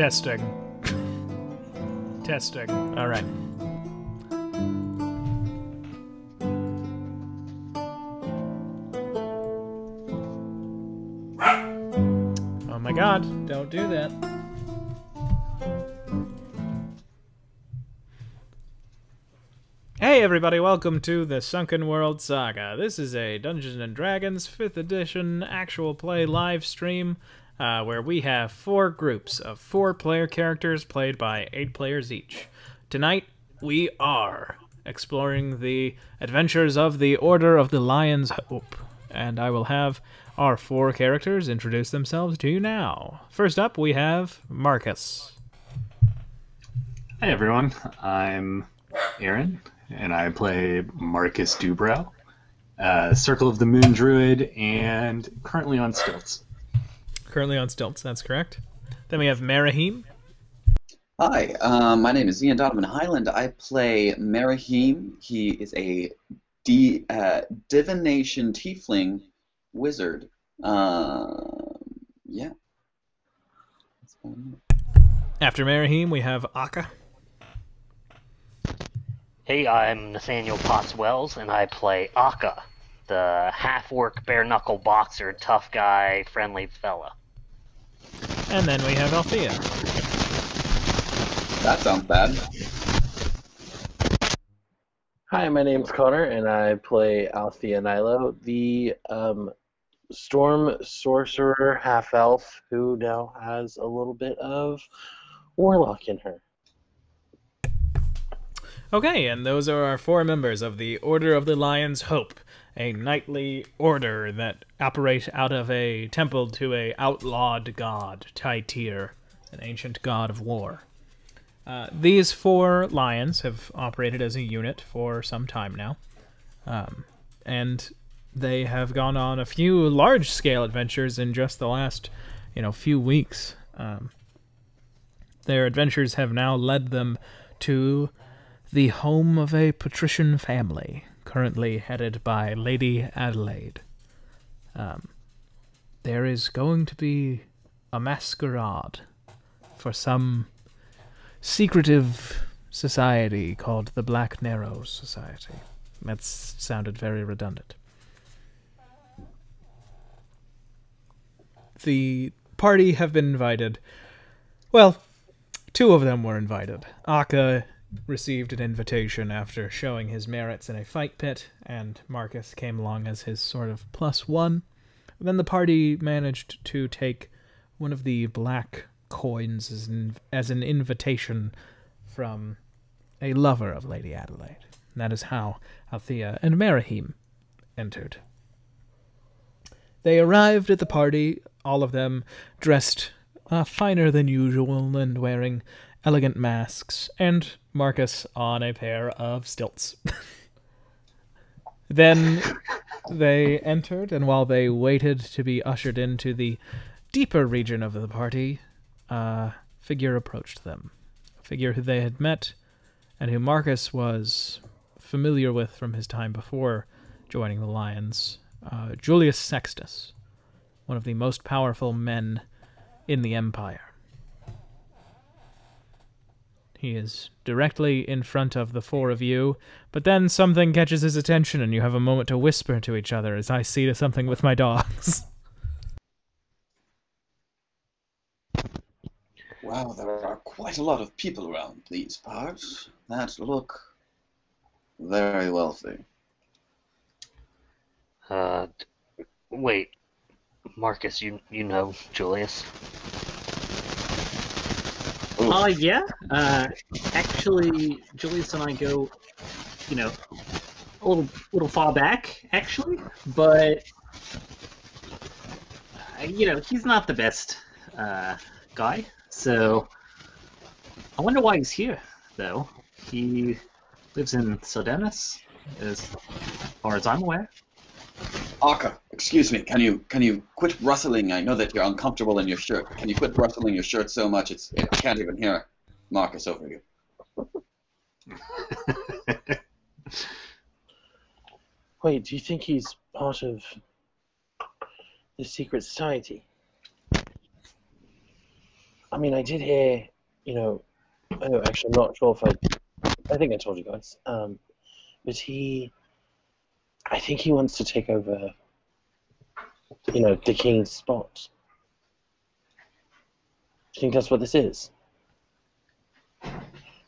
Testing. Testing. All right. Oh my god, don't do that. Hey everybody, welcome to the Sunken World Saga. This is a Dungeons & Dragons 5th edition actual play live stream where we have 4 groups of 4 player characters played by 8 players each. Tonight, we are exploring the adventures of the Order of the Lion's Hope, and I will have our 4 characters introduce themselves to you now. First up, we have Marcus. Hi everyone, I'm Aaron, and I play Marcus Dubrow, Circle of the Moon Druid, and currently on stilts. Currently on stilts, that's correct. Then we have Merahim. Hi, my name is Ian Donovan Highland. I play Merahim. He is a divination tiefling wizard. Yeah. After Merahim, we have Akka. Hey, I'm Nathaniel Potts Wells, and I play Akka, the half-orc, bare-knuckle boxer, tough guy, friendly fella. And then we have Althea. That sounds bad. Hi, my name's Connor, and I play Althea Nilo, the storm sorcerer half-elf who now has a little bit of warlock in her. Okay, and those are our 4 members of the Order of the Lion's Hope, a knightly order that operate out of a temple to a outlawed god, Tytir, an ancient god of war. These 4 lions have operated as a unit for some time now, and they have gone on a few large-scale adventures in just the last, few weeks. Their adventures have now led them to the home of a patrician family, currently headed by Lady Adelaide. There is going to be a masquerade for some secretive society called the Black Narrows Society. That sounded very redundant. The party have been invited. Well, 2 of them were invited. Akka received an invitation after showing his merits in a fight pit, and Marcus came along as his sort of +1. Then the party managed to take one of the black coins as an invitation from a lover of Lady Adelaide. And that is how Althea and Merahim entered. They arrived at the party, all of them dressed finer than usual and wearing elegant masks, and Marcus on a pair of stilts. Then they entered, and while they waited to be ushered into the deeper region of the party, a figure approached them. A figure who they had met, and who Marcus was familiar with from his time before joining the Lions. Julius Sextus, one of the most powerful men in the Empire. He is directly in front of the 4 of you, but then something catches his attention and you have a moment to whisper to each other as I see to something with my dogs. Wow, there are quite a lot of people around these parts that look very wealthy. Wait, Marcus, you know Julius? Yeah. Actually, Julius and I go, a little far back, actually. But, he's not the best guy. So, I wonder why he's here, though. He lives in Sodemus, as far as I'm aware. Akka, excuse me, can you quit rustling? I know that you're uncomfortable in your shirt. Can you quit rustling your shirt so much I can't even hear Marcus over you? Wait, do you think he's part of the secret society? I mean, I did hear, oh, actually, I'm not sure if I think I told you guys, but I think he wants to take over, the king's spot. Do you think that's what this is? I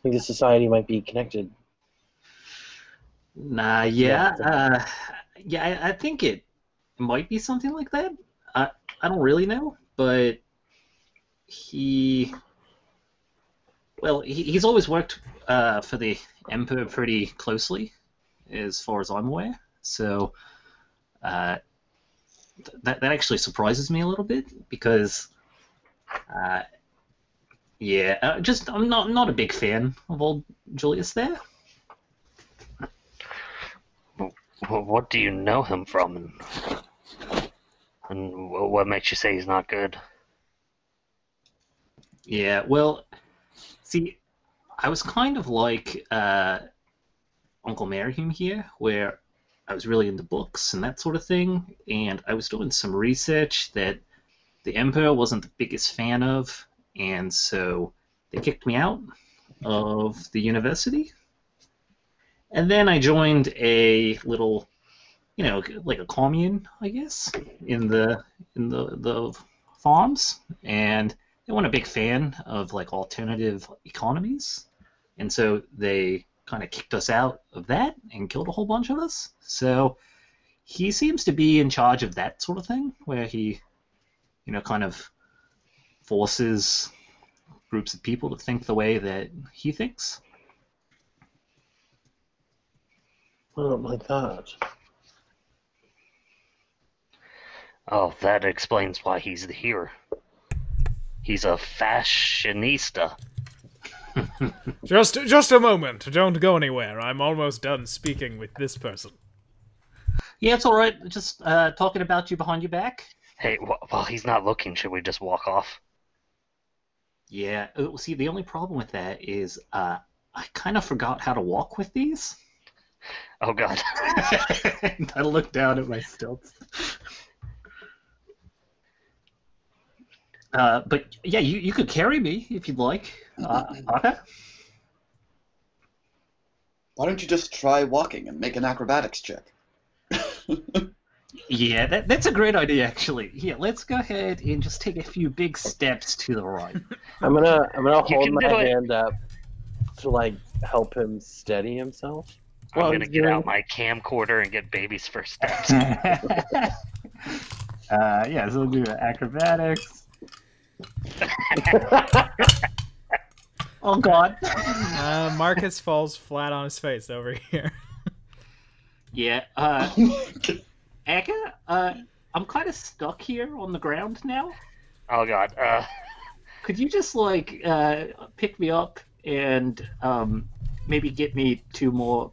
think the society might be connected. Nah, yeah, I think it might be something like that. I don't really know, but he's always worked for the Emperor pretty closely, as far as I'm aware. So that actually surprises me a little bit because, just I'm not a big fan of old Julius there. Well, what do you know him from, and what makes you say he's not good? Yeah, well, see, I was kind of like Uncle Merihim here, where I was really into books and that sort of thing, and I was doing some research that the Emperor wasn't the biggest fan of, and so they kicked me out of the university. And then I joined a little, like a commune, I guess, in the farms, and they weren't a big fan of like alternative economies, and so they kind of kicked us out of that and killed a whole bunch of us. So he seems to be in charge of that sort of thing, where he, kind of forces groups of people to think the way that he thinks. I don't like that. Oh, that explains why he's here. He's a fashionista. Just a moment. Don't go anywhere. I'm almost done speaking with this person. Yeah, it's all right. Just talking about you behind your back. Hey, while he's not looking, should we just walk off? Yeah. See, the only problem with that is I kind of forgot how to walk with these. Oh, God. And I looked down at my stilts. But yeah, you could carry me if you'd like. Okay. Why don't you just try walking and make an acrobatics check? Yeah, that's a great idea, actually. Yeah, let's go ahead and just take a few big steps to the right. I'm gonna hold can my do it. hand up to like help him steady himself. I'm going to get out my camcorder and get baby's first steps. Yeah, so we'll do acrobatics. Oh, God. Marcus falls flat on his face over here. Yeah, Aka, I'm kind of stuck here on the ground now. Oh, God. Could you just, like, pick me up and maybe get me 2 more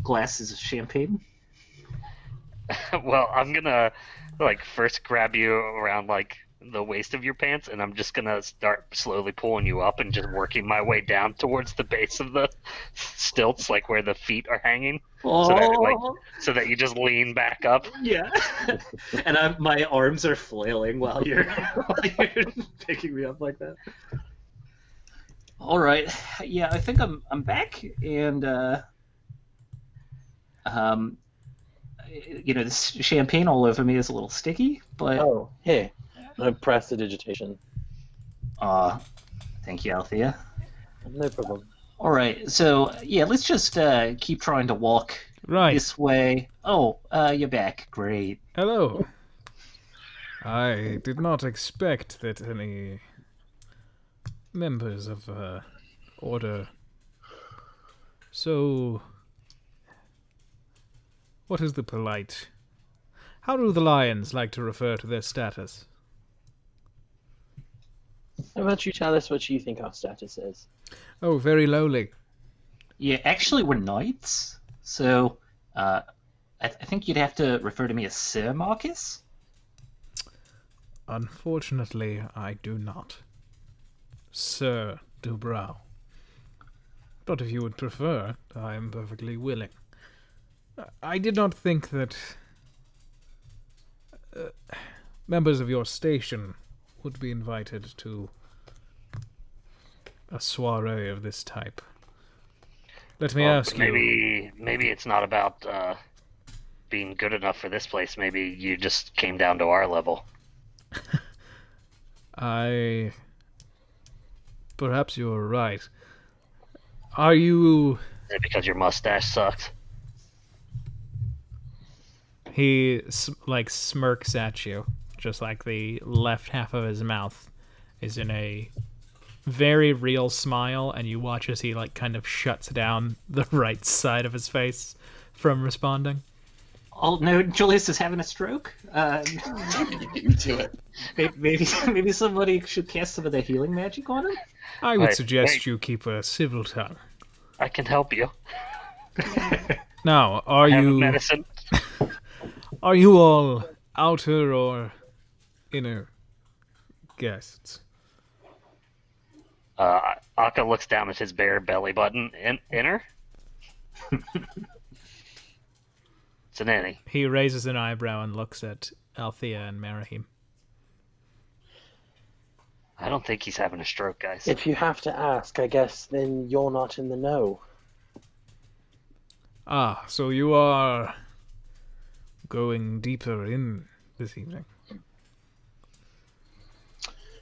glasses of champagne? Well, I'm going to, like, first grab you around, like, the waist of your pants, and I'm just going to start slowly pulling you up and just working my way down towards the base of the stilts, like where the feet are hanging. Oh. So that you just lean back up. Yeah. And my arms are flailing while you're picking me up like that. All right. Yeah, I think I'm back, and this champagne all over me is a little sticky, but Oh, hey. I press the digitation. thank you, Althea. No problem. All right, so yeah, let's just keep trying to walk Right. this way. Oh, you're back. Great. Hello. I did not expect that any members of Order. So, what is the polite? How do the lions like to refer to their status? How about you tell us what you think our status is? Oh, very lowly. Yeah, actually, we're knights, so I think you'd have to refer to me as Sir Marcus. Unfortunately, I do not. Sir Dubrow. But if you would prefer, I am perfectly willing. I did not think that members of your station would be invited to a soiree of this type. Let me ask you. Maybe it's not about being good enough for this place. Maybe you just came down to our level. Perhaps you're right. Are you... Is it because your mustache sucks? He, smirks at you, just like the left half of his mouth is in a very real smile, and you watch as he, kind of shuts down the right side of his face from responding. Oh no, Julius is having a stroke. You to it. Maybe somebody should cast some of the healing magic on him. I would Wait, suggest you keep a civil tongue. I can help you. Now, are Have you medicine? are you all outer or inner guests? Akka looks down at his bare belly button. Inner? It's an innie. He raises an eyebrow and looks at Althea and Marahim. I don't think he's having a stroke, guys. If you have to ask, I guess then you're not in the know. Ah, so you are going deeper in this evening.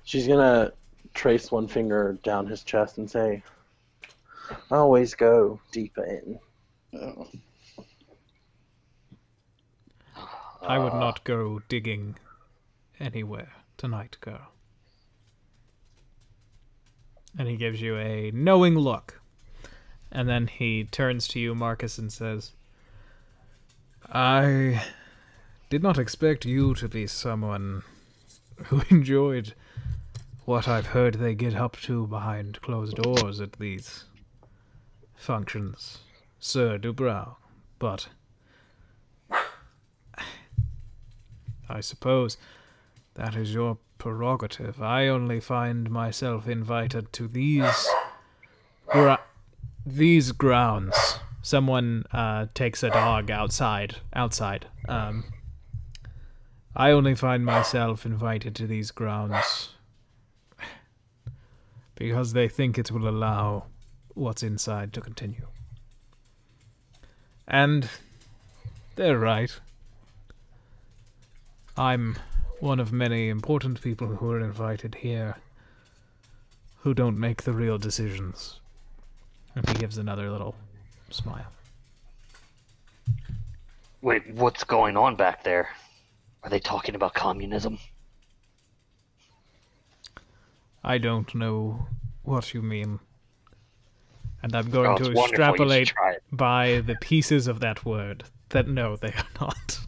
She's gonna trace one finger down his chest and say, I always go deeper in. Oh. I would not go digging anywhere tonight, girl. And he gives you a knowing look. And then he turns to you, Marcus, and says, I did not expect you to be someone who enjoyed what I've heard they get up to behind closed doors at these functions, Sir Dubrow. But I suppose that is your prerogative. I only find myself invited to these grounds. Someone takes a dog outside. I only find myself invited to these grounds because they think it will allow what's inside to continue. And they're right. I'm one of many important people who are invited here who don't make the real decisions. And he gives another little smile. Wait, what's going on back there? Are they talking about communism? I don't know what you mean. And I'm going it's to wonderful. You should extrapolate try it. by the pieces of that word that no, they are not.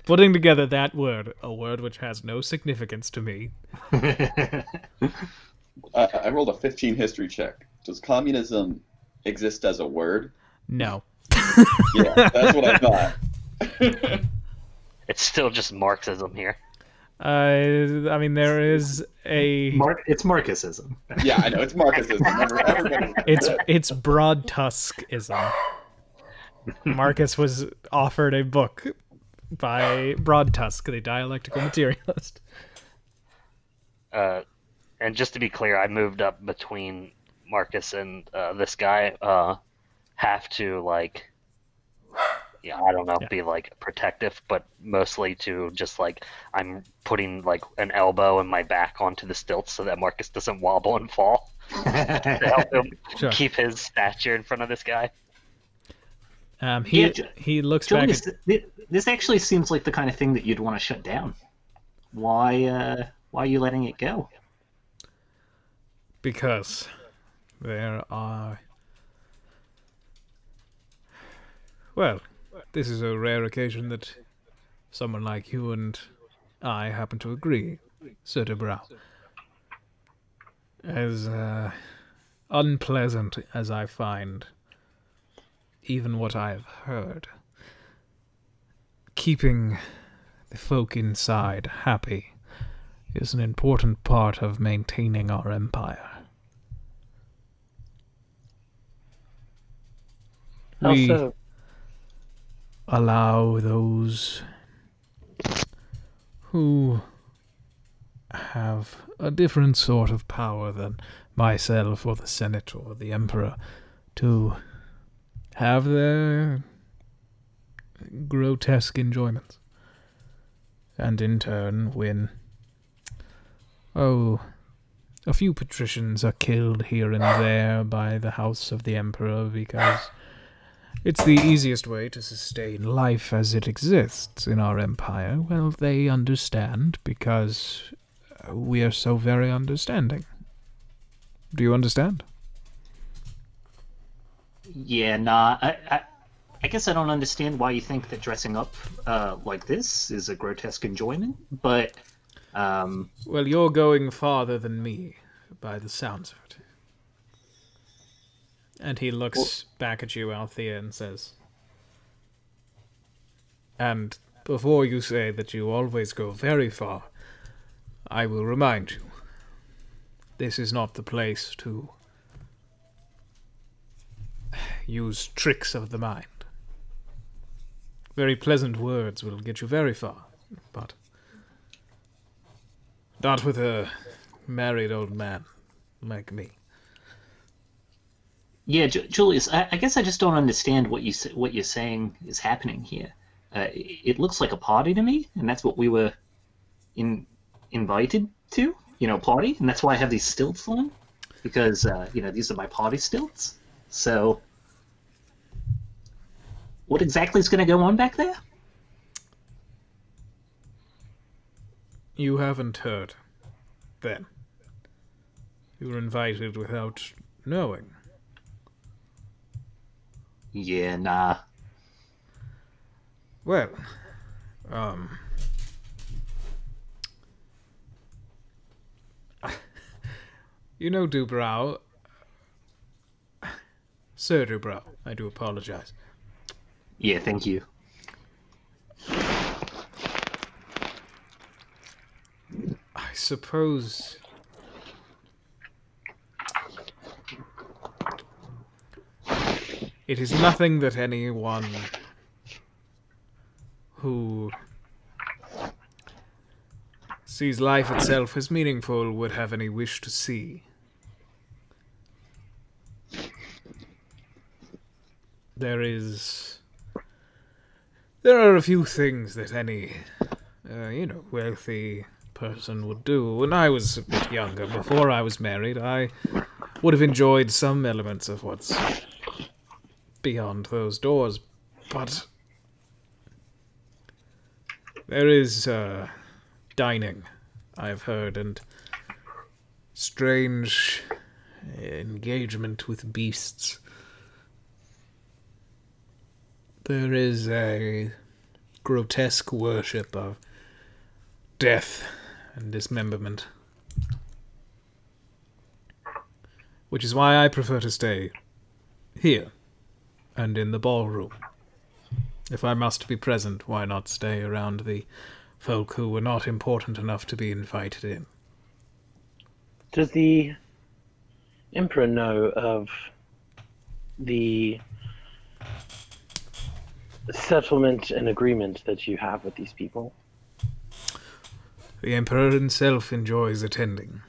Putting together that word, a word which has no significance to me. I rolled a 15 history check. Does communism exist as a word? No. Yeah, that's what I thought. It's still just Marxism here. I mean, there is a... It's Marcusism. Yeah, I know, it's Marxism. Everybody... It's broad tuskism. Marcus was offered a book by Broad Tusk, the dialectical materialist. And just to be clear, I moved up between Marcus and this guy. Have to be protective, but mostly to just I'm putting an elbow and my back onto the stilts so that Marcus doesn't wobble and fall to help him keep his stature in front of this guy. He looks Julius, back. This actually seems like the kind of thing that you'd want to shut down. Why are you letting it go? Because there are... Well, this is a rare occasion that someone like you and I happen to agree, Sir Dubrow. As unpleasant as I find even what I have heard, keeping the folk inside happy is an important part of maintaining our empire. We Also, allow those who have a different sort of power than myself or the Senate or the Emperor to have their grotesque enjoyments. And in turn, when, a few patricians are killed here and there by the house of the Emperor because it's the easiest way to sustain life as it exists in our empire, well, they understand because we are so very understanding. Do you understand? Yeah, nah. I guess I don't understand why you think that dressing up like this is a grotesque enjoyment, but Well, you're going farther than me, by the sounds of it. And he looks back at you, Althea, and says, and before you say that you always go very far, I will remind you, this is not the place to use tricks of the mind. Very pleasant words will get you very far, but not with a married old man like me. yeah, Julius, I guess I just don't understand what you're saying is happening here. It looks like a party to me, and that's what we were invited to, party, and that's why I have these stilts on, because these are my party stilts. So, what exactly is going to go on back there? You haven't heard, then. You were invited without knowing. Yeah, nah. Well, you know Dubrow. Sir Dubrow, I do apologize. Yeah, thank you. I suppose it is nothing that anyone who sees life itself as meaningful would have any wish to see. There are a few things that any, wealthy person would do. When I was a bit younger, before I was married, I would have enjoyed some elements of what's beyond those doors, but there is dining, I've heard, and strange engagement with beasts. There is a grotesque worship of death and dismemberment, which is why I prefer to stay here and in the ballroom. If I must be present, why not stay around the folk who were not important enough to be invited in? Does the Emperor know of the settlement and agreement that you have with these people? The Emperor himself enjoys attending.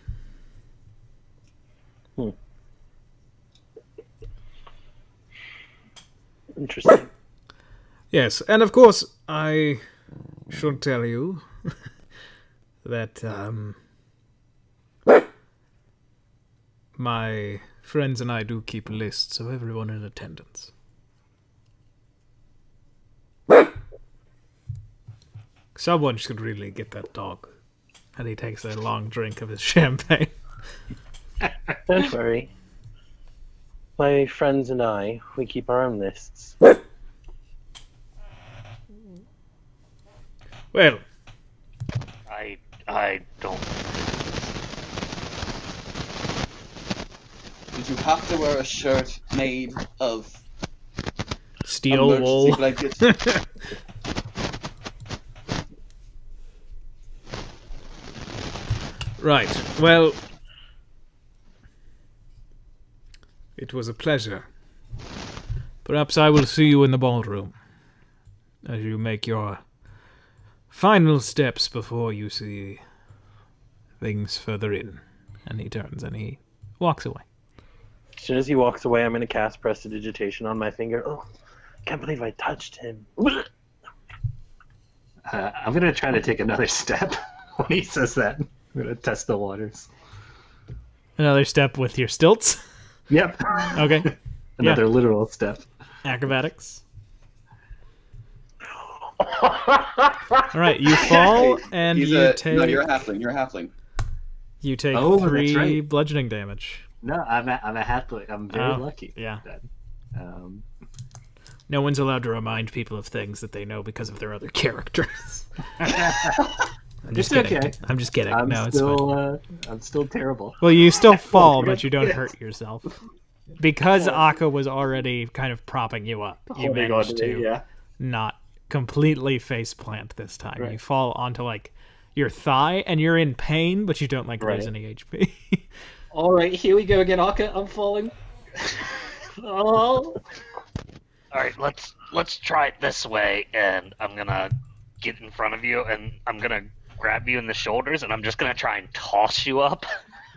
Interesting. Yes, and of course, I should tell you that my friends and I do keep lists of everyone in attendance. Someone should really get that dog. And he takes a long drink of his champagne. Don't worry. My friends and I, we keep our own lists. Well, I don't. Did you have to wear a shirt made of steel emergency wool. blankets? Right, well, it was a pleasure. Perhaps I will see you in the ballroom as you make your final steps before you see things further in. And he turns and he walks away. As soon as he walks away, I'm going to cast Prestidigitation on my finger. Oh, can't believe I touched him. I'm going to try to take another step when he says that. I'm going to test the waters. Another step with your stilts. Yep. Okay. Another literal step. Acrobatics. Alright, you fall and you take... No, you're a halfling. You're a halfling. You take Oh, that's 3 right. bludgeoning damage. No, I'm a halfling. I'm very lucky. Yeah. Then. No one's allowed to remind people of things that they know because of their other characters. I'm just It's kidding. okay. I'm just kidding. I'm No, it's still fine. I'm still terrible. Well, you still fall, but you don't hurt yourself. Because Akka was already kind of propping you up, you Holding managed on to it, yeah. not completely face plant this time. Right. You fall onto like your thigh and you're in pain, but you don't like lose Right. any HP. All right, here we go again, Akka. I'm falling. Oh. All right, let's try it this way, and I'm gonna get in front of you, and I'm gonna grab you in the shoulders, and I'm just gonna try and toss you up,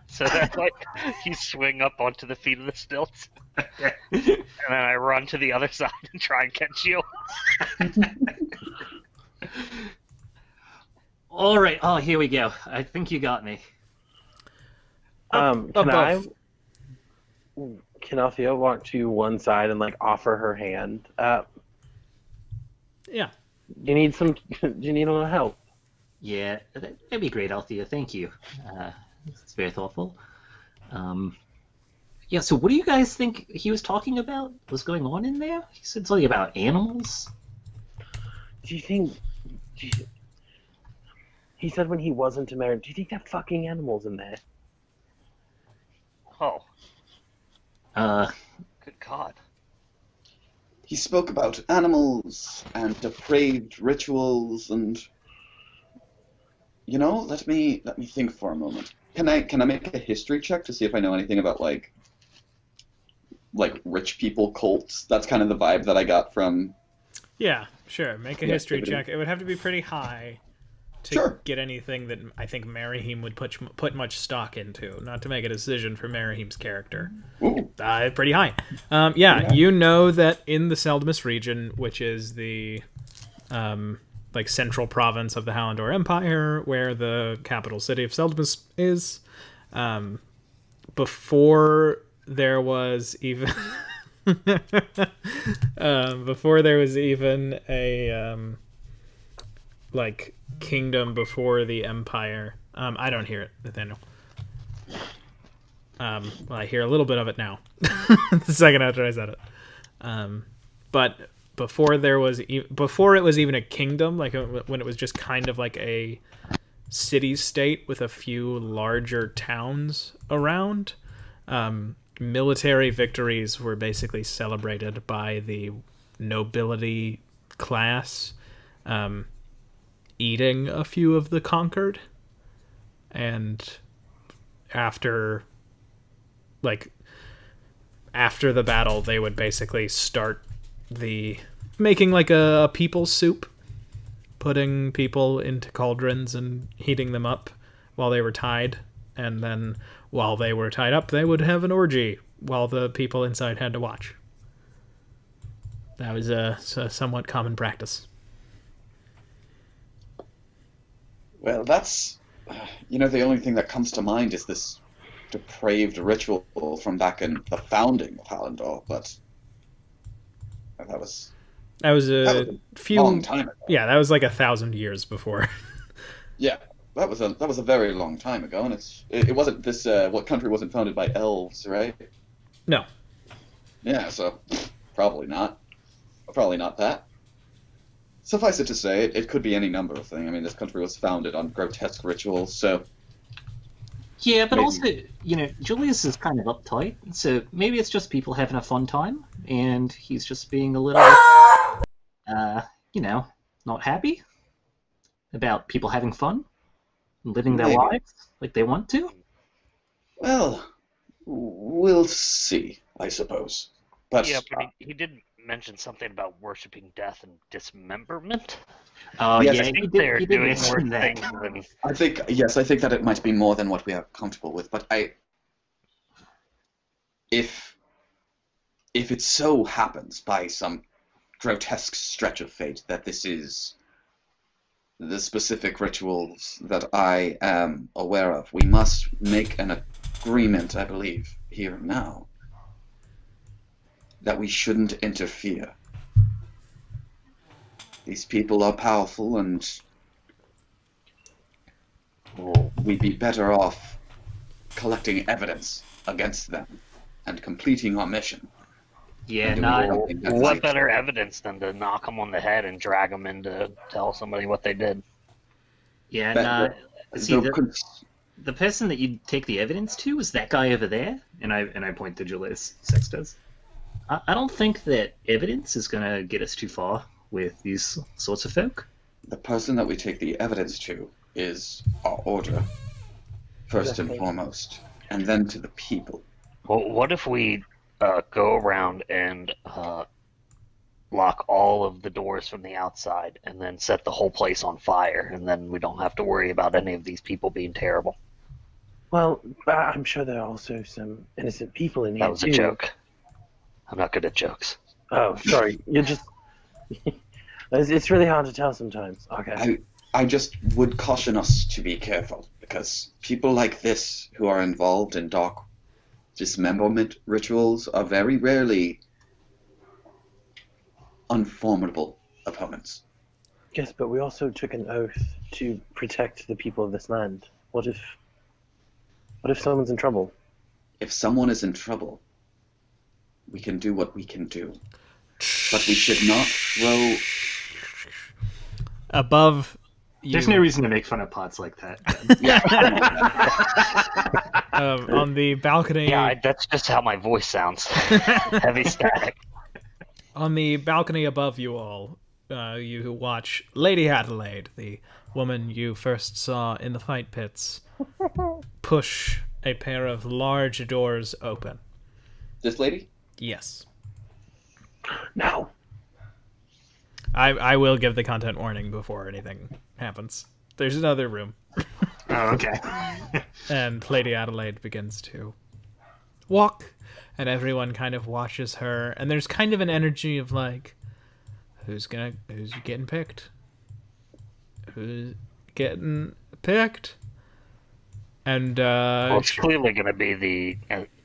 so that like you swing up onto the feet of the stilts, and then I run to the other side and try and catch you. All right. Oh, here we go. I think you got me. Can Althea walk to one side and like offer her hand? Yeah. Do you need a little help? Yeah, that'd be great, Althea. Thank you. It's very thoughtful. Yeah. So, what do you guys think he was talking about? What's going on in there? He said something about animals. Do you think? He said when he wasn't married. Do you think there are fucking animals in there? Oh, Uh, good God! He spoke about animals and depraved rituals and let me think for a moment. Can I make a history check to see if I know anything about like rich people cults? That's kind of the vibe that I got from. Yeah, sure. Make a Yeah, history activity. check. It would have to be pretty high to Sure. get anything that I think Merihim would put much stock into. Not to make a decision for Merihim's character. Ooh. Pretty high. Yeah, you know that in the Seldamus region, which is the central province of the Hallandor Empire, where the capital city of Seldamus is, before there was even a kingdom before the empire. I don't hear it, Nathaniel. Well, I hear a little bit of it now. The second after I said it. But before before it was even a kingdom, like when it was just kind of like a city-state with a few larger towns around, military victories were basically celebrated by the nobility class, eating a few of the conquered, and after the battle they would basically start making like a people soup, putting people into cauldrons and heating them up while they were tied, and then while they were tied up they would have an orgy while the people inside had to watch. That was a somewhat common practice. Well, that's the only thing that comes to mind is this depraved ritual from back in the founding of Hallandor, but that was a few long time ago. Yeah, that was like 1,000 years before. Yeah, that was a very long time ago, and it wasn't this what country wasn't founded by elves, right? No. Yeah, so probably not that. Suffice it to say, it could be any number of things. I mean, this country was founded on grotesque rituals, so. yeah, but Maybe. also, Julius is kind of uptight, so maybe it's just people having a fun time, and he's just being a little, not happy about people having fun, and living their Maybe. lives like they want to. Well, we'll see, I suppose. But Yeah, but he did mentioned something about worshiping death and dismemberment. Oh, Yes, yeah, I I think he they're did doing mention worse that. things than. I think that it might be more than what we are comfortable with, but if it so happens by some grotesque stretch of fate that this is the specific rituals that I am aware of, we must make an agreement, I believe, here and now, that we shouldn't interfere. These people are powerful, and we'd be better off collecting evidence against them and completing our mission. Yeah, And no, doing something that What might- better evidence than to knock them on the head and drag them in to tell somebody what they did? yeah, But no. See, the cons- the person that you take the evidence to is that guy over there, and I point to Julius Sextus. I don't think that evidence is going to get us too far with these sorts of folk. the person that we take the evidence to is our order, first and Exactly. foremost, and then to the people. Well, what if we go around and lock all of the doors from the outside and then set the whole place on fire, and then we don't have to worry about any of these people being terrible? Well, I'm sure there are also some innocent people in here That was a too. joke. I'm not good at jokes. Oh, sorry. You're just. It's really hard to tell sometimes. Okay. I just would caution us to be careful, because people like this who are involved in dark dismemberment rituals are very rarely unformidable opponents. Yes, but we also took an oath to protect the people of this land. What if someone's in trouble? If someone is in trouble, we can do what we can do. But we should not throw... Above you, There's no reason to make fun of pots like that. on the balcony. Yeah, that's just how my voice sounds. Heavy static. On the balcony above you all, you watch Lady Adelaide, the woman you first saw in the fight pits, push a pair of large doors open. This lady? Yes. No. I will give the content warning before anything happens. There's another room. Oh, okay. And Lady Adelaide begins to walk, and everyone kind of watches her, and there's kind of an energy of like, who's getting picked? Who's getting picked? And Well, it's clearly going to be the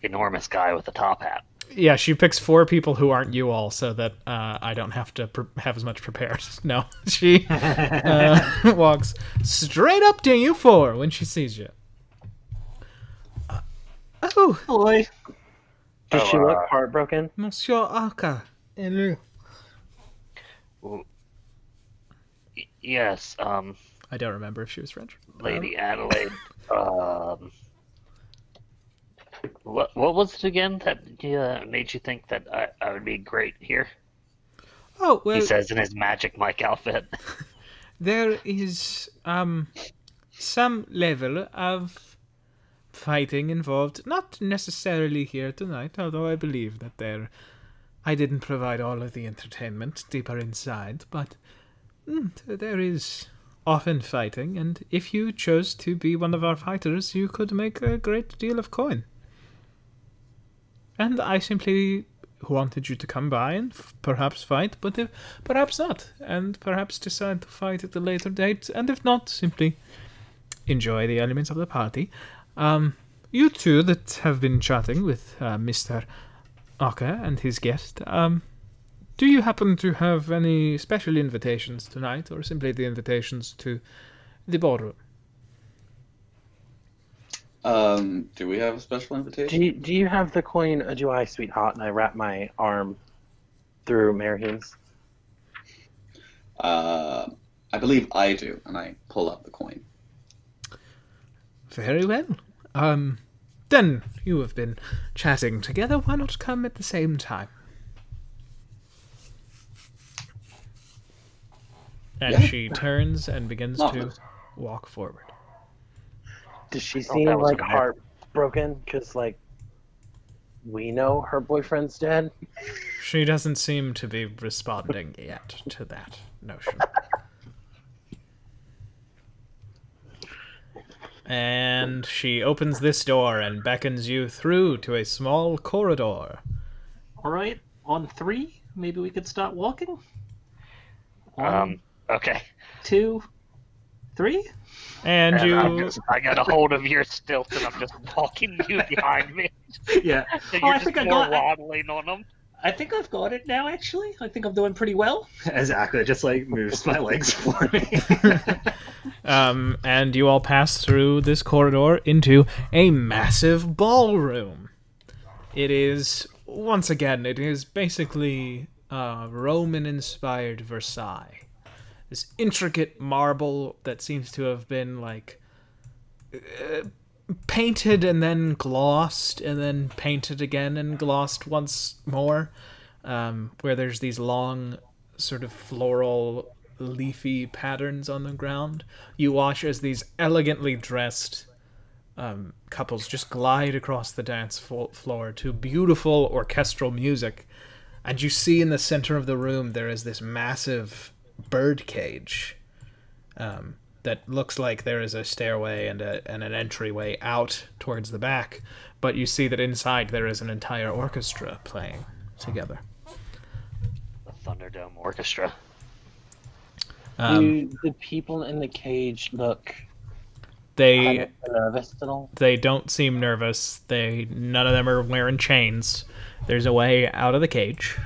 enormous guy with the top hat. yeah, she picks 4 people who aren't you all, so that I don't have to have as much prepared. No, she walks straight up to you 4 when she sees you. Oh, Boy. Does she Oh, look heartbroken? Monsieur Aka. Hello. Yes, I don't remember if she was French. Lady Adelaide. What was it again that made you think that I would be great here? Oh, well, He says in his magic Mike outfit. there is some level of fighting involved. Not necessarily here tonight, although I believe that I didn't provide all of the entertainment deeper inside, but there is often fighting, and if you chose to be one of our fighters, you could make a great deal of coin. And I simply wanted you to come by and perhaps fight, but perhaps not, and perhaps decide to fight at a later date, and if not, simply enjoy the elements of the party. You two that have been chatting with Mr. Aka and his guest, do you happen to have any special invitations tonight, or simply the invitations to the ballroom? Do we have a special invitation? Do you have the coin, do I, sweetheart? And I wrap my arm through Marian's. I believe I do, and I pull out the coin. Very well. Then you have been chatting together. Why not come at the same time? And Yeah. she turns and begins to Marvelous. walk forward. Does she thought seem that was like a myth. heartbroken? Because, like, we know her boyfriend's dead? She doesn't seem to be responding yet to that notion. And she opens this door and beckons you through to a small corridor. All right, on 3, maybe we could start walking. Okay. 2, 3. And I got a hold of your stilt and I'm just walking you behind me. Yeah. So Oh, you're I just think I more got. waddling on them. I think I've got it now. Actually, I think I'm doing pretty well. As Akka just like moves my legs for me. And you all pass through this corridor into a massive ballroom. It is, once again, it is basically Roman-inspired Versailles. This intricate marble that seems to have been, like, painted and then glossed, and then painted again and glossed once more, where there's these long, sort of floral, leafy patterns on the ground. You watch as these elegantly dressed couples just glide across the dance floor to beautiful orchestral music, and you see in the center of the room there is this massive bird cage that looks like there is a stairway and an entryway out towards the back, but you see that inside there is an entire orchestra playing together. The Thunderdome Orchestra. Do the people in the cage look They nervous at all? They don't seem nervous. None of them are wearing chains. There's a way out of the cage.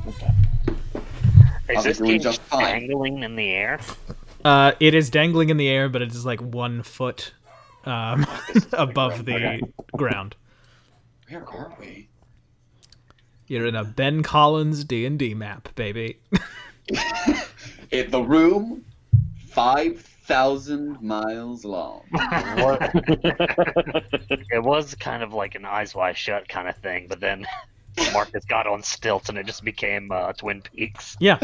Okay. Is this doing cage just fine. dangling in the air? It is dangling in the air, but it is like 1 foot above the ground. Where are we? You're in a Ben Collins D&D map, baby. The room, 5,000 miles long. It was kind of like an Eyes Wide Shut kind of thing, but then Marcus got on stilts and it just became Twin Peaks. Yeah.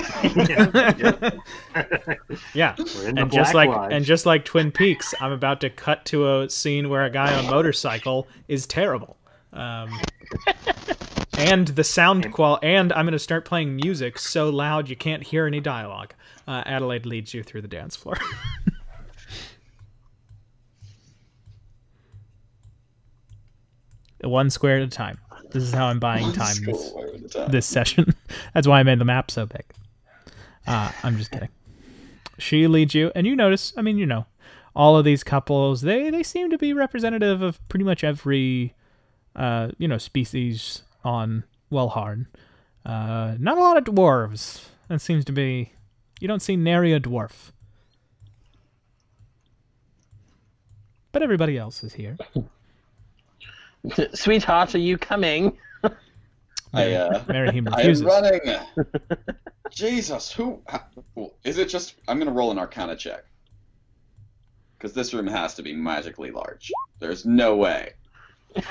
Yeah. We're in the And just Black like Lodge. just like Twin Peaks, I'm about to cut to a scene where a guy on a motorcycle is terrible. And the sound and I'm going to start playing music so loud you can't hear any dialogue. Adelaide leads you through the dance floor. One square at a time. This is how I'm buying time this session. That's why I made the map so big. I'm just kidding. She leads you, and you notice, I mean, all of these couples, they seem to be representative of pretty much every, species on Wellharn. Not a lot of dwarves. That seems to be... You don't see nary a dwarf. But everybody else is here. Sweetheart, are you coming? Merihim I am refuses. running. Jesus, who? Is it just? I'm gonna roll an Arcana check. Because this room has to be magically large. There's no way.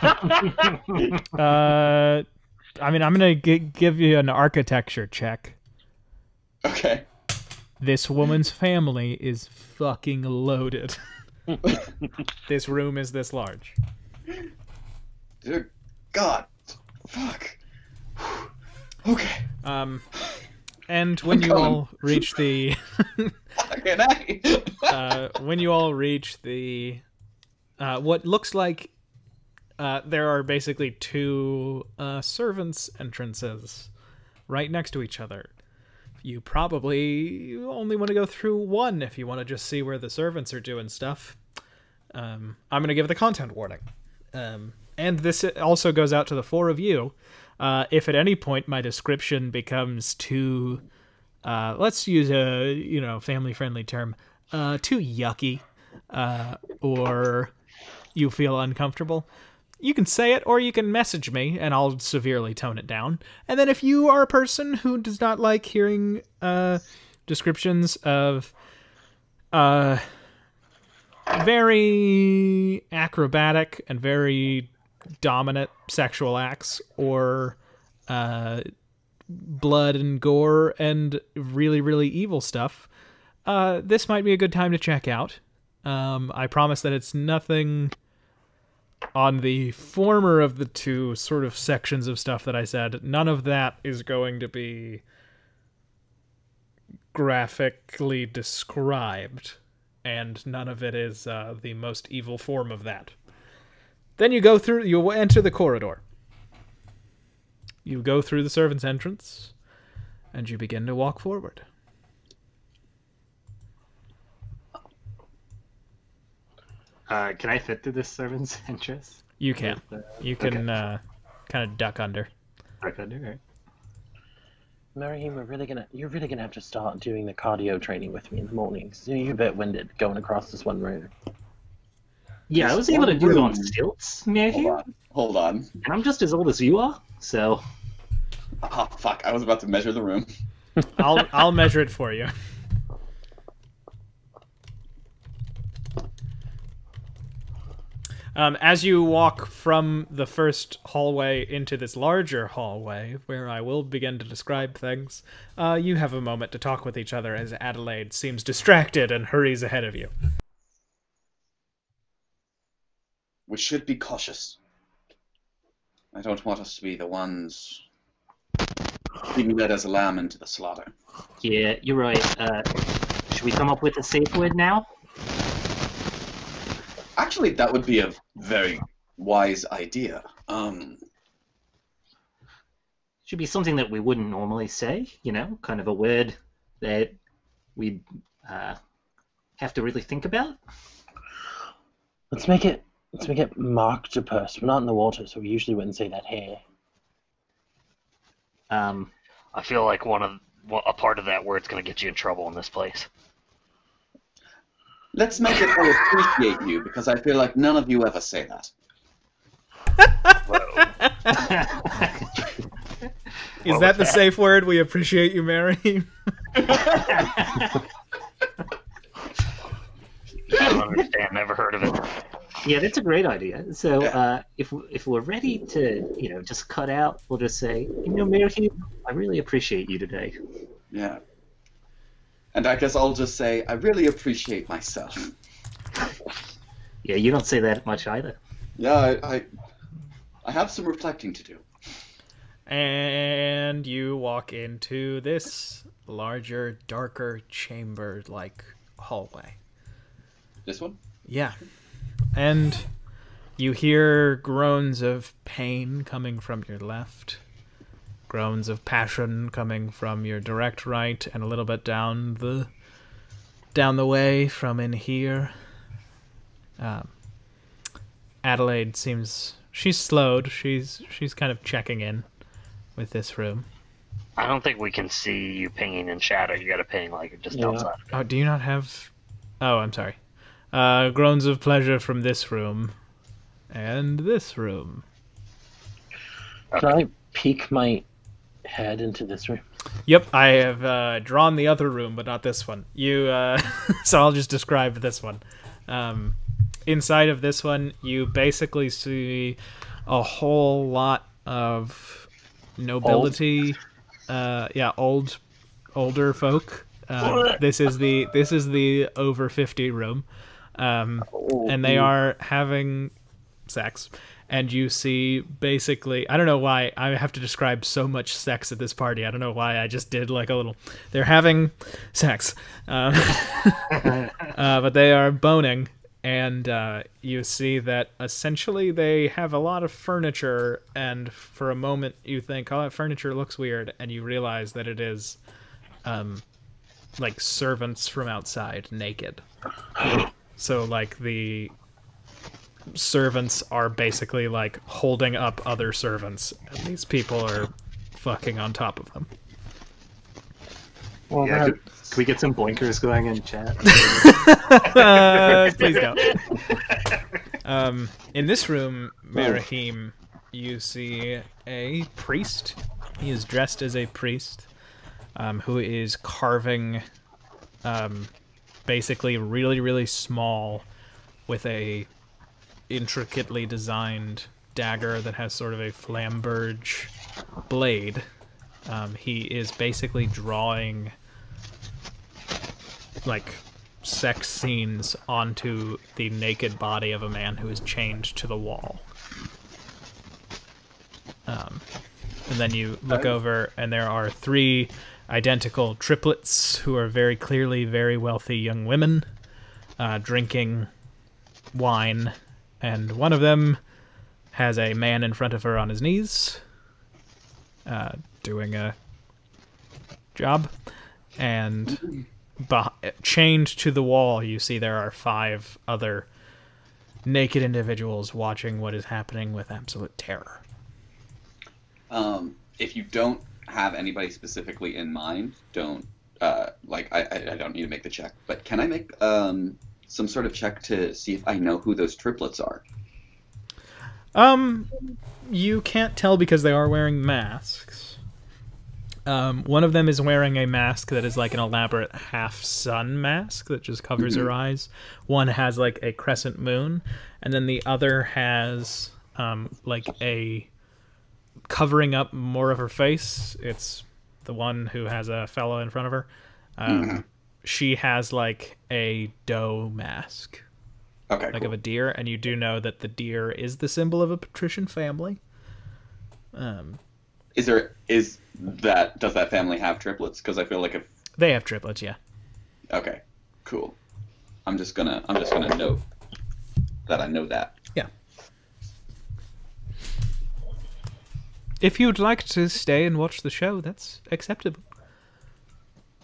I mean, I'm going to give you an architecture check. Okay. This woman's family is fucking loaded. This room is this large. Dear God. Fuck. Okay. And when you all reach the... when you all reach the... what looks like there are basically 2 servants' entrances right next to each other. You probably only want to go through one if you want to just see where the servants are doing stuff. I'm going to give the content warning. And this also goes out to the 4 of you. If at any point my description becomes too, let's use a family-friendly term, too yucky, or you feel uncomfortable, you can say it or you can message me and I'll severely tone it down. And then if you are a person who does not like hearing descriptions of very acrobatic and very dominant sexual acts or blood and gore and really, really evil stuff, this might be a good time to check out. I promise that it's nothing on the former of the two sort of sections of stuff that I said, none of that is going to be graphically described, and none of it is the most evil form of that. Then you enter the corridor. You go through the servants' entrance, and you begin to walk forward. Can I fit through this servant's entrance? You can. You can Okay. kind of duck under. Right. Marahim, you're really gonna have to start doing the cardio training with me in the mornings. You're a bit winded going across this one room. Yeah, I was able to do it on stilts, Mary, Hold on. and I'm just as old as you are, so... Oh, fuck. I was about to measure the room. I'll measure it for you. As you walk from the first hallway into this larger hallway, where I will begin to describe things, you have a moment to talk with each other as Adelaide seems distracted and hurries ahead of you. We should be cautious. I don't want us to be the ones being led as a lamb into the slaughter. Yeah, you're right. Should we come up with a safe word now? Actually, that would be a very wise idea. Should be something that we wouldn't normally say, kind of a word that we'd have to really think about. Let's make it Marktopus. We're not in the water, so we usually wouldn't say that here. I feel like a part of that word's going to get you in trouble in this place. Let's make it I appreciate you, because I feel like none of you ever say that. Is that the safe word? We appreciate you, Mary. I don't understand. Never heard of it. Yeah, that's a great idea. So if we're ready to, just cut out, we'll just say, Mary, I really appreciate you today. Yeah. And I guess I'll just say, I really appreciate myself. Yeah, you don't say that much either. Yeah, I have some reflecting to do. And you walk into this larger, darker chamber-like hallway. This one? Yeah. And you hear groans of pain coming from your left, groans of passion coming from your direct right, and a little bit down the way from in here. Adelaide she's slowed. She's kind of checking in with this room. I don't think we can see you pinging in shadow. You got to ping like just outside. Oh, do you not have... Oh, I'm sorry. Groans of pleasure from this room. And this room. Can I peek my head into this room? Yep, I have drawn the other room, but not this one. So I'll just describe this one. Inside of this one, you basically see a whole lot of nobility. Older folk. This is the over 50 room, and they are having sex. And you see, basically, I don't know why I have to describe so much sex at this party. I don't know why I just did like a little. They're having sex, but they are boning, and you see that essentially they have a lot of furniture. And for a moment, you think, "Oh, that furniture looks weird," and you realize that it is, like servants from outside, naked. So like the servants are basically like holding up other servants, and these people are fucking on top of them. Well, Yeah, can we get some blinkers going in chat? Please don't. In this room, Marahim, you see a priest. He is dressed as a priest, who is carving, basically really, really small, with a intricately designed dagger that has sort of a flamberge blade. He is basically drawing like sex scenes onto the naked body of a man who is chained to the wall. And then you look over, and there are 3 identical triplets who are very clearly very wealthy young women drinking wine, and one of them has a man in front of her on his knees doing a job, and chained to the wall you see there are 5 other naked individuals watching what is happening with absolute terror. If you don't have anybody specifically in mind, don't I don't need to make the check, but can I make some sort of check to see if I know who those triplets are? You can't tell because they are wearing masks. One of them is wearing a mask that is like an elaborate half-sun mask that just covers her eyes. One has like a crescent moon, and then the other has like a covering up more of her face. It's the one who has a fellow in front of her. She has like a doe mask. Okay, like cool. of a deer, and you do know that the deer is the symbol of a patrician family. Does that family have triplets? Because I feel like if they have triplets, yeah. Okay, cool. I'm just gonna note that I know that. Yeah. If you'd like to stay and watch the show, that's acceptable.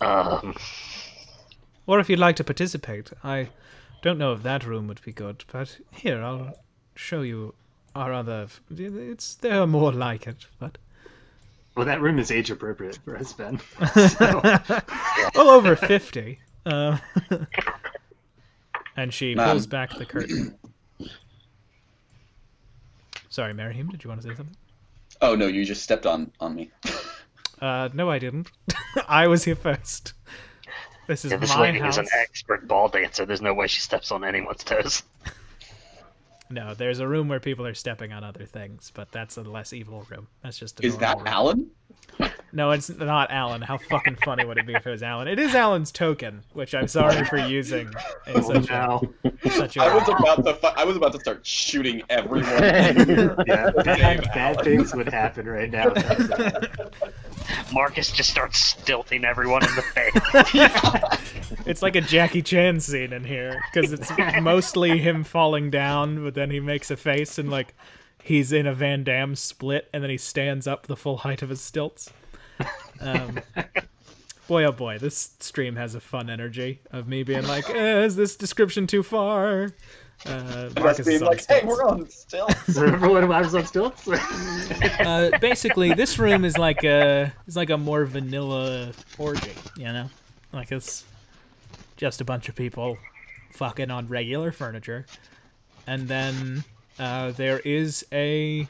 Or if you'd like to participate, I don't know if that room would be good, but here, I'll show you our other... There are more like it, but... Well, that room is age appropriate for us, Ben. Well, over 50. And she pulls back the curtain. Sorry, Merihim, did you want to say something? Oh, no, you just stepped on me. No, I didn't. I was here first. This is this my lady house. is an expert ball dancer. There's no way she steps on anyone's toes. No, there's a room where people are stepping on other things, but that's a less evil room. That's just a Is that room. Alan? No, it's not Alan. How fucking funny would it be if it was Alan? It is Alan's token, which I'm sorry for using in such a I was about to start shooting everyone. Yeah, bad things would happen right now. Marcus just starts stilting everyone in the face. It's like a Jackie Chan scene in here, because it's mostly him falling down, but then he makes a face and like he's in a Van Damme split, and then he stands up the full height of his stilts. Boy, oh boy, this stream has a fun energy of me being like, is this description too far? Marcus being is like, stilts. hey, we're on stilts. Everyone was on stilts? Basically, this room is like a more vanilla orgy, you know? Like it's just a bunch of people fucking on regular furniture. And then there is a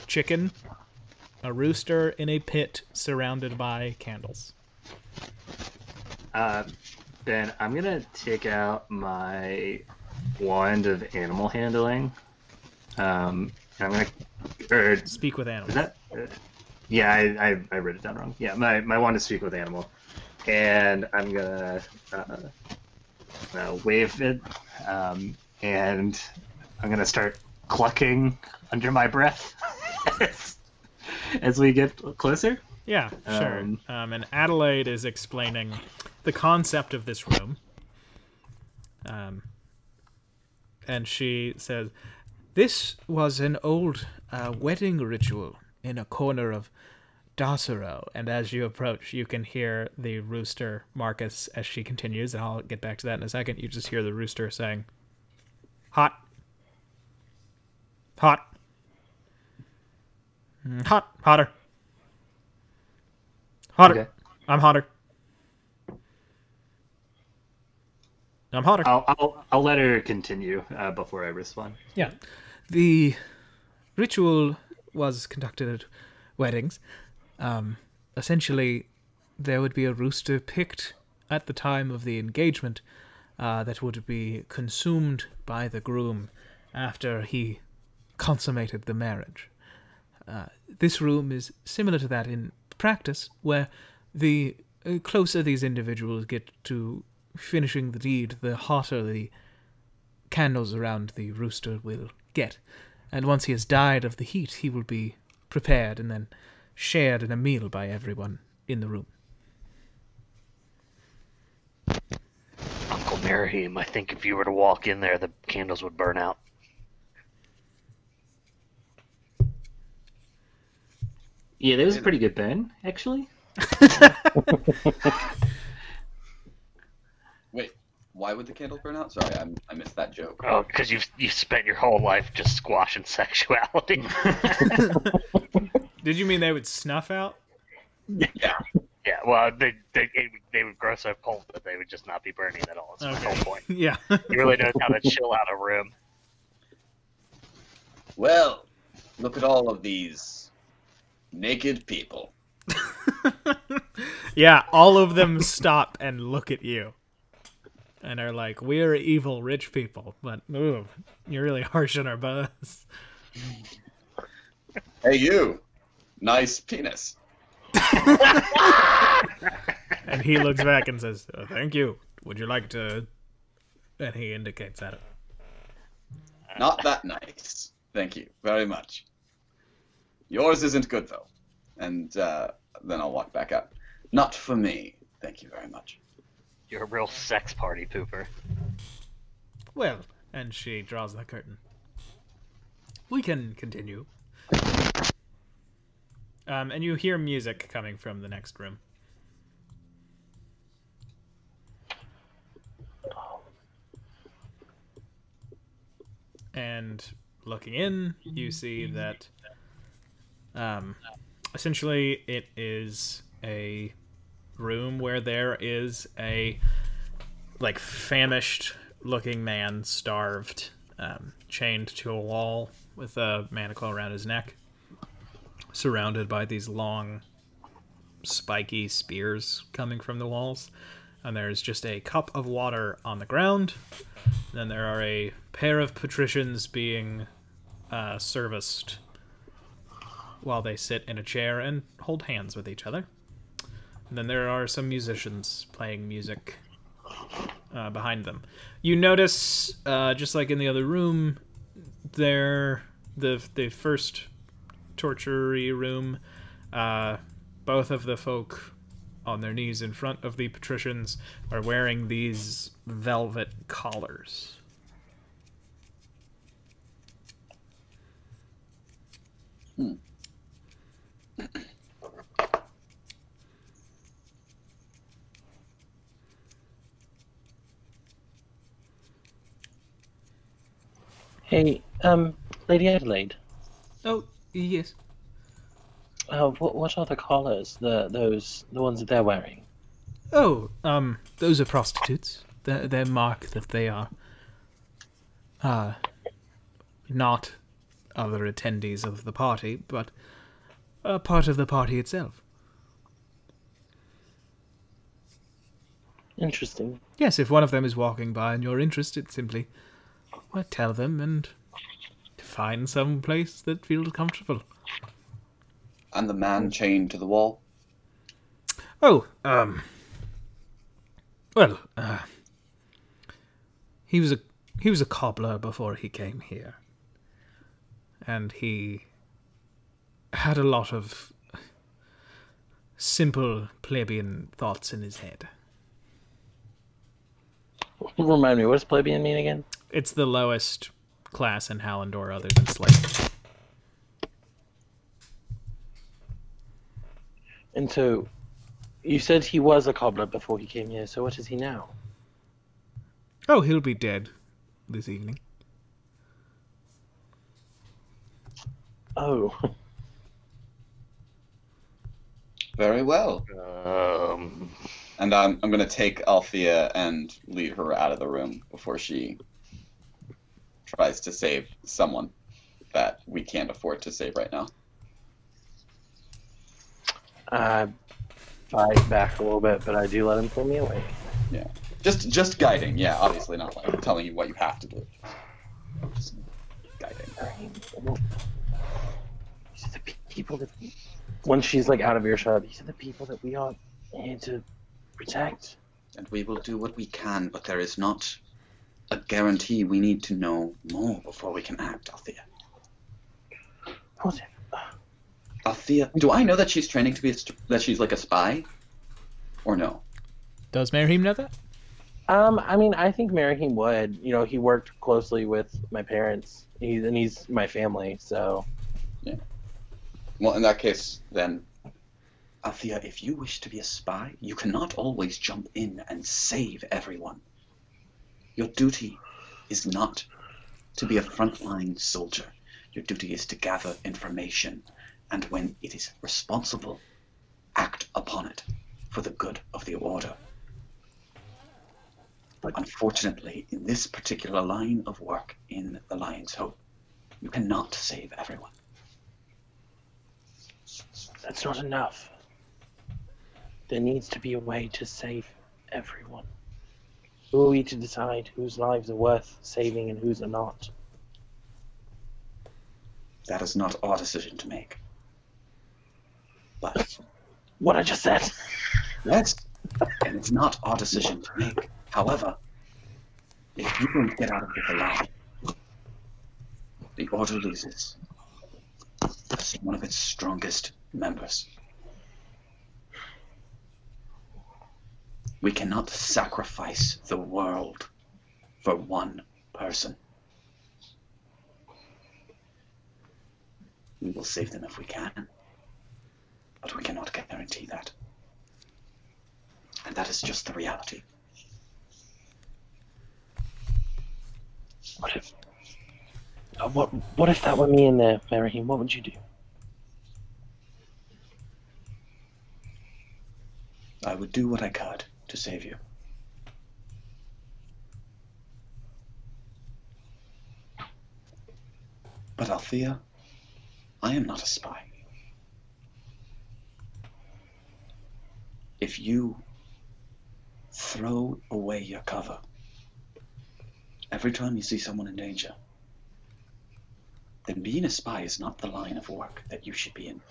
chicken, a rooster in a pit surrounded by candles. Ben, I'm gonna take out my wand of animal handling. And I'm gonna Speak with animals. is that? Yeah, I wrote it down wrong. Yeah, my wand is speak with animal, and I'm gonna wave it, and I'm gonna start clucking under my breath as we get closer. Yeah, sure. And Adelaide is explaining the concept of this room. And she says, this was an old wedding ritual in a corner of Dasero. And as you approach, you can hear the rooster, Marcus, as she continues, and I'll get back to that in a second. You just hear the rooster saying, hot. Hot. Hot. Hotter. Hotter. Okay. I'm hotter. I'm hotter. I'll let her continue before I respond. Yeah. The ritual was conducted at weddings. Essentially, there would be a rooster picked at the time of the engagement that would be consumed by the groom after he consummated the marriage. This room is similar to that in practice, where the closer these individuals get to finishing the deed, the hotter the candles around the rooster will get. And once he has died of the heat, he will be prepared and then shared in a meal by everyone in the room. Uncle Merahim, I think if you were to walk in there, the candles would burn out. Yeah, that was a pretty good burn, actually. Wait, why would the candle burn out? Sorry, I missed that joke. Oh, because you've spent your whole life just squashing sexuality. Did you mean they would snuff out? Yeah. Yeah, well, they would grow so cold that they would just not be burning at all. That's the whole point. Yeah. He really knows how to chill out a room. Well, look at all of these naked people. Yeah, all of them stop and look at you. And are like, we're evil rich people, but ooh, you're really harsh on our buzz. Hey, you. Nice penis. And he looks back and says, thank you. Would you like to... And he indicates at it. Not that nice. Thank you very much. Yours isn't good, though. And then I'll walk back out. Not for me. Thank you very much. You're a real sex party pooper. Well, and she draws the curtain. We can continue. And you hear music coming from the next room. And looking in, you see that essentially it is a room where there is a like famished looking man, starved, chained to a wall with a manacle around his neck, surrounded by these long spiky spears coming from the walls. And there's just a cup of water on the ground. Then there are a pair of patricians being serviced while they sit in a chair and hold hands with each other. And then there are some musicians playing music behind them. You notice, just like in the other room, the first torture-y room, both of the folk on their knees in front of the patricians are wearing these velvet collars. Hey, Lady Adelaide. Oh, yes. What are the collars? The ones that they're wearing? Oh, those are prostitutes. They mark that they are not other attendees of the party, but a part of the party itself. Interesting. Yes, if one of them is walking by and you're interested, simply tell them and find some place that feels comfortable. And the man chained to the wall? Oh, he was a cobbler before he came here. And he had a lot of simple plebeian thoughts in his head. Remind me, what does plebeian mean again? It's the lowest class in Hallandor other than slave. And so, you said he was a cobbler before he came here, so what is he now? Oh, he'll be dead this evening. Oh. Very well. Um, And I'm going to take Althea and lead her out of the room before she tries to save someone that we can't afford to save right now. I fight back a little bit, but I do let him pull me away. Yeah. Just guiding. Yeah, obviously not like telling you what you have to do. Just guiding. These are the people that... When she's like out of earshot, these are the people that we all need to protect. And we will do what we can, but there is not a guarantee. We need to know more before we can act, Althea. What's it? Althea, do I know that she's training to be that she's like a spy, or no? Does Merheem know that? I mean, I think Merheem would. You know, he worked closely with my parents. He's my family, so. Yeah. Well, in that case, then, Althea, if you wish to be a spy, you cannot always jump in and save everyone. Your duty is not to be a frontline soldier. Your duty is to gather information, and when it is responsible, act upon it for the good of the Order. But unfortunately, in this particular line of work in the Lion's Hope, you cannot save everyone. That's not enough. There needs to be a way to save everyone. Who are we to decide whose lives are worth saving and whose are not? That is not our decision to make. But What I just said. yes, and it's not our decision to make. However, if you don't get out of this alive, the Order loses one of its strongest members. We cannot sacrifice the world for one person. We will save them if we can, but we cannot guarantee that. And that is just the reality. What if that were me in there, Merheem? What would you do? I would do what I could to save you. But Althea, I am not a spy. If you throw away your cover every time you see someone in danger, then being a spy is not the line of work that you should be in.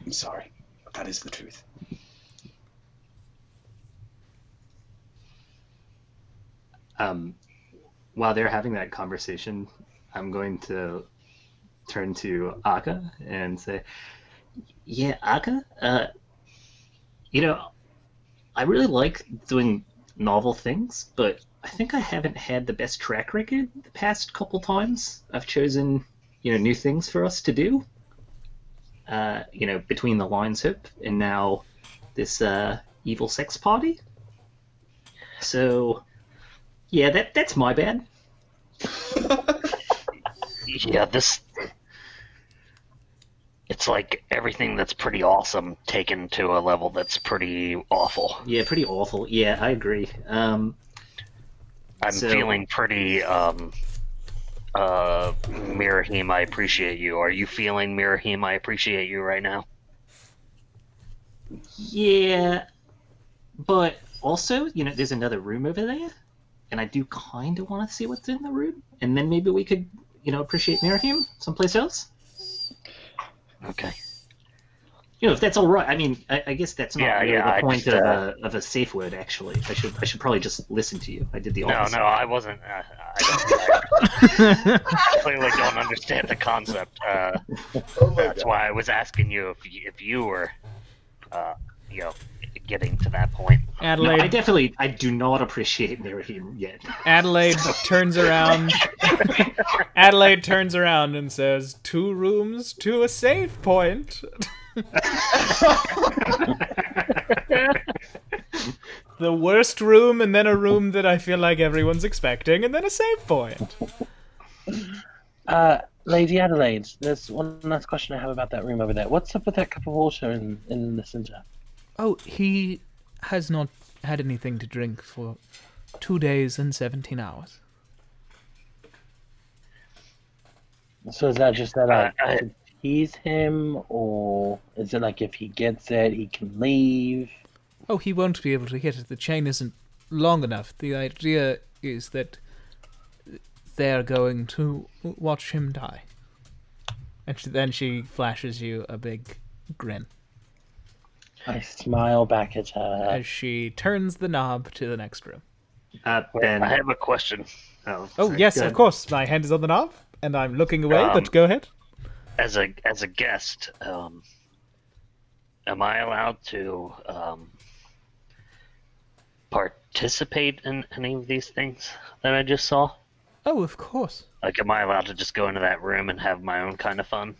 I'm sorry, but that is the truth. While they're having that conversation, I'm going to turn to Akka and say, yeah, Akka, I really like doing novel things, but I think I haven't had the best track record the past couple times I've chosen, new things for us to do. Between the Lion's Hope and now this evil sex party. So, yeah, that's my bad. Yeah, it's like everything that's pretty awesome taken to a level that's pretty awful. Yeah, pretty awful. Yeah, I agree. I'm feeling pretty, Mirahim, I appreciate you. Are you feeling Mirahim, I appreciate you right now? Yeah, but also, there's another room over there, and I do kind of want to see what's in the room, and then maybe we could, appreciate Mirahim someplace else. Okay. If that's all right. I mean, I guess that's not really the point just, of a safe word. Actually, I should probably just listen to you. I did the opposite. No, I wasn't. I clearly don't understand the concept. That's why I was asking you if you were, getting to that point. Adelaide, No, I do not appreciate Mirahim yet. Adelaide turns around. Adelaide turns around and says, 2 rooms to a save point. The worst room, and then a room that I feel like everyone's expecting, and then a save point. Lady Adelaide, there's one last question I have about that room over there. What's up with that cup of water in the center? Oh, he has not had anything to drink for 2 days and 17 hours. So is that just that to tease him, or is it like if he gets it, he can leave? Oh, he won't be able to get it. The chain isn't long enough. The idea is that they're going to watch him die. And then she flashes you a big grin I smile back at her. as she turns the knob to the next room. Ben. I have a question. Oh, sorry, yes, go of ahead. course. My hand is on the knob, and I'm looking away, but go ahead. As a guest, am I allowed to participate in any of these things that I just saw? Oh, of course. Like, am I allowed to just go into that room and have my own kind of fun?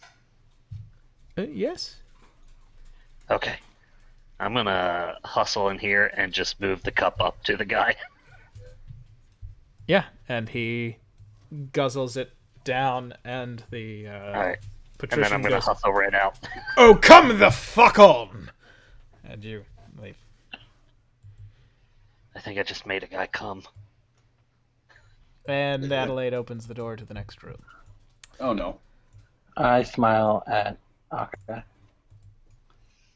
Yes. Okay. I'm gonna hustle in here and just move the cup up to the guy. Yeah, and he guzzles it down, and the Alright. And patrician then I'm gonna goes, hustle right out. "Oh, come the fuck on!" And you leave. I think I just made a guy come. And Adelaide opens the door to the next room. Oh no. I smile at Aka.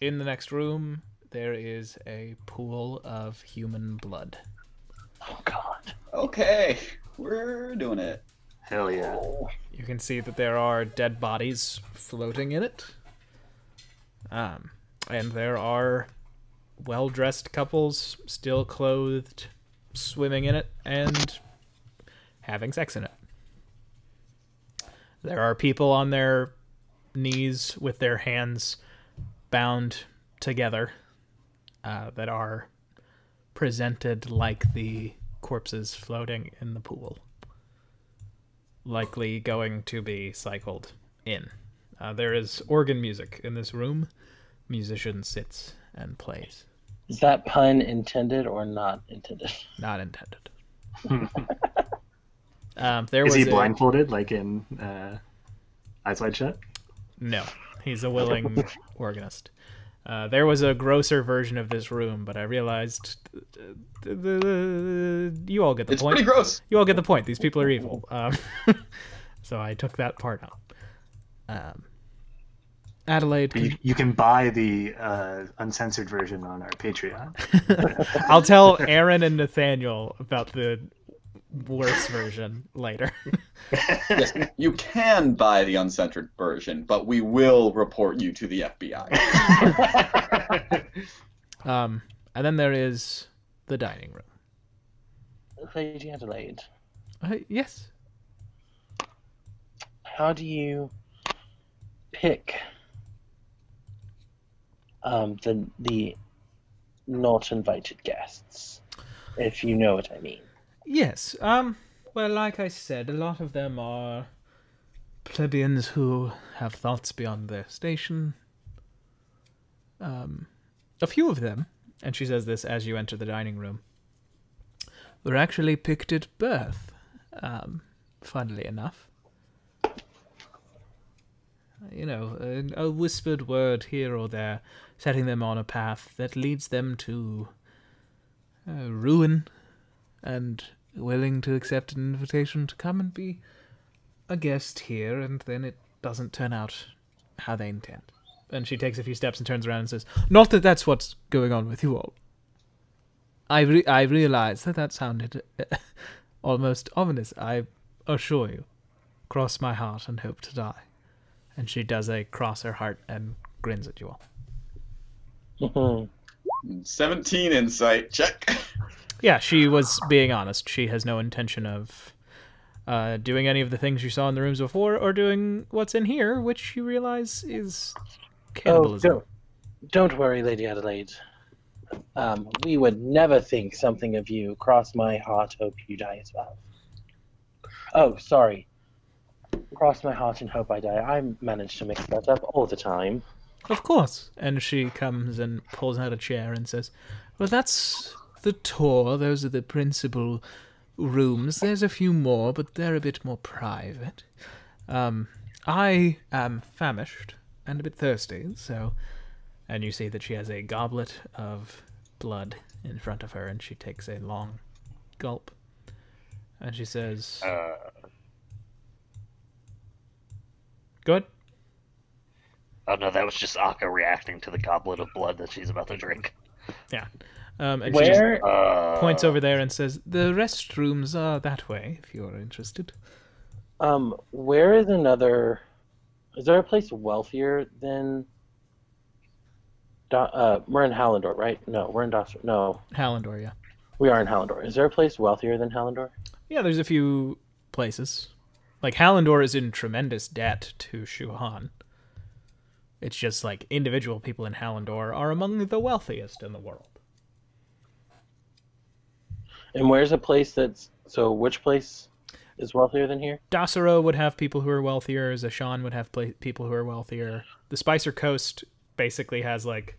In the next room, there is a pool of human blood. Oh God. Okay, we're doing it. Hell yeah. You can see that there are dead bodies floating in it. And there are well-dressed couples, still clothed, swimming in it, and having sex in it. There are people on their knees with their hands bound together that are presented like the corpses floating in the pool, likely going to be cycled in. There is organ music in this room. Musician sits and plays. Is that pun intended or not intended? Not intended. There Is was he blindfolded, like in Eyes Wide Shut? No, he's a willing organist. There was a grosser version of this room, but I realized you all get the It's point. pretty gross. You all get the point. These people are evil. So I took that part out. Adelaide, You can buy the uncensored version on our Patreon. I'll tell Aaron and Nathaniel about the worse version later. Yes, you can buy the uncensored version, but we will report you to the FBI. And then there is the dining room. Lady Adelaide, Yes. how do you pick the not invited guests, if you know what I mean? Yes. Well, like I said, a lot of them are plebeians who have thoughts beyond their station. A few of them, and she says this as you enter the dining room, were actually picked at birth, funnily enough. You know, a whispered word here or there, setting them on a path that leads them to ruin, and willing to accept an invitation to come and be a guest here, and then it doesn't turn out how they intend. And she takes a few steps and turns around and says, "Not that that's what's going on with you all. I realize that sounded almost ominous. I assure you, cross my heart and hope to die." And she does a cross her heart and grins at you all. 17 insight, check. Yeah, she was being honest. She has no intention of doing any of the things you saw in the rooms before, or doing what's in here, which you realize is cannibalism. Don't worry, Lady Adelaide. We would never think something of you. Cross my heart, hope you die as well. Oh, sorry. Cross my heart and hope I die. I manage to mix that up all the time. Of course. And she comes and pulls out a chair and says, "Well, that's the tour. Those are the principal rooms. There's a few more, but they're a bit more private. I am famished and a bit thirsty, so..." And you see that she has a goblet of blood in front of her, and she takes a long gulp. And she says... Go ahead. Oh no, that was just Akka reacting to the goblet of blood that she's about to drink. Yeah. And she Where? just points over there and says, "The restrooms are that way, if you're interested." Where is another... Is there a place wealthier than We're in Hallandor, right? No, we're in Dossor. No, Hallandor, yeah. we are in Hallandor. Is there a place wealthier than Hallandor? Yeah, there's a few places. Like, Hallandor is in tremendous debt to Shuhan. It's just like individual people in Hallandor are among the wealthiest in the world. And where's a place that's... So which place is wealthier than here? Dasaro would have people who are wealthier. Zashan would have people who are wealthier. The Spicer Coast basically has like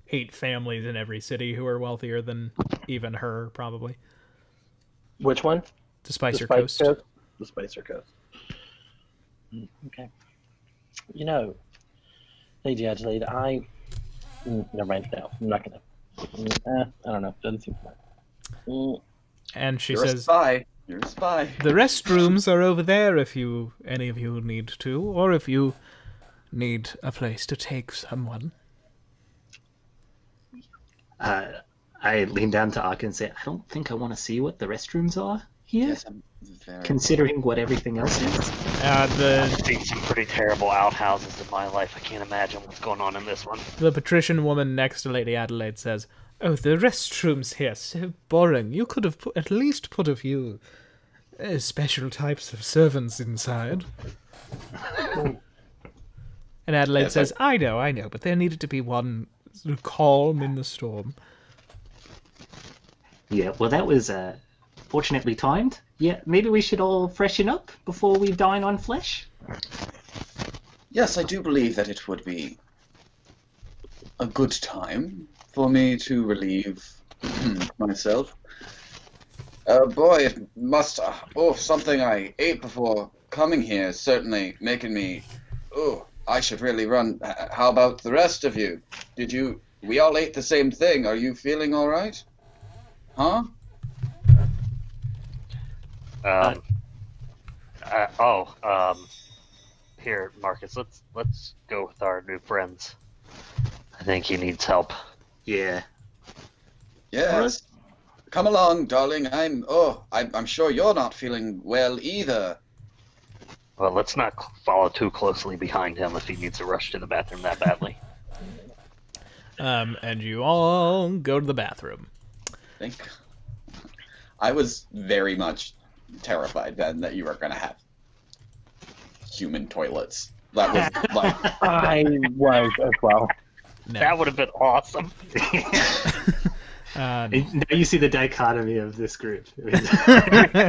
8 families in every city who are wealthier than even her, probably. Which one? The Spicer Coast. The Spicer Coast. Okay. You know, Lady Adelaide, never mind. No, I'm not gonna. I don't know. Doesn't seem fun. And she You're says, a spy. You're a spy. the restrooms are over there if any of you need to, or if you need a place to take someone. I lean down to Ark and say, I don't think I want to see what the restrooms are here, Yes, I'm very... considering what everything else is. I've seen some pretty terrible outhouses in my life. I can't imagine what's going on in this one. The patrician woman next to Lady Adelaide says, "Oh, the restrooms here, so boring. You could have at least put a few special types of servants inside." And Adelaide Yes, says, I know, but there needed to be one calm in the storm. Yeah, well, that was fortunately timed. Yeah, maybe we should all freshen up before we dine on flesh. Yes, I do believe that it would be a good time for me to relieve myself. Boy, it must... something I ate before coming here is certainly making me... I should really run. How about the rest of you? We all ate the same thing. Are you feeling all right? Huh? Here, Marcus. Let's go with our new friends. I think he needs help. Yeah. Yes. Come along, darling. I'm sure you're not feeling well either. Well, let's not follow too closely behind him if he needs to rush to the bathroom that badly. And you all go to the bathroom. I was very much terrified then that you were going to have human toilets. That was like... I was as well. No. That would have been awesome. Now you see the dichotomy of this group.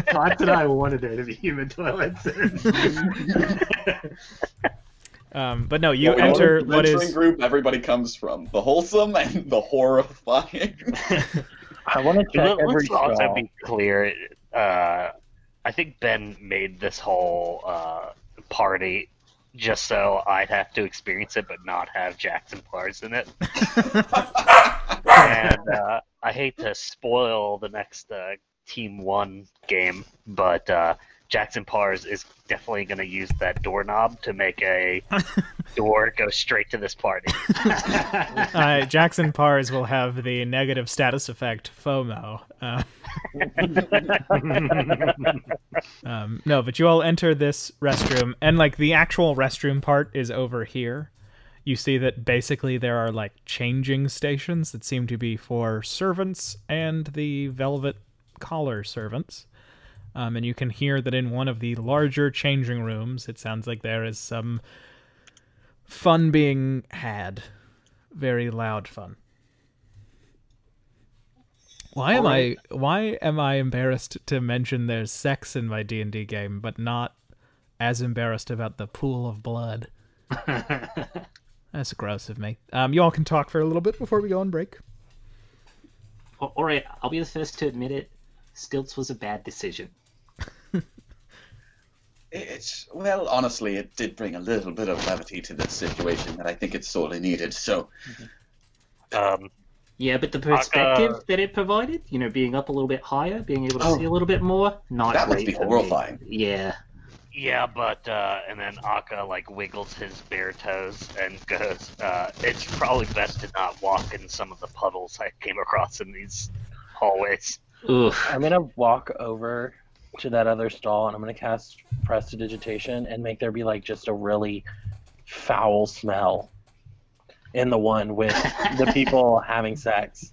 Clark and I wanted there to be human toilets. But no, you enter what is... group everybody comes from. The wholesome and the horrifying. I want to check every Let's also stall. be clear. I think Ben made this whole party just so I'd have to experience it, but not have Jackson Pars in it. And I hate to spoil the next Team 1 game, but Jackson Pars is definitely going to use that doorknob to make a door go straight to this party. Jackson Pars will have the negative status effect FOMO. No, but you all enter this restroom, and like the actual restroom part is over here. You see that basically there are like changing stations that seem to be for servants and the velvet collar servants. And you can hear that in one of the larger changing rooms, it sounds like there is some fun being had. Very loud fun. Why am I embarrassed to mention there's sex in my D&D game, but not as embarrassed about the pool of blood? That's gross of me. You all can talk for a little bit before we go on break. All right, I'll be the first to admit it. Stilts was a bad decision. Well, honestly, it did bring a little bit of levity to this situation that I think it's sorely needed, so... Yeah, but the perspective that it provided, being up a little bit higher, being able to see a little bit more, not that great must be for me. horrifying. Yeah. Yeah, but, and then Akka, wiggles his bare toes and goes, it's probably best to not walk in some of the puddles I came across in these hallways. Oof. I'm gonna walk over to that other stall and I'm gonna cast Prestidigitation and make there be just a really foul smell. in the one with the people having sex.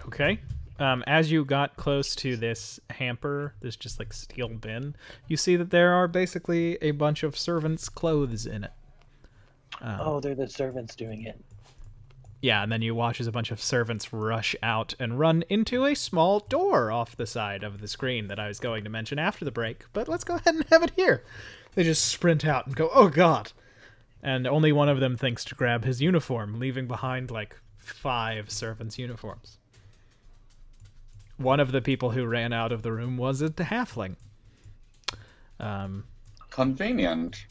Okay. As you got close to this hamper, this just like steel bin, you see that there are basically a bunch of servants' clothes in it. Oh, they're the servants doing it. Yeah, and then you watch as a bunch of servants rush out and run into a small door off the side of the screen that I was going to mention after the break, but let's go ahead and have it here. They just sprint out and go, oh god! And only one of them thinks to grab his uniform, leaving behind like 5 servants' uniforms. One of the people who ran out of the room was a halfling. Convenient.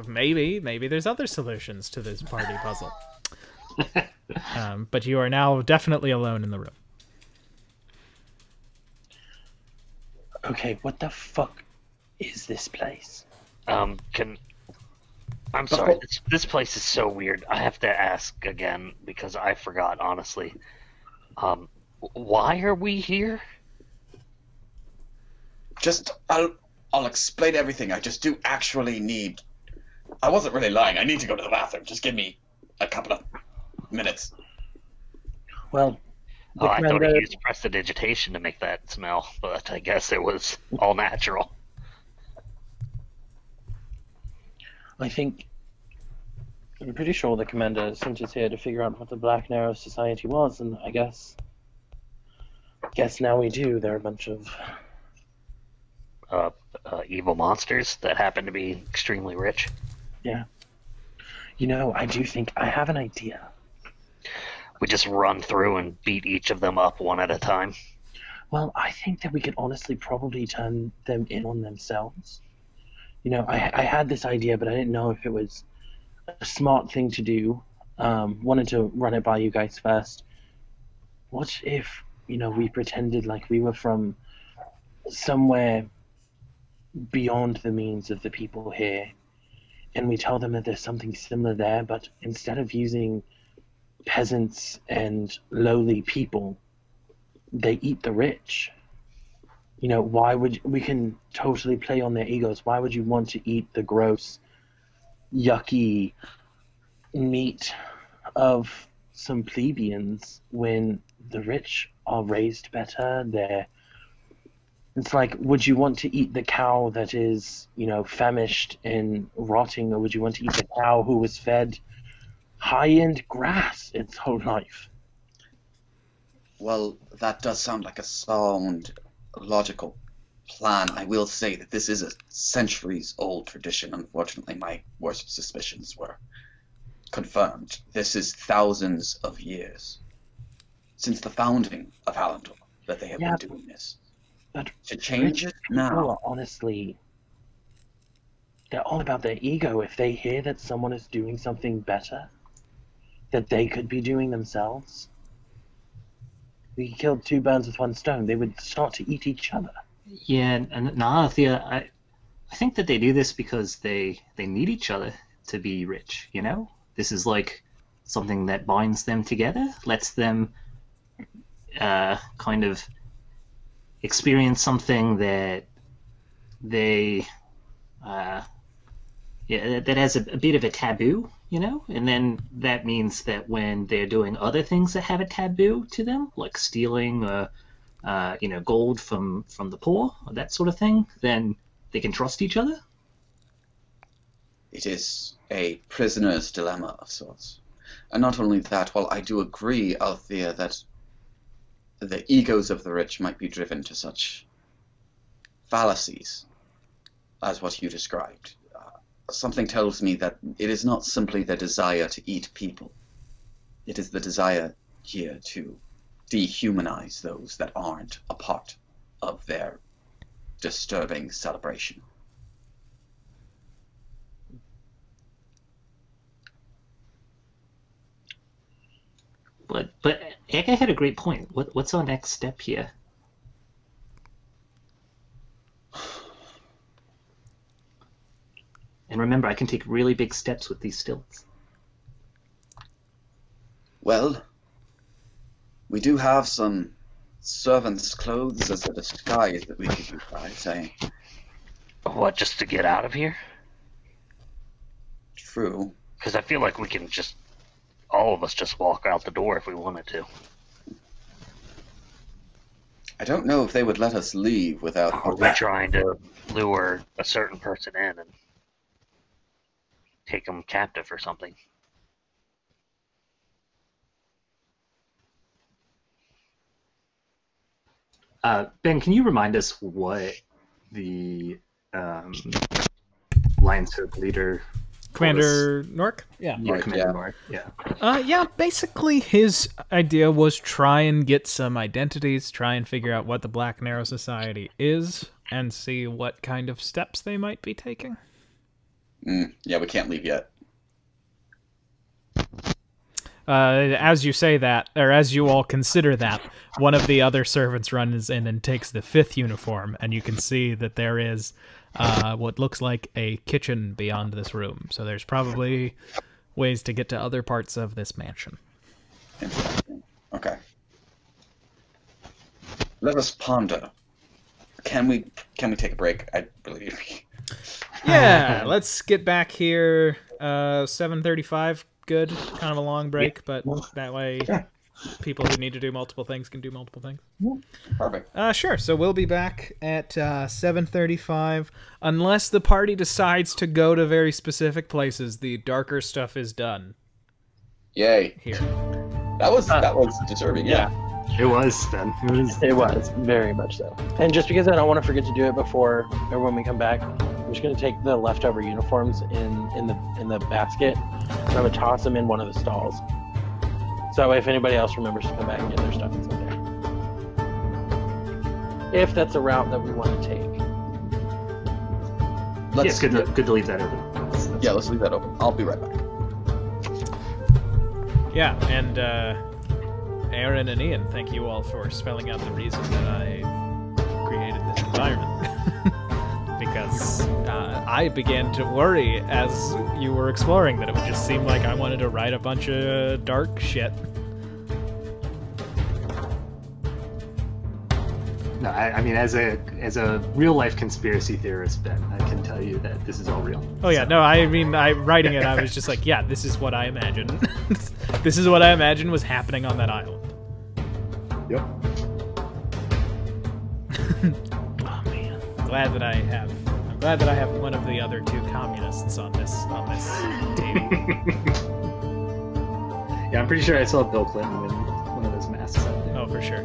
Maybe there's other solutions to this party puzzle. But you are now definitely alone in the room. Okay, what the fuck is this place? I'm sorry. This place is so weird. I have to ask again because I forgot, honestly. Why are we here? I'll explain everything. I just do actually need. I wasn't really lying. I need to go to the bathroom. Just give me a couple of minutes. Well, I thought he used prestidigitation to make that smell, but I guess it was all natural. I'm pretty sure the commander sent us here to figure out what the Black Narrow Society was, and I guess now we do. They're a bunch of Evil monsters that happen to be extremely rich. Yeah. You know, I do think I have an idea. We just run through and beat each of them up one at a time. Well, I think that we could honestly probably turn them in on themselves. You know, I had this idea, but I didn't know if it was a smart thing to do. Wanted to run it by you guys first. What if, we pretended like we were from somewhere beyond the means of the people here, and we tell them that there's something similar there, but instead of using peasants and lowly people, they eat the rich. Why would we can totally play on their egos? Why would you want to eat the gross, yucky meat of some plebeians when the rich are raised better? It's like, would you want to eat the cow that is, famished and rotting, or would you want to eat the cow who was fed high-end grass its whole life? Well, that does sound like a sound, logical plan. I will say that this is a centuries-old tradition. Unfortunately, my worst suspicions were confirmed. This is thousands of years since the founding of Hallandor that they have been doing this. But to change it now, honestly, they're all about their ego. If they hear that someone is doing something better that they could be doing themselves, we killed 2 birds with 1 stone. They would start to eat each other. Yeah, and Althea, I think that they do this because they need each other to be rich, This is like something that binds them together, lets them kind of experience something that they that has a bit of a taboo, and then that means that when they're doing other things that have a taboo to them, like stealing gold from the poor or that sort of thing, then they can trust each other. It is a prisoner's dilemma of sorts. And not only that, while I do agree, Althea, that the egos of the rich might be driven to such fallacies as what you described, something tells me that it is not simply the desire to eat people. It is the desire here to dehumanize those that aren't a part of their disturbing celebration. But Eka had a great point. What's our next step here? And remember, I can take really big steps with these stilts. Well, we do have some servants' clothes as a disguise that we could use, I'd say. What, just to get out of here? True. Because I feel like we can just, all of us just walk out the door if we wanted to. I don't know if they would let us leave without. Or we're trying to lure a certain person in and take them captive or something. Ben, can you remind us what the Lion's Hope leader... Commander Nork? Yeah. Yeah, Commander yeah. Nork. Yeah. Yeah, basically his idea was try and get some identities, try and figure out what the Black Narrow Society is, and see what kind of steps they might be taking. Yeah, we can't leave yet. As you say that, or as you all consider that, one of the other servants runs in and takes the 5th uniform, and you can see that there is what looks like a kitchen beyond this room. So there's probably ways to get to other parts of this mansion. Interesting. Okay. Let us ponder. Can we take a break? I believe. Yeah, let's get back here. 7:35. Good. Kind of a long break, but that way people who need to do multiple things can do multiple things. Perfect. Sure. So we'll be back at 7:35. Unless the party decides to go to very specific places, the darker stuff is done Yay. here. That was disturbing. Yeah. It was, Ben. It was very much so. And just because I don't want to forget to do it before or when we come back, I'm just going to take the leftover uniforms in the basket, and I'm going to toss them in one of the stalls. So that way, if anybody else remembers to come back and get their stuff, it's in there. If that's a route that we want to take. It's good to leave that open. Yeah, let's leave that open. I'll be right back. Yeah, and Aaron and Ian, thank you all for spelling out the reason that I created this environment. Because I began to worry as you were exploring that it would just seem like I wanted to write a bunch of dark shit. No, I mean, as a real life conspiracy theorist, Ben, I can tell you that this is all real. Oh yeah, no, I mean, writing it, I was just like, yeah, this is what I imagined. This is what I imagined was happening on that island. Yep. Oh man, I'm glad that I have one of the other 2 communists on this team. Yeah, I'm pretty sure I saw Bill Clinton with one of those masks out there. Oh, for sure.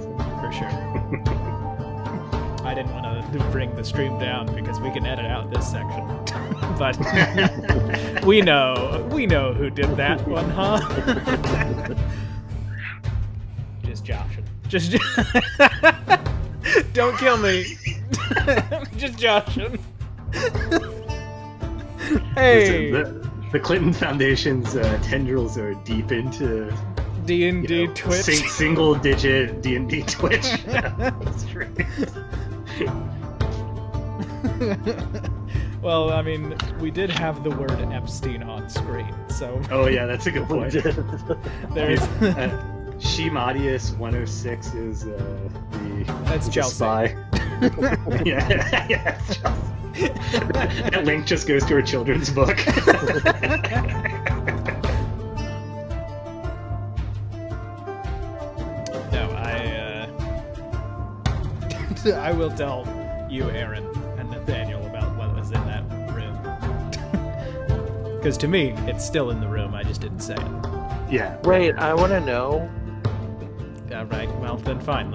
I didn't want to bring the stream down because we can edit out this section. But we know who did that one, huh? Just joshing. Just don't kill me. Just joshing. Hey. Listen, the Clinton Foundation's tendrils are deep into D&D Twitch. Single-digit D&D Twitch. That's true. Well, I mean, we did have the word Epstein on screen, so... Oh yeah, that's a good point. There's... Shemadius 106 is That's the Chelsea. spy. yeah, it's Chelsea. That link just goes to her children's book. No, I will tell you, Aaron, and Nathaniel about what was in that room. Because to me, it's still in the room, I just didn't say it. Yeah. Right, I want to know. Right, well, then fine.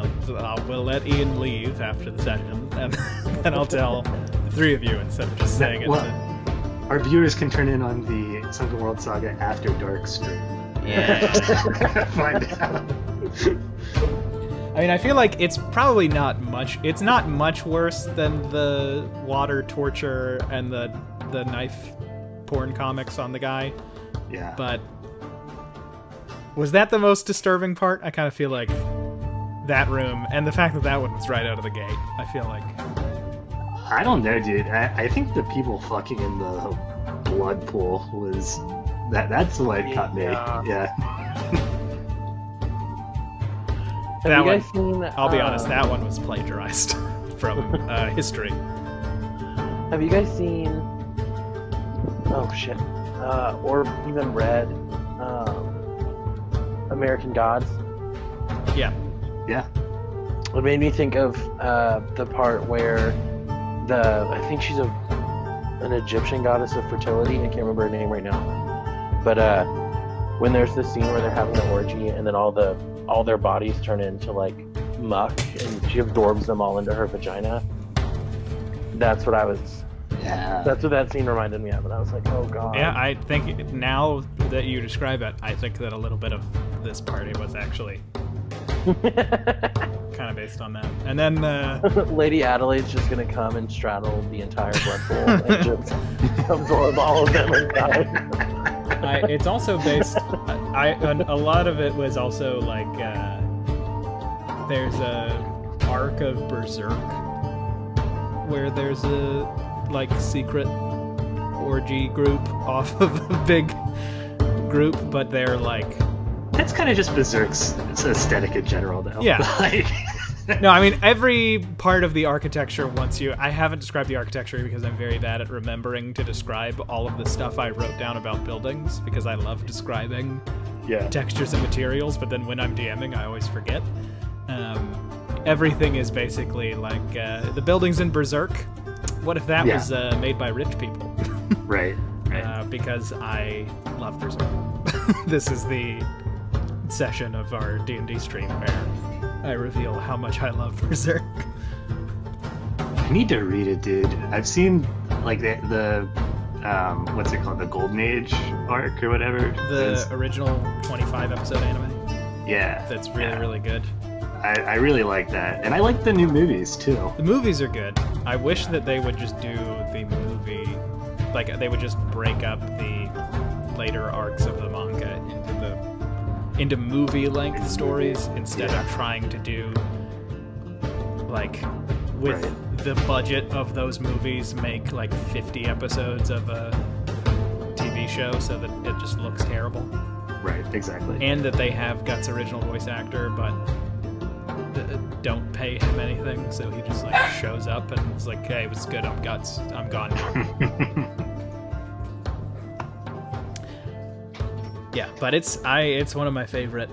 We'll let Ian leave after the session, and then I'll tell the 3 of you instead of just saying it. Well, our viewers can turn in on the Sunken World Saga After Dark stream. Yeah. Find out. I mean, I feel like it's probably not much. It's not much worse than the water torture and the knife porn comics on the guy. Yeah. But was that the most disturbing part? I kind of feel like that room and the fact that that one was right out of the gate. I feel like. I don't know, dude. I think the people fucking in the blood pool was that's what got me. Yeah. Have That you guys one, seen? I'll be honest, that one was plagiarized from history. Have you guys seen? Oh shit! or even read American Gods. Yeah. Yeah. It made me think of the part where I think she's an Egyptian goddess of fertility. I can't remember her name right now. But when there's this scene where they're having an orgy and then all their bodies turn into like muck and she absorbs them all into her vagina. That's what that scene reminded me of, and I was like, oh god. Yeah, I think now that you describe it, I think that a little bit of this party was actually kind of based on that. And then Lady Adelaide's just gonna come and straddle the entire blood pool and just absorb all of them inside. it's also based. A lot of it was also like there's a arc of Berserk where there's a like secret orgy group off of a big group, but they're like. That's kind of just Berserk's aesthetic in general, though. Yeah. Like... No, I mean, every part of the architecture, I haven't described the architecture because I'm very bad at remembering to describe all of the stuff I wrote down about buildings, because I love describing textures and materials, but then when I'm DMing, I always forget. Everything is basically like, the buildings in Berserk, what if that was made by rich people? Right. Because I love Berserk. This is the session of our D&D stream where I reveal how much I love Berserk. I need to read it, dude. I've seen like the what's it called, the Golden Age arc or whatever. The original 25 episode anime. Yeah, that's really good. I really like that, and I like the new movies too. The movies are good. I wish that they would just do the movie, like they would just break up the later arcs of the manga into movie-length stories instead of trying to do, like, with the budget of those movies, make like 50 episodes of a TV show so that it just looks terrible. Right, exactly. And that they have Guts' original voice actor, but don't pay him anything, so he just like shows up and it's like, hey, what's good? I'm Guts. I'm gone now. Yeah, but it's one of my favorite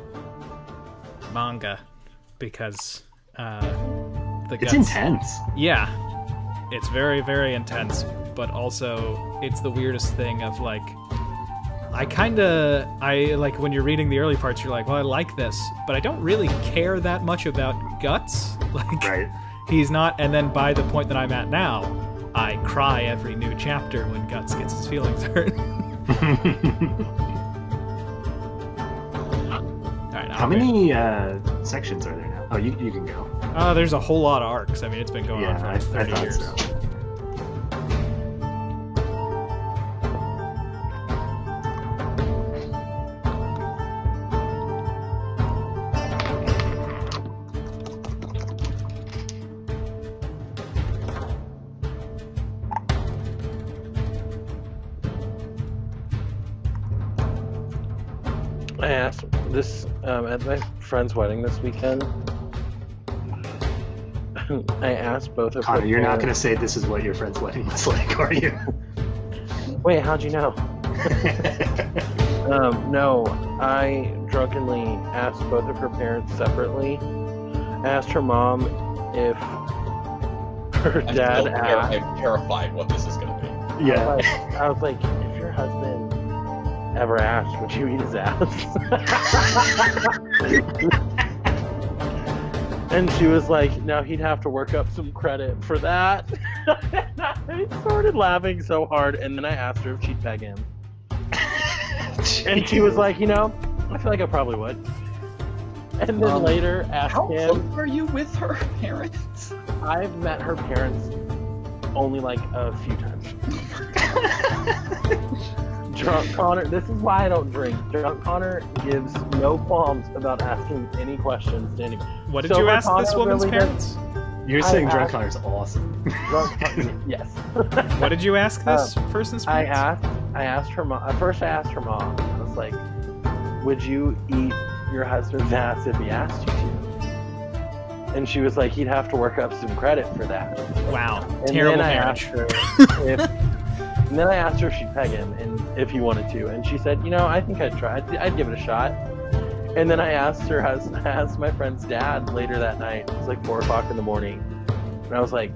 manga because it's intense. Yeah, it's very, very intense, but also it's the weirdest thing of like, I like when you're reading the early parts, you're like, well, I like this, but I don't really care that much about Guts. Like, he's not, and then by the point that I'm at now, I cry every new chapter when Guts gets his feelings hurt. How many sections are there now? Oh, you can go. There's a whole lot of arcs. I mean, it's been going on for 30 years. So. I asked this at my friend's wedding this weekend. I asked both of Connor, you're not going to say this is what your friend's wedding was like, are you? Wait, how'd you know? No, I drunkenly asked both of her parents separately. I asked her mom if her dad asked. I'm terrified what this is going to be. Yeah. I was like, if your husband ever asked, would you eat his ass? And she was like, no, he'd have to work up some credit for that. And I started laughing so hard, and then I asked her if she'd peg him. And she was like, you know, I feel like I probably would. And then later asked how him... How close are you with her parents? I've met her parents only like a few times. Drunk Connor, this is why I don't drink. Drunk Connor gives no qualms about asking any questions to anyone. What did you ask this woman's parents? You're saying Drunk Connor's awesome. Drunk Connor, yes. What did you ask this person's parents? I asked her mom. First I asked her mom. I was like, would you eat your husband's ass if he asked you to? And she was like, he'd have to work up some credit for that. Wow. And terrible then I marriage. asked her if And then I asked her if she'd peg him and if he wanted to, and she said, I think I'd try. I'd give it a shot. And then I asked my friend's dad later that night. It was like 4 o'clock in the morning, and I was like,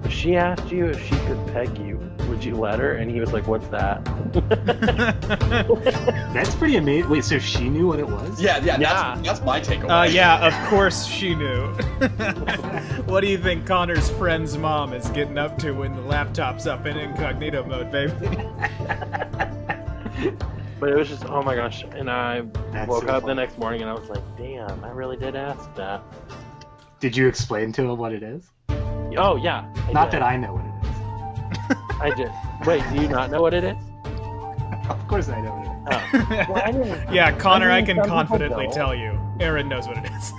if she asked you if she could peg you, would you let her? And he was like, what's that? That's pretty amazing. Wait, so she knew what it was? Yeah. That's my takeaway. Yeah, of course she knew. What do you think Connor's friend's mom is getting up to when the laptop's up in incognito mode, baby? But it was just, oh my gosh. And I woke so up funny. the next morning and I was like, damn, I really did ask that. Did you explain to him what it is? Oh, yeah. Not that I know what it I did. Wait, do you not know what it is? is. Of course I know what it is. Oh. Well, I didn't. Yeah, Connor, I mean, can some people confidently don't. tell you. Aaron knows what it is.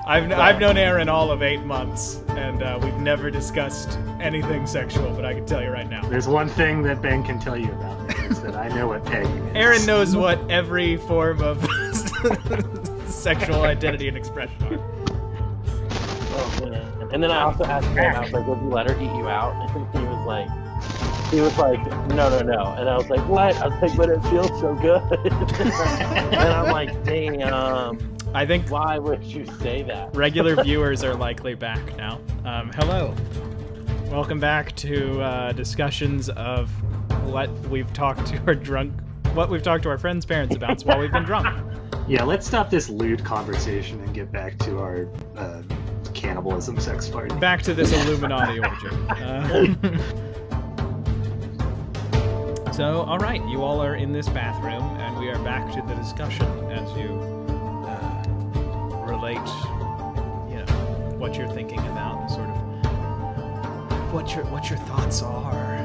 I've known Aaron all of 8 months, and we've never discussed anything sexual, but I can tell you right now. There's one thing that Ben can tell you about me, is that I know what pegging is. Aaron knows what every form of sexual identity and expression are. Oh, man. And then I also asked him, I was like, would you let her eat you out? And he was like, no. And I was like, what? I was like, but it feels so good. And I'm like, damn. I think Why would you say that? regular viewers are likely back now. Hello. Welcome back to discussions of what we've talked to our friends' parents about while we've been drunk. Yeah, let's stop this lewd conversation and get back to our cannibalism sex party. Back to this Illuminati orgy. So, all right, you all are in this bathroom, and we are back to the discussion as you relate, what you're thinking about, and sort of what your thoughts are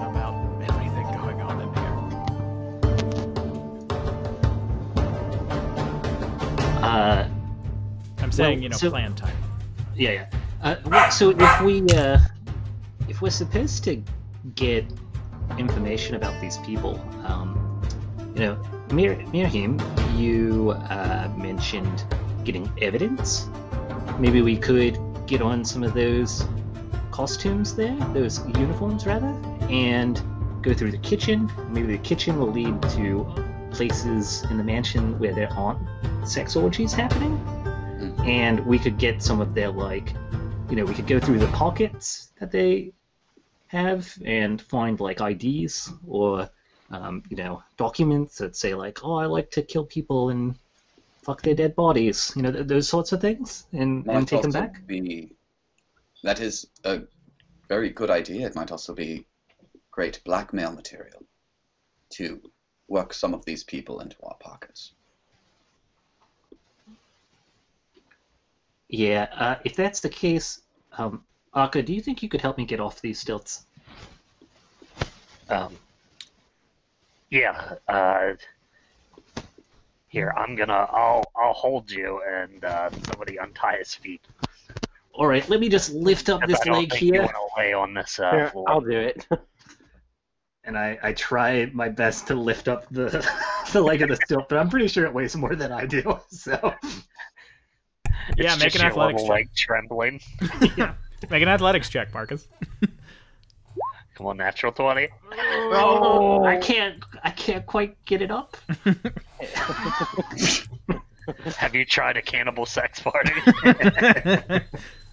about everything going on in here. I'm saying, plan time. Yeah. So if we're supposed to get information about these people, Miriam, you mentioned getting evidence. Maybe we could get on some of those costumes there, those uniforms rather, and go through the kitchen. Maybe the kitchen will lead to places in the mansion where there aren't sex orgies happening. And we could get some of their, we could go through the pockets that they have and find, IDs or, documents that say, oh, I like to kill people and fuck their dead bodies. Those sorts of things, and take them back. That is a very good idea. It might also be great blackmail material to work some of these people into our pockets. Yeah, if that's the case, Aka, do you think you could help me get off these stilts? Yeah. Here, I'll hold you and somebody untie his feet. All right, let me just lift up this I don't leg think here. You want to lay on this Here, floor. I'll do it. And I try my best to lift up the the leg of the stilt, but I'm pretty sure it weighs more than I do. So Yeah, It's make just an your athletics little check. leg trembling. Make an athletics check, Marcus. Come on, natural 20. oh, I can't quite get it up. Have you tried a cannibal sex party?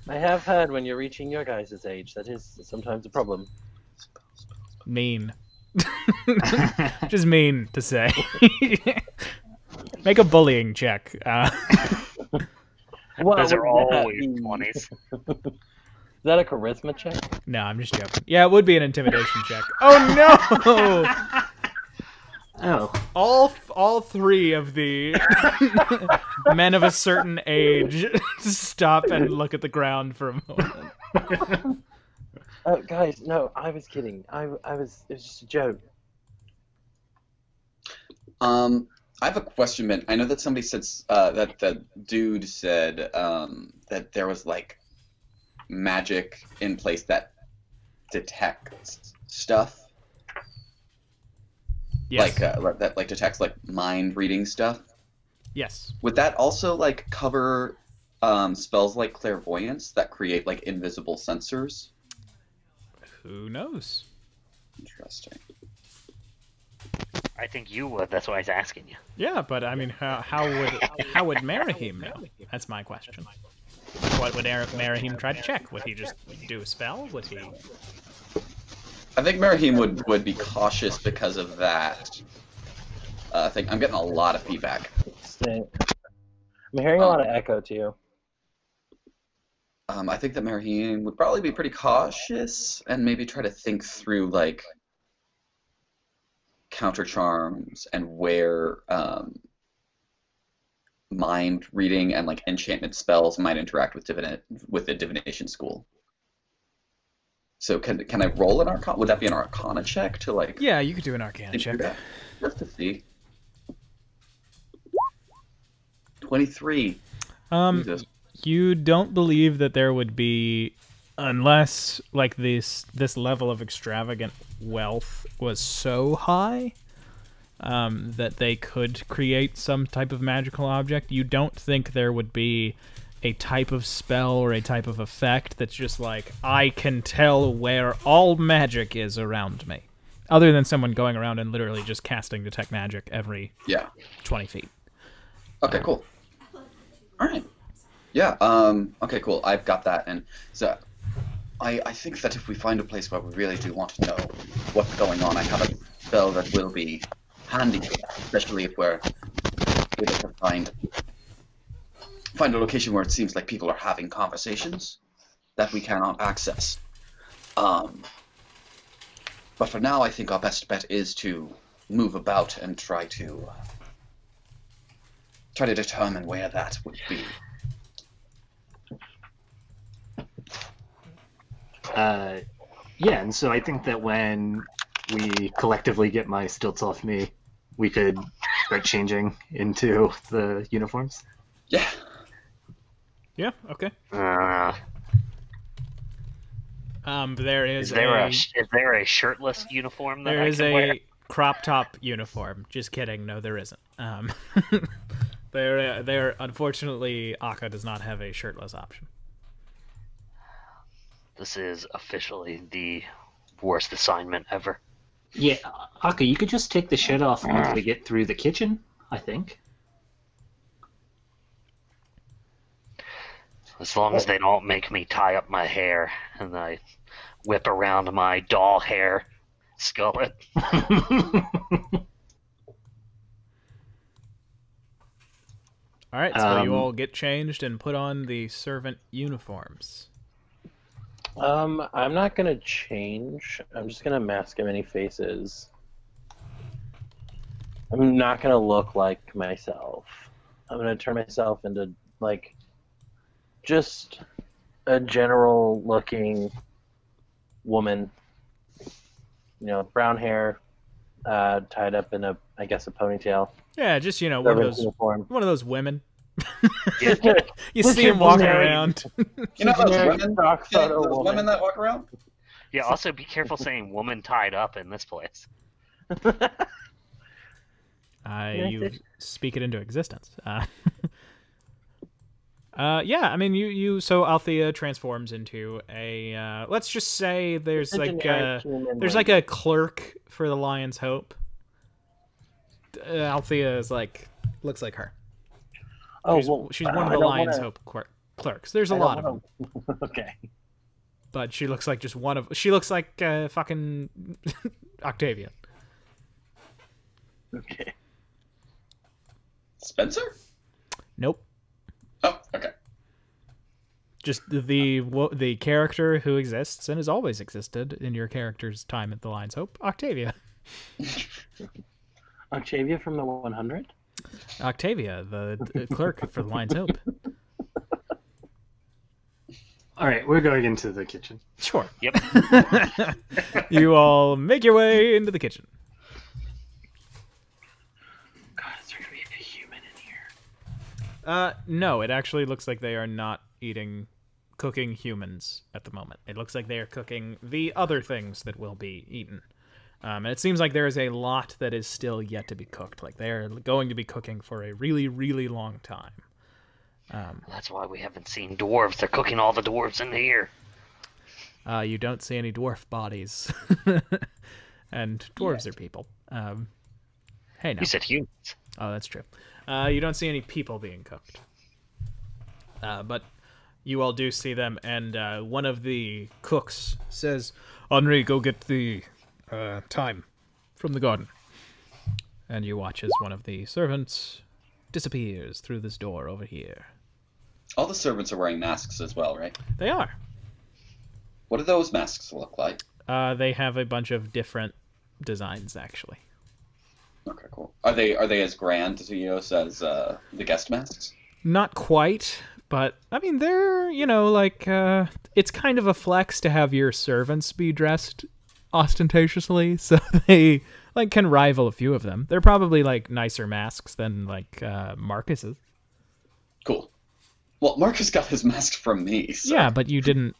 I have had when you're reaching your guys' age. That is sometimes a problem. Mean. Just mean to say. Make a bullying check. Well, Those are would that always be- 20s. Is that a charisma check? No, I'm just joking. Yeah, it would be an intimidation check. Oh no! Oh, All three of the men of a certain age stop and look at the ground for a moment. Guys, no, I was kidding. It was just a joke. I have a question, Ben. I know that somebody said that the dude said that there was magic in place that detects stuff. Yes. That detects mind reading stuff. Yes. Would that also cover spells like clairvoyance that create like invisible sensors? Who knows? Interesting. I think you would. That's why I was asking you. Yeah, but I mean, how would Marahim know? That's my question. What would Marahim try to check? Would he just do a spell? Would he? I think Marahim would be cautious because of that thing. I'm getting a lot of feedback. I'm hearing a lot of echo too. I think that Marahim would probably be pretty cautious and maybe try to think through like counter charms and where mind reading and like enchantment spells might interact with the divination school. So can I roll an arcana? Would that be an arcana check to like? Yeah, you could do an arcana check. Just to see. 23. Jesus. You don't believe that there would be, unless like this level of extravagant wealth was so high that they could create some type of magical object. You don't think there would be a type of spell or a type of effect that's just like, I can tell where all magic is around me. Other than someone going around and literally just casting Detect Magic every 20 feet. Okay, cool. All right. Yeah, okay, cool. I've got that. And so I think that if we find a place where we really do want to know what's going on, I have a spell that will be handy for that, especially if we're able to find a location where it seems like people are having conversations that we cannot access. But for now, I think our best bet is to move about and try to determine where that would be. Yeah, and so I think that when we collectively get my stilts off me, we could start changing into the uniforms. Yeah. Yeah, okay. Is there a shirtless uniform that there I is can a wear? crop top uniform. Just kidding. No, there isn't. There unfortunately, Akka does not have a shirtless option. This is officially the worst assignment ever. Yeah, Akka, you could just take the shirt off once we get through the kitchen, I think. As long as they don't make me tie up my hair and I whip around my doll hair skullet. All right, so you all get changed and put on the servant uniforms. I'm not gonna change. I'm just gonna mask many faces. I'm not gonna look like myself. I'm gonna turn myself into like just a general looking woman. You know, brown hair, tied up in a ponytail. Yeah, just one of those women. You see him walking around. You know those women that walk around? Yeah, also be careful saying woman tied up in this place. You speak it into existence. Yeah, I mean, so Althea transforms into a, let's just say there's like a clerk for the Lion's Hope. Althea is looks like her. She's one of the Lion's Hope clerks. There's a lot of them. Okay. But she looks like just one of. She looks like fucking Octavia. Okay. Spencer? Nope. Oh, okay. Just the character who exists and has always existed in your character's time at the Lion's Hope, Octavia. Octavia from the 100? Octavia, the clerk for the Lion's Hope. All right, we're going into the kitchen. Sure. Yep. You all make your way into the kitchen. God, is there gonna be a human in here? No, it actually looks like they are not cooking humans at the moment. It looks like they are cooking the other things that will be eaten. And it seems like there is a lot that is still yet to be cooked. Like, they're going to be cooking for a really, really long time. That's why we haven't seen dwarves. They're cooking all the dwarves in here. You don't see any dwarf bodies. And dwarves are people. Hey, now. You said humans. Oh, that's true. You don't see any people being cooked. But you all do see them, and one of the cooks says, Henri, go get the thyme from the garden. And you watch as one of the servants disappears through this door over here. All the servants are wearing masks as well, right? They are. What do those masks look like? They have a bunch of different designs, actually. Okay, cool. Are they as grandiose as the guest masks? Not quite, but I mean they're it's kind of a flex to have your servants be dressed ostentatiously, so they can rival a few of them. They're probably nicer masks than Marcus's. Cool. Well, Marcus got his mask from me. So. Yeah, but you didn't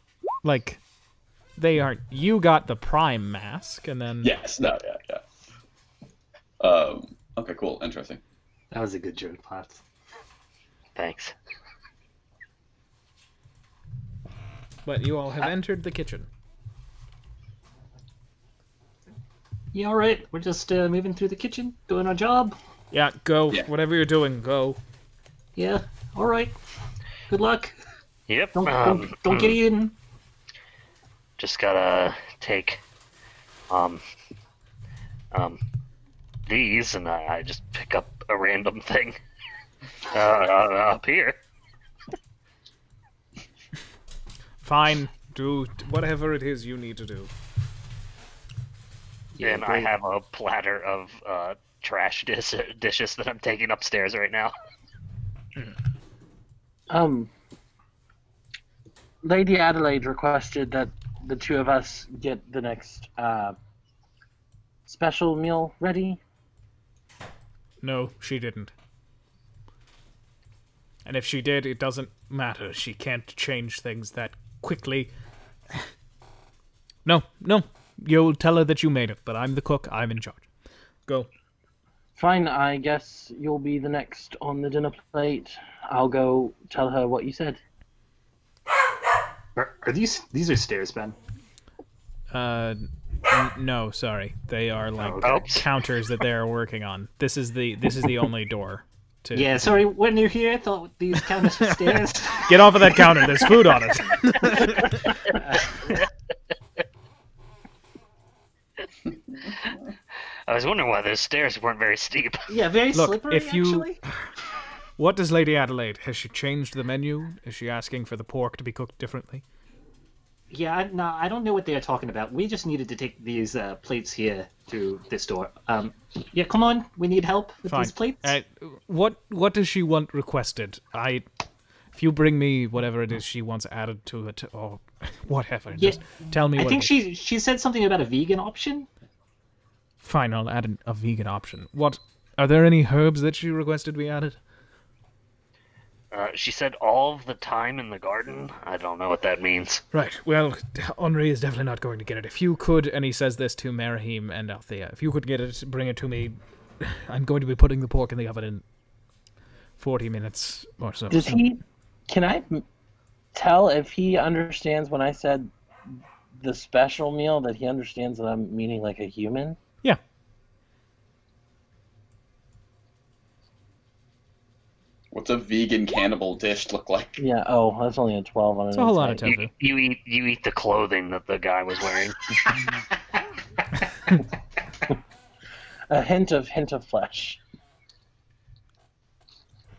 they aren't. You got the prime mask, and then Yes. No. Yeah. Okay. Cool. Interesting. That was a good joke, Potts. Thanks. But you all have entered the kitchen. Yeah, all right. We're just moving through the kitchen, doing our job. Yeah, go. Yeah. Whatever you're doing, go. Yeah, all right. Good luck. Yep. Don't get eaten. Just gotta take these, and I just pick up a random thing up here. Fine. Do whatever it is you need to do. Yeah, And I great. have a platter of trash dishes that I'm taking upstairs right now. Lady Adelaide requested that the two of us get the next special meal ready. No, she didn't. And if she did, it doesn't matter. She can't change things that quickly. No. You'll tell her that you made it, but I'm the cook. I'm in charge. Go. Fine, I guess you'll be the next on the dinner plate. I'll go tell her what you said. Are these are stairs, Ben? No, sorry. They are okay. counters that they're working on. This is the only door. To Yeah, sorry. When you're here, I thought these counters were stairs. Get off of that counter. There's food on it. I was wondering why those stairs weren't very steep. Yeah, very Look, slippery. if you- Actually. What does Lady Adelaide? Has she changed the menu? Is she asking for the pork to be cooked differently? Yeah, I don't know what they are talking about. We just needed to take these plates here to this door. Yeah, come on. We need help with Fine. these plates. What does she want requested? If you bring me whatever it is she wants added to it, or whatever, Yeah, just tell me I what think it is. she said something about a vegan option. Fine, I'll add a vegan option. What? Are there any herbs that she requested we added? She said all of the time in the garden. I don't know what that means. Right, well, Henri is definitely not going to get it. If you could, and he says this to Marahim and Althea, if you could get it, bring it to me. I'm going to be putting the pork in the oven in 40 minutes or so. Does he? Can I tell if he understands when I said the special meal that he understands that I'm meaning like a human? Yeah. What's a vegan cannibal dish look like? Yeah. Oh, that's only a 12 on an It's a whole lot of insight. tofu. You eat the clothing that the guy was wearing. A hint of flesh.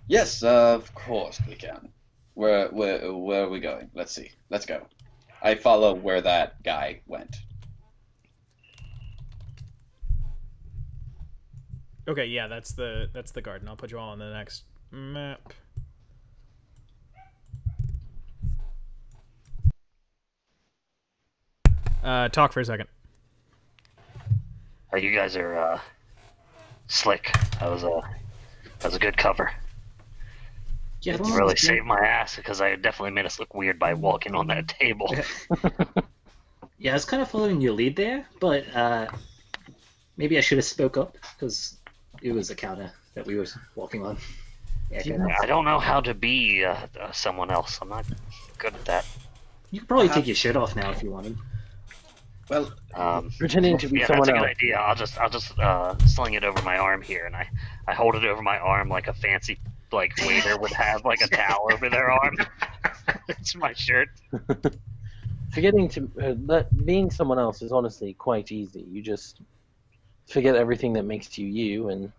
Yes, of course we can. Where are we going? Let's see. Let's go. I follow where that guy went. Okay, yeah, that's the garden. I'll put you all on the next map. Talk for a second. You guys are slick. That was a good cover. Yeah, I don't It really understand. saved my ass because I definitely made us look weird by walking on that table. Yeah, I was kind of following your lead there, but maybe I should have spoke up because it was a counter that we were walking on. I don't know how to be someone else. I'm not good at that. You could probably take your shirt off now if you wanted. Well, Pretending to be Yeah, someone that's a else. good idea. I'll just sling it over my arm here, and I hold it over my arm like a fancy like waiter would have like a towel over their arm. It's my shirt. Forgetting to being someone else is honestly quite easy. You just forget everything that makes you you, and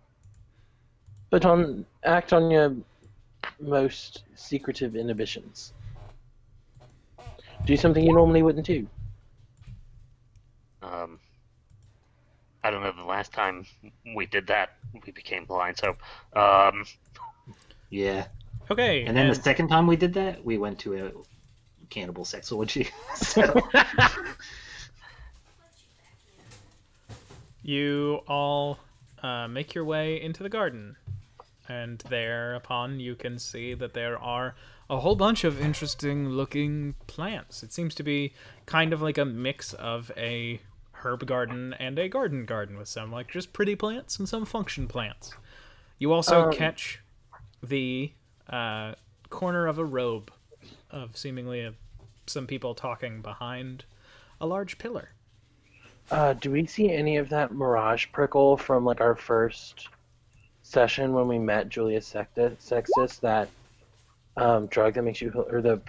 act on your most secretive inhibitions. Do something you normally wouldn't do. I don't know. The last time we did that, we became blind. So, Yeah. Okay. And then the second time we did that, we went to a cannibal sex orgy. So, you all make your way into the garden, and thereupon you can see that there are a whole bunch of interesting looking plants. It seems to be kind of like a mix of a herb garden and a garden with some like just pretty plants and some function plants. You also catch the corner of a robe of seemingly some people talking behind a large pillar. Do we see any of that mirage prickle from like our first session when we met Julius Sextus? That drug that makes you, or the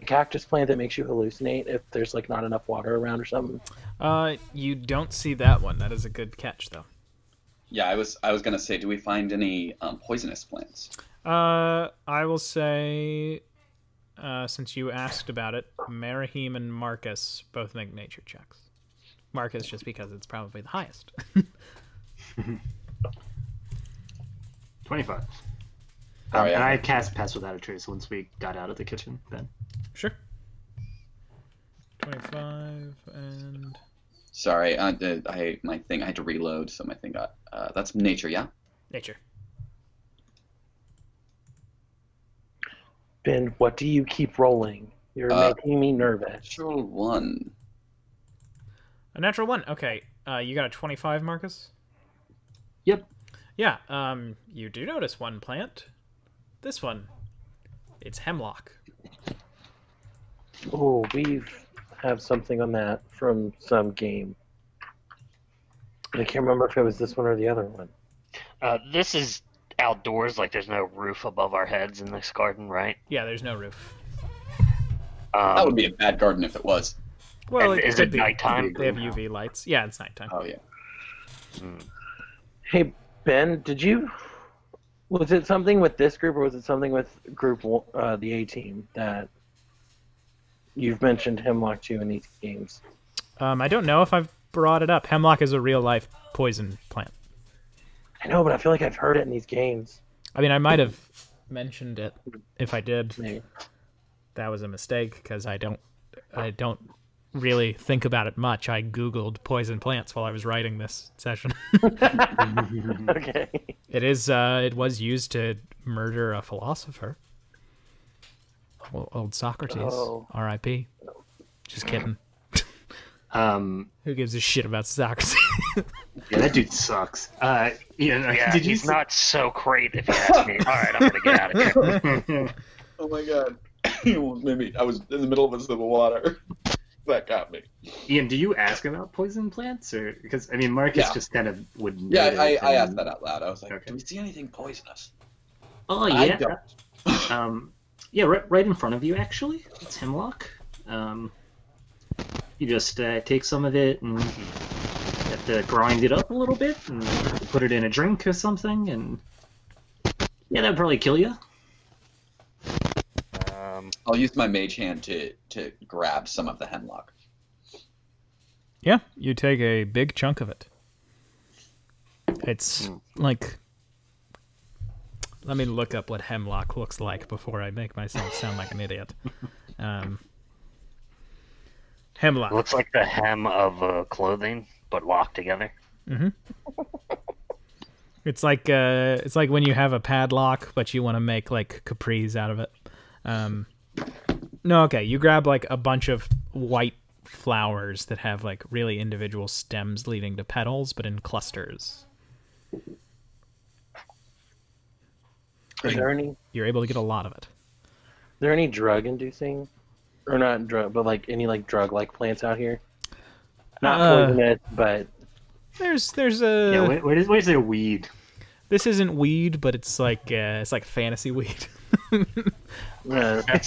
cactus plant that makes you hallucinate if there's like not enough water around or something. You don't see that one. That is a good catch, though. yeah, I was gonna say, do we find any poisonous plants? I will say, since you asked about it, Marahim and Marcus both make nature checks. Marcus just because it's probably the highest. 25. Oh, yeah. And I cast Pass Without a Trace once we got out of the kitchen then. Sure. 25 and... Sorry, I had to reload, so my thing got. That's nature, yeah. nature. Ben, what do you keep rolling? You're making me nervous. Natural 1. A natural 1. Okay. You got a 25, Marcus? Yep. Yeah. You do notice one plant. This one. It's hemlock. Oh, we have something on that from some game. I can't remember if it was this one or the other one. this is outdoors. Like, there's no roof above our heads in this garden, right? Yeah, there's no roof. That would be a bad garden if it was. Well, And it is could it be. nighttime? They have UV lights. Yeah, it's nighttime. Oh yeah. Hey, Ben, was it something with this group or was it something with the A team that you've mentioned Hemlock to in these games? I don't know if I've brought it up. Hemlock is a real-life poison plant. I know, but I feel like I've heard it in these games. I mean, I might have mentioned it. If I did, Maybe. that was a mistake because I don't really think about it much. I Googled poison plants while I was writing this session. Okay. It was used to murder a philosopher. Old Socrates. Oh. R.I.P. Just kidding. Yeah, Who gives a shit about Socrates? that dude sucks. Yeah, Yeah, did you he's see- not so great if you ask me. All right, I'm gonna get out of here. Oh my god. Maybe I was in the middle of a sip of water. That got me. Ian, do you ask about poison plants, or because I mean, Marcus Yeah. just kind of would. Yeah, know I it asked and- that out loud. I was like, Okay. do we see anything poisonous? Oh I yeah. don't. Yeah, right in front of you actually. It's hemlock. You just take some of it and you have to grind it up a little bit and put it in a drink or something, and yeah, that'd probably kill you. I'll use my mage hand to grab some of the hemlock. Yeah, you take a big chunk of it. It's like... Let me look up what hemlock looks like before I make myself sound like an idiot. Hemlock. It looks like the hem of clothing, but locked together. It's like when you have a padlock, but you want to make like capris out of it. No, okay. You grab like a bunch of white flowers that have like really individual stems leading to petals, but in clusters. Is there any? Is you're able to get a lot of it. there any drug-inducing, or not drug, but like any like drug-like plants out here? Not poisonous, but There's Yeah, a where's their weed? this isn't weed, but it's like fantasy weed. That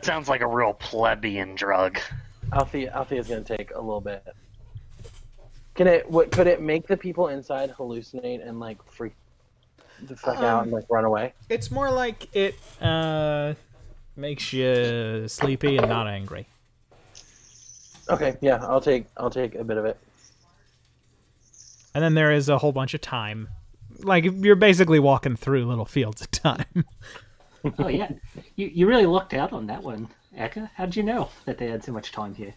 sounds like a real plebeian drug. Althea's gonna take a little bit. Could it make the people inside hallucinate and like freak the fuck out and like run away? It's more like it makes you sleepy and not angry. Okay, yeah, I'll take a bit of it. And then there is a whole bunch of time. Like, you're basically walking through little fields of time. Oh yeah, you really lucked out on that one, Eka. How'd you know that they had so much time here?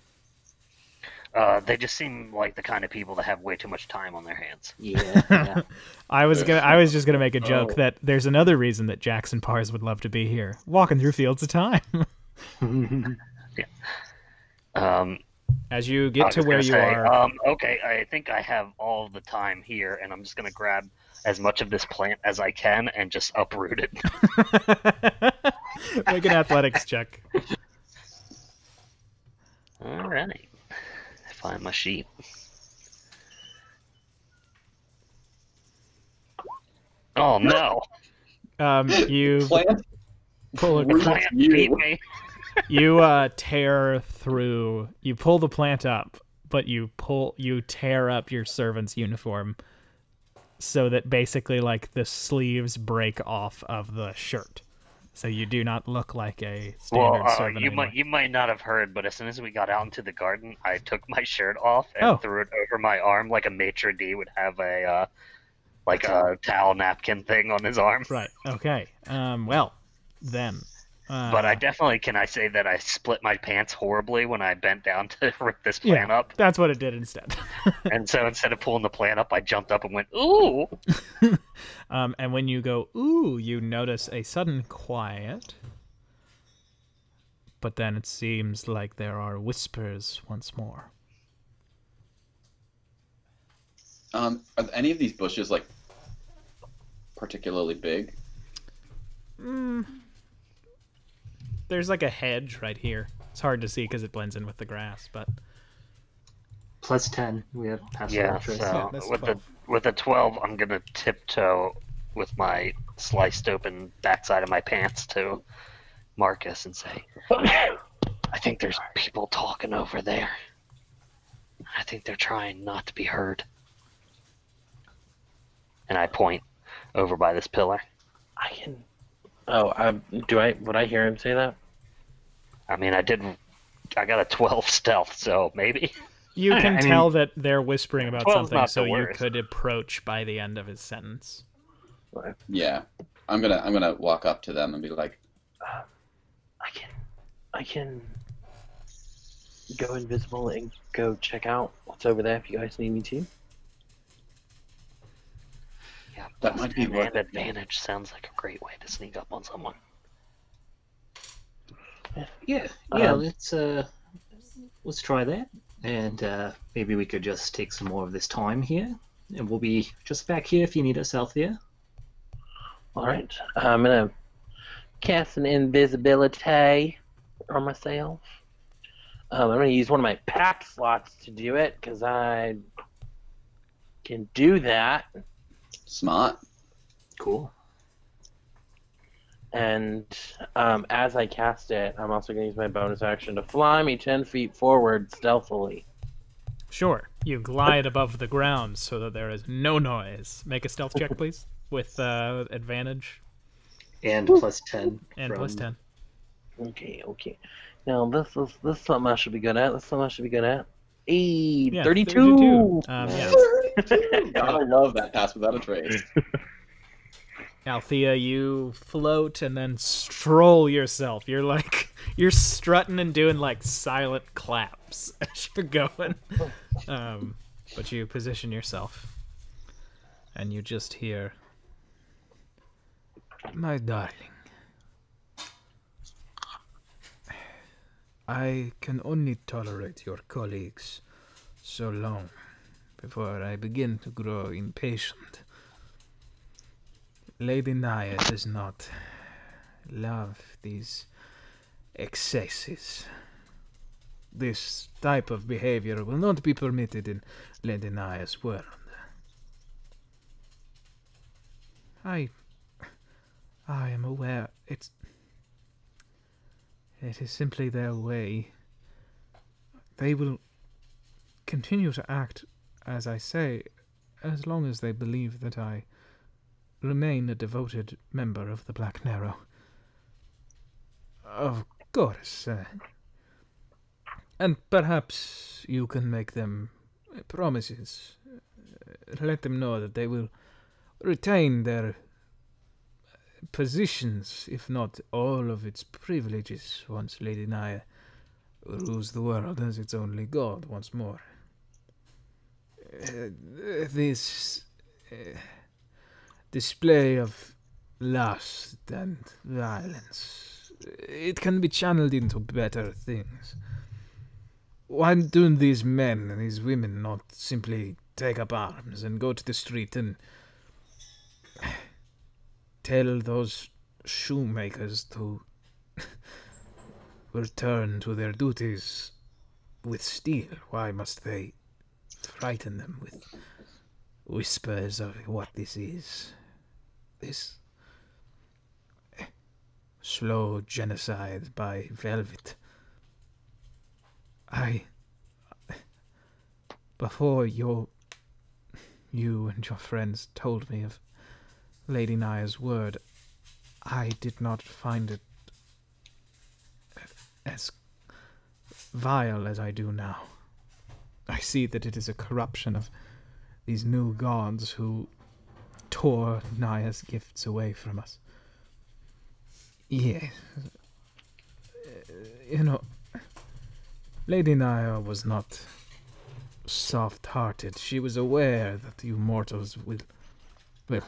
They just seem like the kind of people that have way too much time on their hands. Yeah. I was just gonna make a joke that there's another reason that Jackson Pars would love to be here. Walking through fields of time. As you get to where you are. Okay, I think I have all the time here, and I'm just gonna grab as much of this plant as I can and just uproot it. Make an athletics check. All right. Find my sheet. Oh no! You Plant? pull a Plant beat me. You tear through. You pull the plant up, but you tear up your servant's uniform, so that basically like the sleeves break off of the shirt, so you do not look like a standard servant anymore. You might not have heard, but as soon as we got out into the garden, I took my shirt off and threw it over my arm like a maitre d' would have a like a towel napkin thing on his arm. Right. Okay. Well, then. But can I say that I split my pants horribly when I bent down to rip this plant up? That's what it did instead. And so instead of pulling the plant up, I jumped up and went, ooh! And when you go, ooh, you notice a sudden quiet. But then it seems like there are whispers once more. Are any of these bushes, like, particularly big? There's like a hedge right here. It's hard to see because it blends in with the grass, but... Plus 10. We have passive Yeah, interest. so that's with a 12, I'm going to tiptoe with my sliced open backside of my pants to Marcus and say, I think there's people talking over there. I think they're trying not to be heard. And I point over by this pillar. I can. Oh, would I hear him say that? I mean, I got a 12 stealth, so maybe. You can tell that they're whispering about 12's something, not so the you worst. could approach by the end of his sentence. Yeah. I'm gonna walk up to them and be like, I can go invisible and go check out what's over there if you guys need me to. Yeah, That might be plus worth 10 it. advantage sounds like a great way to sneak up on someone. Yeah, let's try that, and maybe we could just take some more of this time here, and we'll be just back here if you need us out there. All right, I'm gonna cast an invisibility on myself. I'm gonna use one of my pack slots to do it because I can do that. smart. Cool. And as I cast it, I'm also going to use my bonus action to fly me 10 feet forward stealthily. Sure. You glide above the ground so that there is no noise. Make a stealth check, please, with advantage And plus 10. and from... plus 10. Okay. Now, this is something I should be good at. Hey, Yeah, 32! Yeah. Gotta love that pass without a trace. Althea, you float and then stroll yourself. You're strutting and doing like silent claps as you're going. But you position yourself. And you just hear, my darling, I can only tolerate your colleagues so long before I begin to grow impatient. Lady Naya does not love these excesses. This type of behavior will not be permitted in Lady Naya's world. I am aware it is simply their way. They will continue to act as I say, as long as they believe that I remain a devoted member of the Black Narrow. Of course. And perhaps you can make them promises. Let them know that they will retain their positions, if not all of its privileges, once Lady Naya rules the world as its only god once more. This display of lust and violence, it can be channeled into better things. Why do these men and these women not simply take up arms and go to the street and tell those shoemakers to return to their duties with steel? Why must they frighten them with whispers of what this is? This slow genocide by velvet. Before you and your friends told me of Lady Naya's word, I did not find it as vile as I do now. I see that it is a corruption of these new gods who tore Naya's gifts away from us. Yeah. Lady Naya was not soft-hearted. She was aware that you mortals will... Well,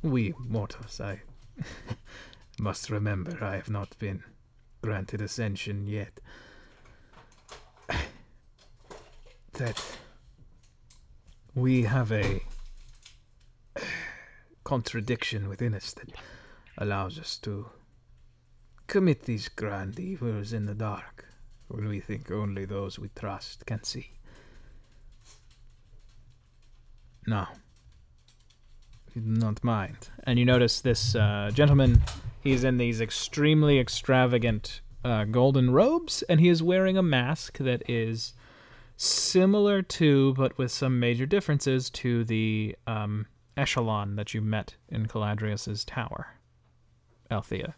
we mortals, I must remember I have not been granted ascension yet. That we have a contradiction within us that allows us to commit these grand evils in the dark, when we think only those we trust can see. Now, you do not mind. And you notice this gentleman, he's in these extremely extravagant golden robes, and he is wearing a mask that is similar to, but with some major differences, to the echelon that you met in Caladrius's tower, Althea.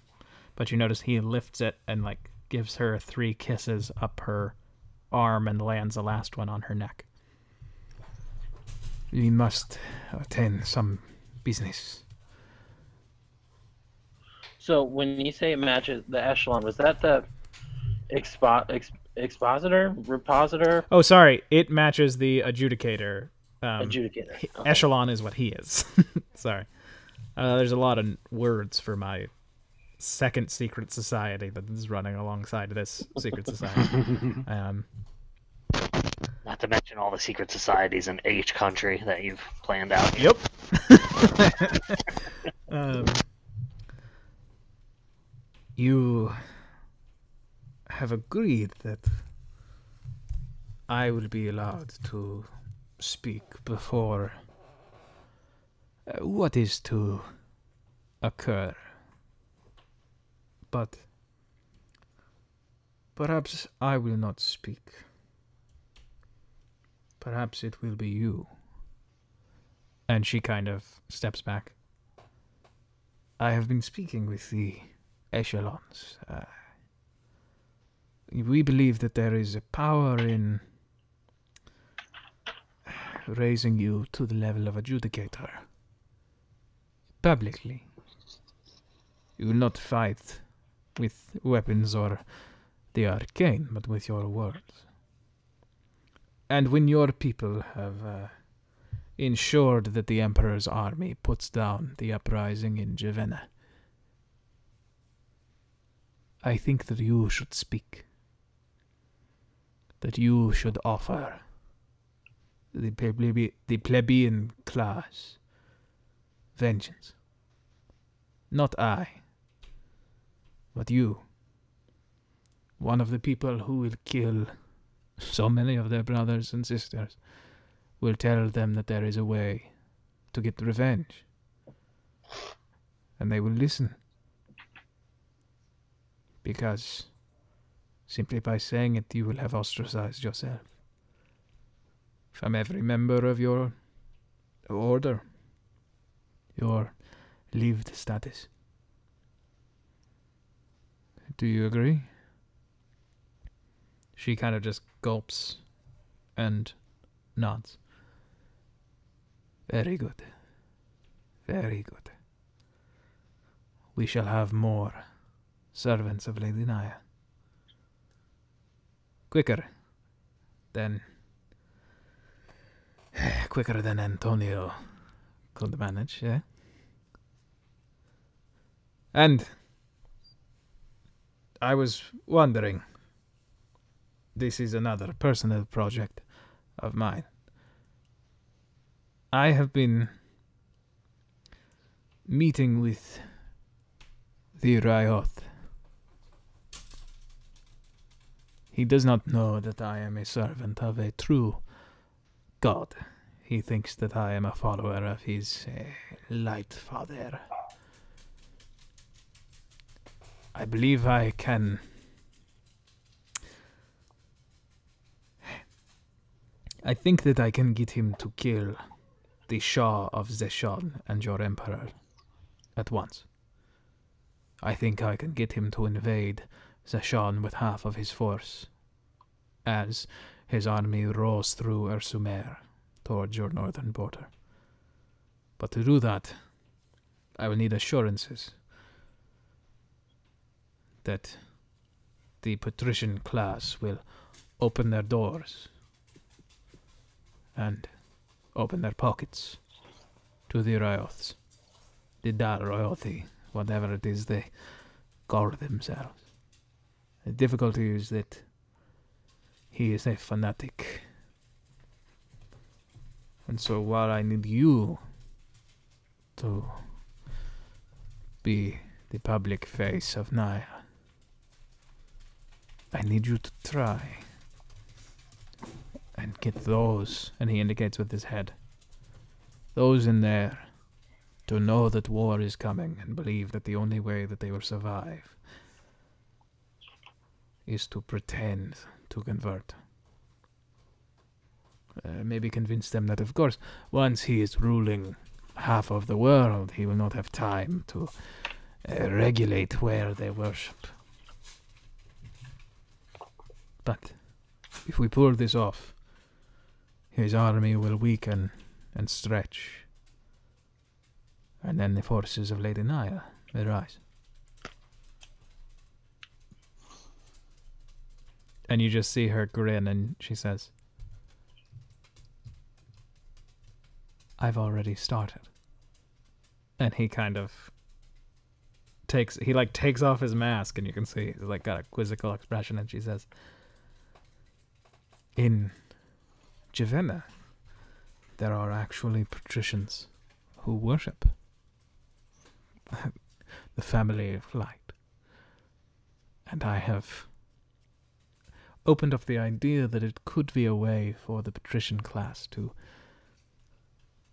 But you notice he lifts it and, gives her 3 kisses up her arm and lands the last one on her neck. We must attend some business. So when you say it matches the echelon, was that the expositor? Repositor? Oh, sorry. It matches the adjudicator. Adjudicator. Okay. Echelon is what he is. Sorry. There's a lot of words for my second secret society that is running alongside this secret society. Not to mention all the secret societies in each country that you've planned out. Yep. You have agreed that I will be allowed to speak before what is to occur. But perhaps I will not speak. Perhaps it will be you. And she kind of steps back. I have been speaking with the echelons. We believe that there is a power in raising you to the level of adjudicator. Publicly. You will not fight with weapons or the arcane, but with your words. And when your people have ensured that the Emperor's army puts down the uprising in Javenna, I think that you should speak. That you should offer the plebeian class vengeance. Not I, but you. One of the people who will kill so many of their brothers and sisters will tell them that there is a way to get revenge. And they will listen. Because simply by saying it, you will have ostracized yourself from every member of your order, your lived status. Do you agree? She kind of just gulps and nods. Very good. Very good. We shall have more servants of Lady Naya. Quicker than Antonio could manage, yeah? And I was wondering, this is another personal project of mine. I have been meeting with the Ryoth. He does not know that I am a servant of a true god. He thinks that I am a follower of his light father. I believe I can... I think that I can get him to kill the Shah of Zeshan and your emperor at once. I think I can get him to invade Zeshan with half of his force, as his army roars through Ersumer towards your northern border. But to do that, I will need assurances that the patrician class will open their doors and open their pockets to the Ryoths, the Dal Ryothi, whatever it is they call themselves. The difficulty is that he is a fanatic. And so while I need you to be the public face of Naya, I need you to try and get those, and he indicates with his head, those in there to know that war is coming and believe that the only way that they will survive is to pretend to convert. Maybe convince them that, of course, once he is ruling half of the world, he will not have time to regulate where they worship. But if we pull this off, his army will weaken and stretch, and then the forces of Lady Naya may rise. And you just see her grin, and she says, I've already started. And he kind of takes off his mask, and you can see he's like got a quizzical expression, and she says, in Javenna, there are actually patricians who worship the family of light. And I have opened up the idea that it could be a way for the patrician class to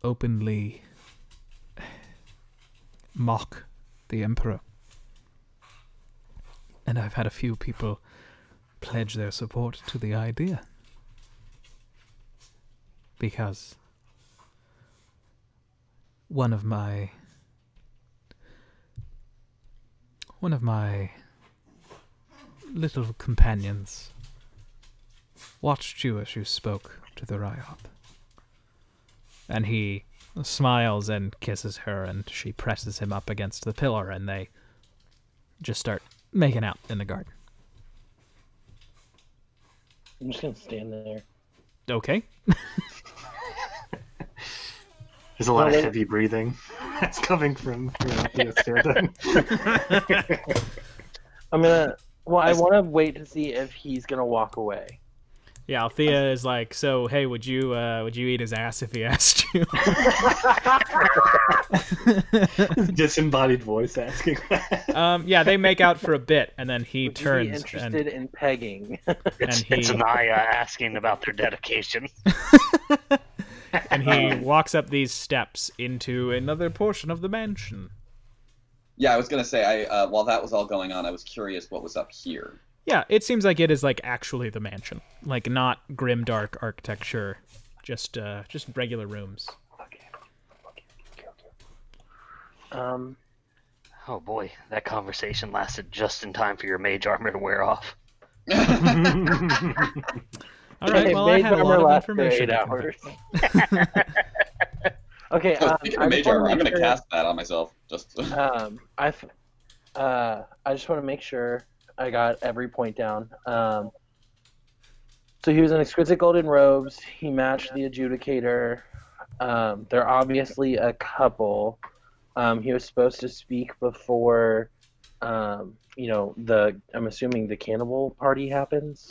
openly mock the emperor. And I've had a few people pledge their support to the idea. Because one of my little companions watched you as you spoke to the Ryoth. And he smiles and kisses her, and she presses him up against the pillar, and they just start making out in the garden. I'm just gonna stand there. Okay. There's a lot of heavy breathing that's coming from Althea Sterling. I'm gonna. Well, I want to wait to see if he's gonna walk away. Yeah, Althea is like, so hey, would you eat his ass if he asked you? Disembodied voice asking that. Yeah, they make out for a bit, and then he Would you be turns interested in pegging? It's Naya asking about their dedication. and he walks up these steps into another portion of the mansion. Yeah, I was gonna say, while that was all going on, I was curious what was up here. Yeah, it seems like it is like actually the mansion, like not grimdark architecture, just regular rooms. Oh boy, that conversation lasted just in time for your mage armor to wear off. All right, well, I had a lot of information. 8 hours. Okay, Speaking of mage armor, I'm gonna cast that on myself. Just. I just want to make sure I got every point down. So he was in exquisite golden robes. He matched the adjudicator. They're obviously a couple. He was supposed to speak before, I'm assuming the cannibal party happens.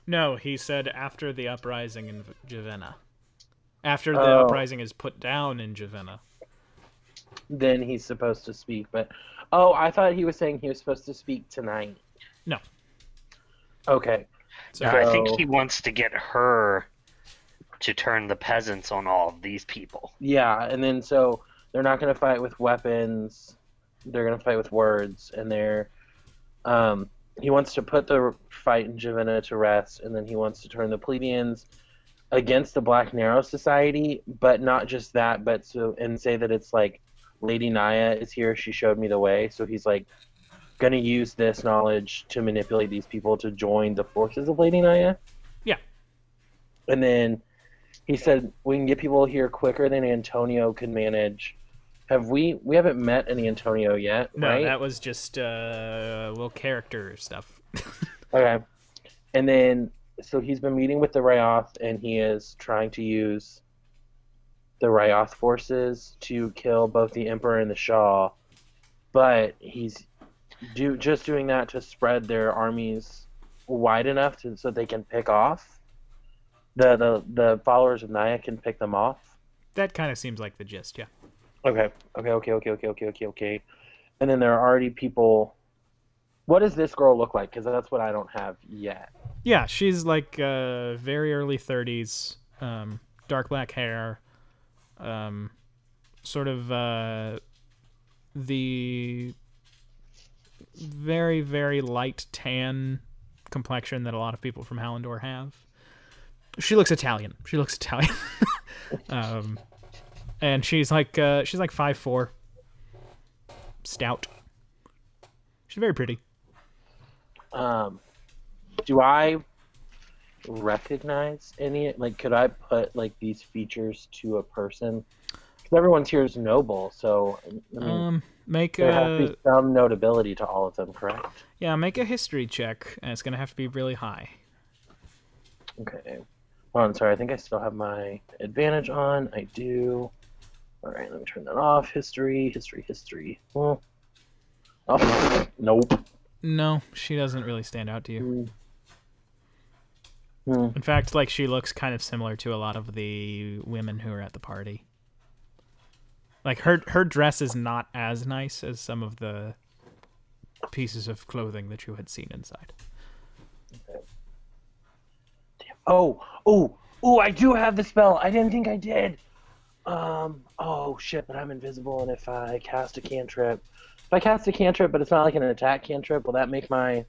No, he said after the uprising in Javenna. After the uprising is put down in Javenna. Then he's supposed to speak, but I thought he was saying he was supposed to speak tonight. No. Okay. So I think he wants to get her to turn the peasants on all of these people. Yeah, and then so they're not going to fight with weapons. They're going to fight with words, and he wants to put the fight in Javenna to rest, and then he wants to turn the plebeians against the Black Narrow Society, but not just that, and say that it's like Lady Naya is here, she showed me the way, so he's like going to use this knowledge to manipulate these people to join the forces of Lady Naya. Yeah. And then he said we can get people here quicker than Antonio could manage. We haven't met any Antonio yet, no, right? that was just little character stuff. Okay. And then so he's been meeting with the Ryoth, and he is trying to use the Ryoth forces to kill both the Emperor and the Shah, but he's just doing that to spread their armies wide enough so they can pick off the followers of Naya can pick them off. That kind of seems like the gist, yeah. Okay. And then there are already people. What does this girl look like? Because that's what I don't have yet. Yeah, she's like very early 30s, dark black hair, sort of the very, very light tan complexion that a lot of people from Hallandor have. She looks Italian. And she's like 5'4", stout. She's very pretty. Do I recognize any? Like, could I put like these features to a person? Because everyone's here is noble, so I mean, Make there has to be some notability to all of them, correct? Yeah, make a history check, and it's gonna have to be really high. Okay. Hold on, sorry. I think I still have my advantage on. I do. All right, let me turn that off. History. Well, oh, nope. No, she doesn't really stand out to you. In fact, like, she looks kind of similar to a lot of the women who are at the party. Like, her dress is not as nice as some of the pieces of clothing that you had seen inside. Okay. Oh, I do have the spell. I didn't think I did. Oh shit, but I'm invisible, and if I cast a cantrip, but it's not like an attack cantrip, will that make my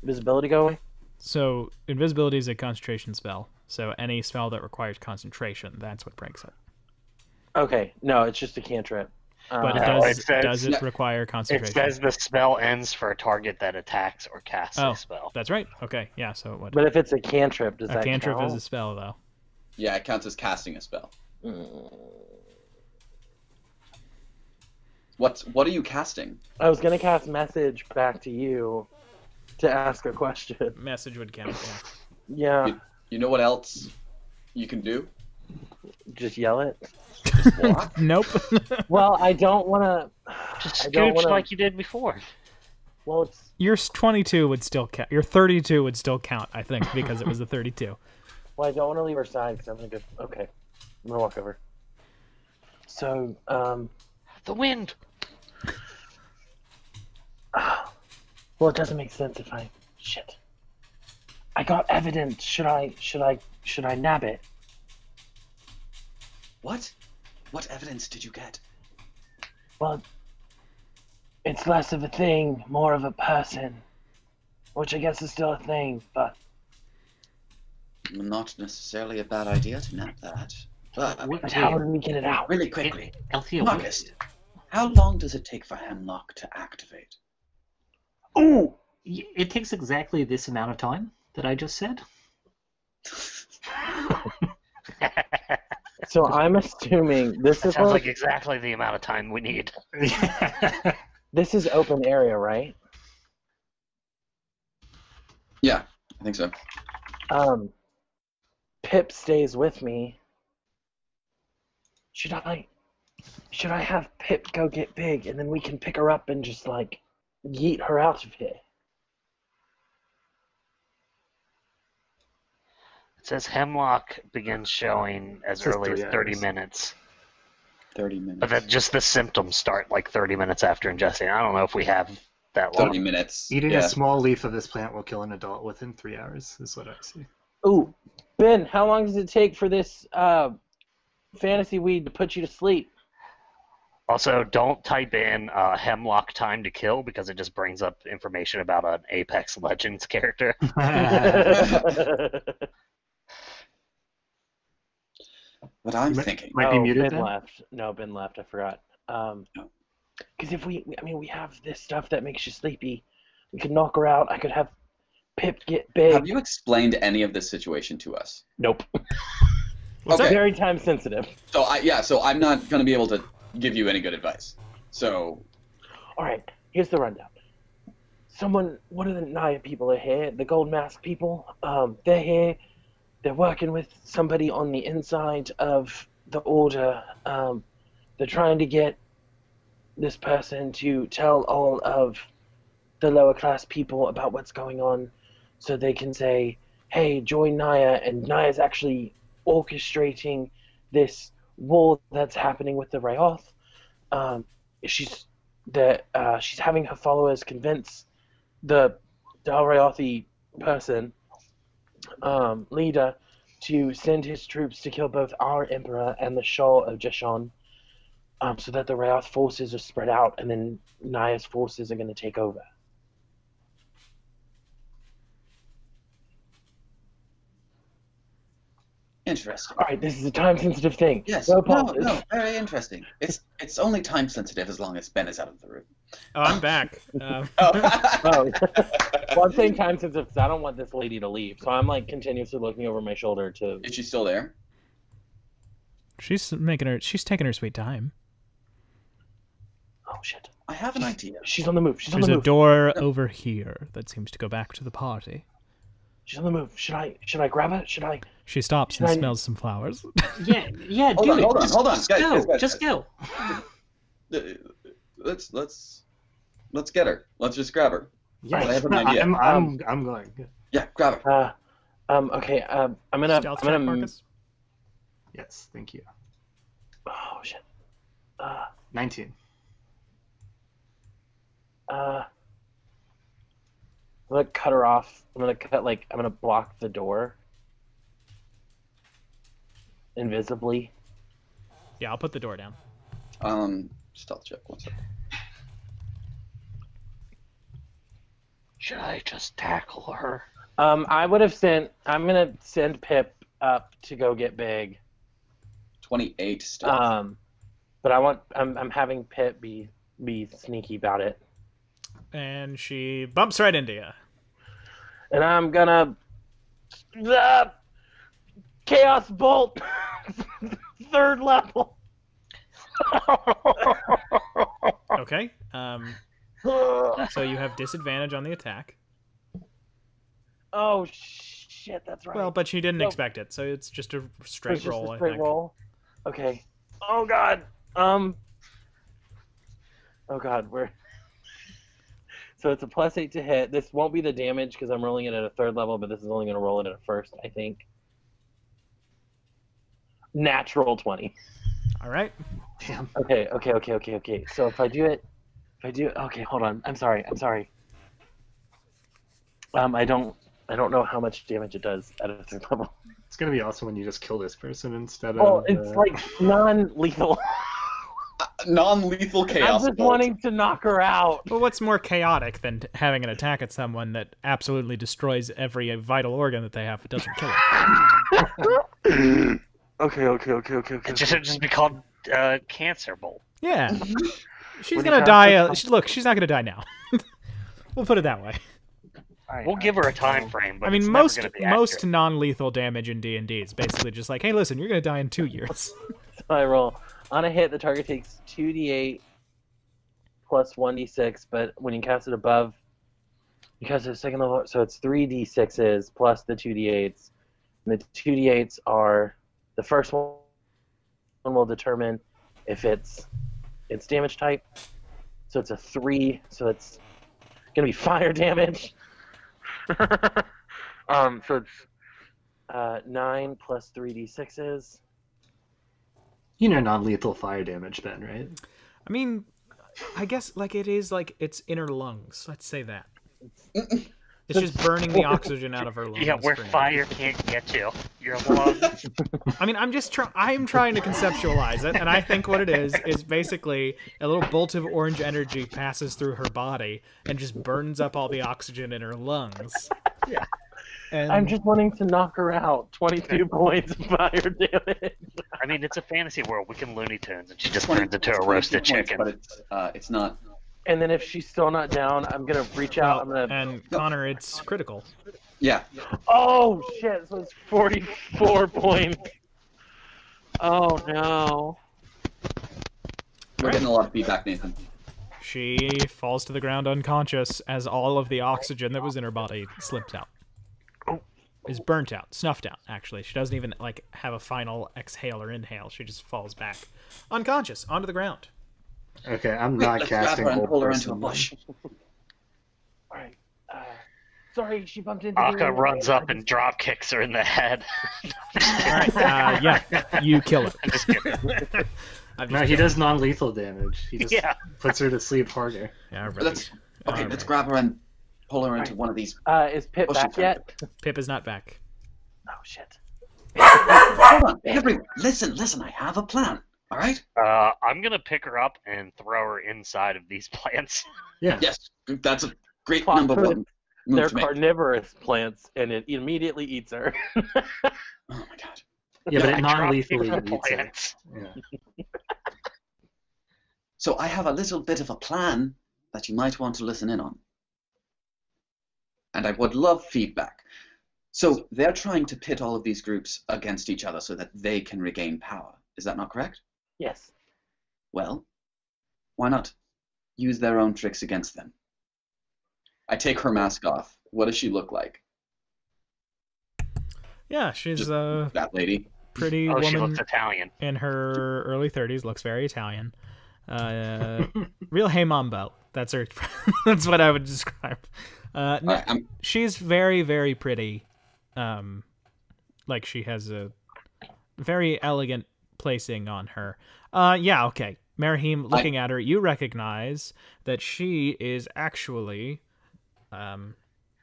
invisibility go away? So, invisibility is a concentration spell. So, any spell that requires concentration, that's what breaks it. Okay, no, it's just a cantrip. But does it require concentration? It says the spell ends for a target that attacks or casts a spell. That's right. Okay, yeah, so it would. But if it's a cantrip, does that count? A cantrip is a spell, though. Yeah, it counts as casting a spell. What are you casting? I was going to cast message back to you to ask a question. Message would count, yeah. You know what else you can do? Just yell it? Just block? Nope. Well, I don't want to... Just scooch like you did before. Well, it's... Your 22 would still count. Your 32 would still count, I think, because it was the 32. Well, I don't want to leave her side because I'm going to go... Okay. I'm going to walk over. So, The wind. Well, it doesn't make sense if I... Shit. I got evidence. Should I nab it? What? What evidence did you get? Well, it's less of a thing, more of a person. Which I guess is still a thing, but... Not necessarily a bad idea to nab that. But how did we get it out? Really quickly, Althea, Marcus, how long does it take for Hemlock to activate? Ooh! it takes exactly this amount of time that I just said. So I'm assuming this is Sounds like exactly the amount of time we need. this is open area, right? Yeah, I think so. Pip stays with me. Should I have Pip go get big and then we can pick her up and just like yeet her out of here? It says Hemlock begins showing as says early as 3 30 hours. minutes. 30 minutes. But then just the symptoms start like 30 minutes after ingesting. I don't know if we have that 30 long. minutes. Eating yeah. a small leaf of this plant will kill an adult within 3 hours, is what I see. Ooh, Ben, how long does it take for this fantasy weed to put you to sleep? Also, don't type in Hemlock time to kill because it just brings up information about an Apex Legends character. What I'm thinking. Might be muted Ben then? left. No, Ben left. I forgot. Because if we have this stuff that makes you sleepy, we could knock her out. I could have Pip get big. Have you explained any of this situation to us? Nope. What's Okay. that? Very time sensitive. So so I'm not going to be able to give you any good advice. So, All right, here's the rundown. One of the Naya people are here, the Gold Mask people. They're here. They're working with somebody on the inside of the Order. They're trying to get this person to tell all of the lower class people about what's going on so they can say, hey, join Naya, and Naya's actually orchestrating this war that's happening with the Rayoth. She's having her followers convince the Dalrayothi person, leader, to send his troops to kill both our emperor and the Shah of Jashan, so that the Rayoth forces are spread out, and then Naya's forces are going to take over. interesting. All right, this is a time-sensitive thing. Yes. No No, pauses. no, very interesting. It's only time sensitive as long as Ben is out of the room. Oh, I'm back. Oh. Oh. Well, I'm saying time-sensitive because I don't want this lady to leave, so I'm like continuously looking over my shoulder to. Is she still there? She's taking her sweet time. Oh shit! I have an idea. She's on the move. She's on There's the a move. door over here that seems to go back to the party. She's on the move. Should I grab her? Should I? She stops and Should I- smells some flowers. Yeah, Hold do on, it. hold on, Just- hold on. Just Guys, go. guys, Just go. Let's get her. Let's just grab her. Yes. I have an idea. I'm going. Yeah, grab her. Okay. I'm gonna. Stealth I'm gonna. check, Marcus? Yes, thank you. Oh shit. 19. I'm gonna cut her off. I'm gonna block the door. Invisibly. Yeah, I'll put the door down. Stealth check. 1 second. Should I just tackle her? I'm gonna send Pip up to go get big. 28 stealth. But I'm having Pip be sneaky about it. And she bumps right into you. And I'm gonna Chaos Bolt 3rd level. Okay. So you have disadvantage on the attack. Oh shit, that's right. Well, but she didn't No. expect it, so it's just a It's straight just roll. a I straight think. roll. Okay. Oh god. Oh god, we're. So it's a +8 to hit. This won't be the damage because I'm rolling it at a 3rd level, but this is only going to roll it at a 1st, I think. Natural 20. All right. Damn. Okay. So if I do it, okay, hold on. I'm sorry. I don't know how much damage it does at a third level. It's gonna be awesome when you just kill this person instead of. Oh, it's like non-lethal. Non-lethal chaos. I'm just wanting to knock her out. Well, what's more chaotic than having an attack at someone that absolutely destroys every vital organ that they have but doesn't kill it? Okay. It should just be called Cancer Bolt. Yeah. She's What do gonna you die. have Look, she's not gonna die now. We'll put it that way. We'll give her a time frame, but I mean, it's never most gonna be most accurate. non-lethal damage in D&D is basically just like, hey, listen, you're gonna die in 2 years. So I roll. On a hit, the target takes 2d8 plus 1d6, but when you cast it above, you cast it at second level, so it's 3d6s plus the 2d8s. And the 2d8s are, the first one will determine if it's damage type. So it's a 3, so it's going to be fire damage. So it's 9 plus 3d6s. You know non-lethal fire damage, Ben, right? I mean, I guess like it is like its inner lungs. Let's say that. It's just burning the oxygen out of her lungs. Yeah, where for now. fire can't get you. Your lungs. I mean, I'm trying to conceptualize it, and I think what it is basically a little bolt of orange energy passes through her body and just burns up all the oxygen in her lungs. Yeah. And I'm just wanting to knock her out. 22 points of fire damage. I mean, it's a fantasy world. We can Looney Tunes, and she just turns into a roasted 22 points, chicken. but it's not. And then if she's still not down, I'm gonna reach out. I'm gonna. and Connor, it's critical. Yeah. Oh shit! So it's 44 points. Oh no. We're getting a lot of feedback, Nathan. She falls to the ground unconscious as all of the oxygen that was in her body slips out. Is burnt out, snuffed out, actually. She doesn't even, like, have a final exhale or inhale. She just falls back unconscious, onto the ground. Okay, I'm Wait, not let's grab casting her and hold pull her person. into a bush. Alright. Sorry, she bumped into Akka me. runs up and drop kicks her in the head. Alright, yeah, you kill her. I'm just kidding. No, he does non-lethal damage. He just Yeah. puts her to sleep harder. Yeah, right. Let's Alright. grab her and pull her into one of these. Is Pip Oh, shit, back sorry. yet? Pip is not back. Oh shit. Hold on, everyone. Listen. I have a plan. All right. I'm gonna pick her up and throw her inside of these plants. Yeah. Yes, that's a great Plot number twist. one They're move to make. carnivorous plants, and it immediately eats her. Oh my god. Yeah, but I it drop non-lethally kick her eats it. plants. Yeah. So I have a little bit of a plan that you might want to listen in on. And I would love feedback. So they're trying to pit all of these groups against each other so that they can regain power. Is that not correct? Yes. Well, why not use their own tricks against them? I take her mask off. What does she look like? Yeah, she's Just- a That lady. pretty Oh, she woman looks Italian. in her early 30s, looks very Italian. Real hey mambo. That's her. That's what I would describe. No, All right, she's very, very pretty. Like she has a very elegant placing on her. Yeah, okay. Marahim, looking at her, you recognize that she is actually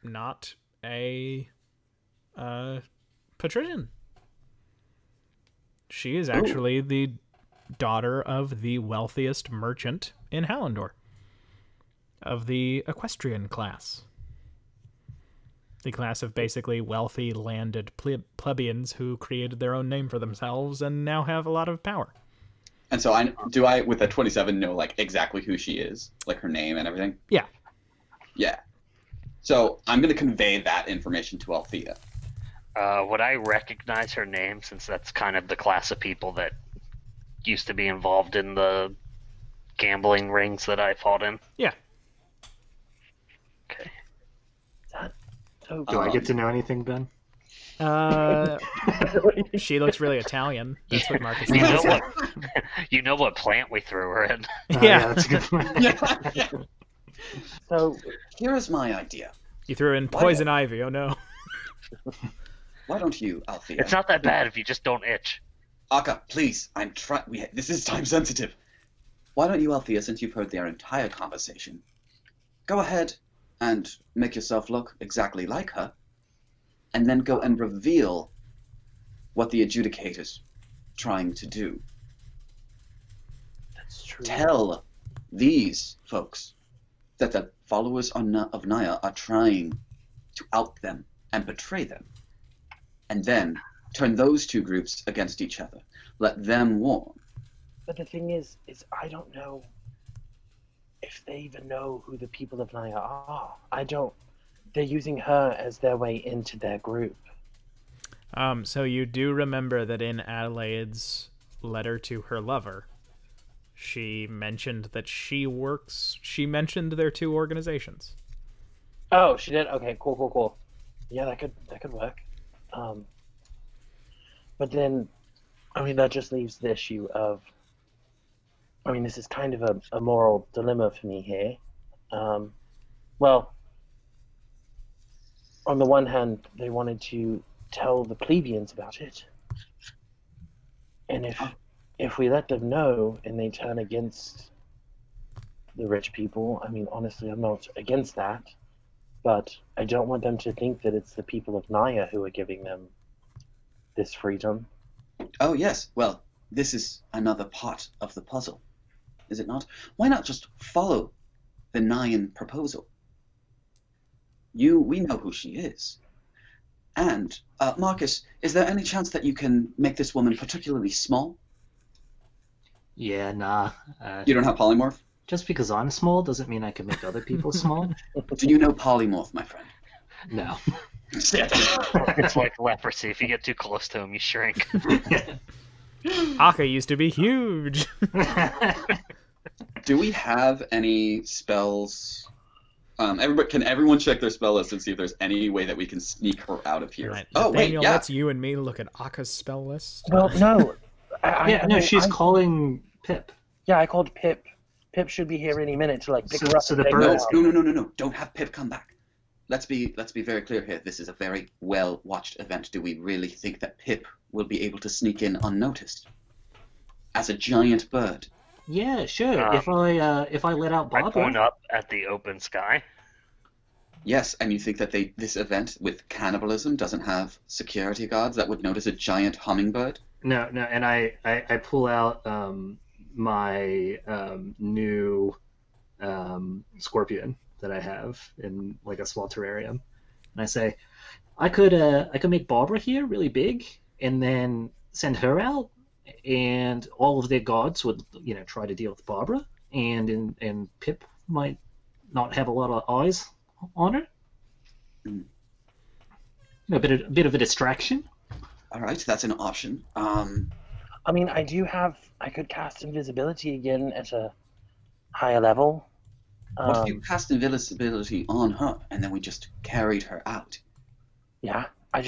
not a patrician. She is actually the daughter of the wealthiest merchant in Hallandor, of the equestrian class. The class of basically wealthy landed plebeians who created their own name for themselves and now have a lot of power. And so I with a 27 know like exactly who she is, like her name and everything? Yeah. Yeah. So I'm going to convey that information to Althea. Would I recognize her name, since that's kind of the class of people that used to be involved in the gambling rings that I fought in? Yeah. Okay. So Do I get to know anything, Ben? She looks really Italian. That's what Marcus You know said. what? You know what plant we threw her in? Yeah. That's a good point. So Here is my idea. You threw in poison ivy. Oh no. Why don't you, Althea? It's not that bad if you just don't itch. Akka, please, I'm trying. This is time sensitive. Why don't you, Althea, since you've heard their entire conversation, go ahead and make yourself look exactly like her, and then go and reveal what the Adjudicator's trying to do. That's true. Tell these folks that the followers of Naya are trying to out them and betray them, and then turn those two groups against each other. Let them warn. But the thing is I don't know if they even know who the people of Naya are. They're using her as their way into their group. So you do remember that in Adelaide's letter to her lover, she mentioned that she mentioned their two organizations. Oh, she did? Okay, cool. Yeah, that could work. But then, I mean, that just leaves the issue of, I mean, this is kind of a moral dilemma for me here. Well, on the one hand, they wanted to tell the plebeians about it. And if we let them know and they turn against the rich people, I mean, honestly, I'm not against that. But I don't want them to think that it's the people of Naya who are giving them this freedom. Oh, yes. Well, this is another part of the puzzle, is it not? Why not just follow the Nayan proposal? We know who she is. And, Marcus, is there any chance that you can make this woman particularly small? Yeah, nah. You don't have polymorph? Just because I'm small doesn't mean I can make other people small. Do you know polymorph, my friend? No. It's like leprosy. If you get too close to him, you shrink. Akka used to be huge. Do we have any spells? Can everyone check their spell list and see if there's any way that we can sneak her out of here? Right. Oh, Daniel, wait, yeah. that's you and me look at Akka's spell list. Well, no. She's calling Pip. Yeah, I called Pip. Pip should be here any minute to pick her up. So the and take her birds- out. No. Don't have Pip come back. Let's be very clear here. This is a very well-watched event. Do we really think that Pip will be able to sneak in unnoticed? As a giant bird? Yeah, sure. If I let out I Barbara. point up at the open sky. Yes, and you think that this event with cannibalism doesn't have security guards that would notice a giant hummingbird? No, and I pull out my new scorpion that I have in a small terrarium, and I say, I could make Barbara here really big, and then send her out, and all of their guards would try to deal with Barbara, and Pip might not have a lot of eyes on her. A bit of a distraction. All right, that's an option. I mean, I could cast invisibility again at a higher level. What if you cast invisibility on her, and then we just carried her out? Yeah, I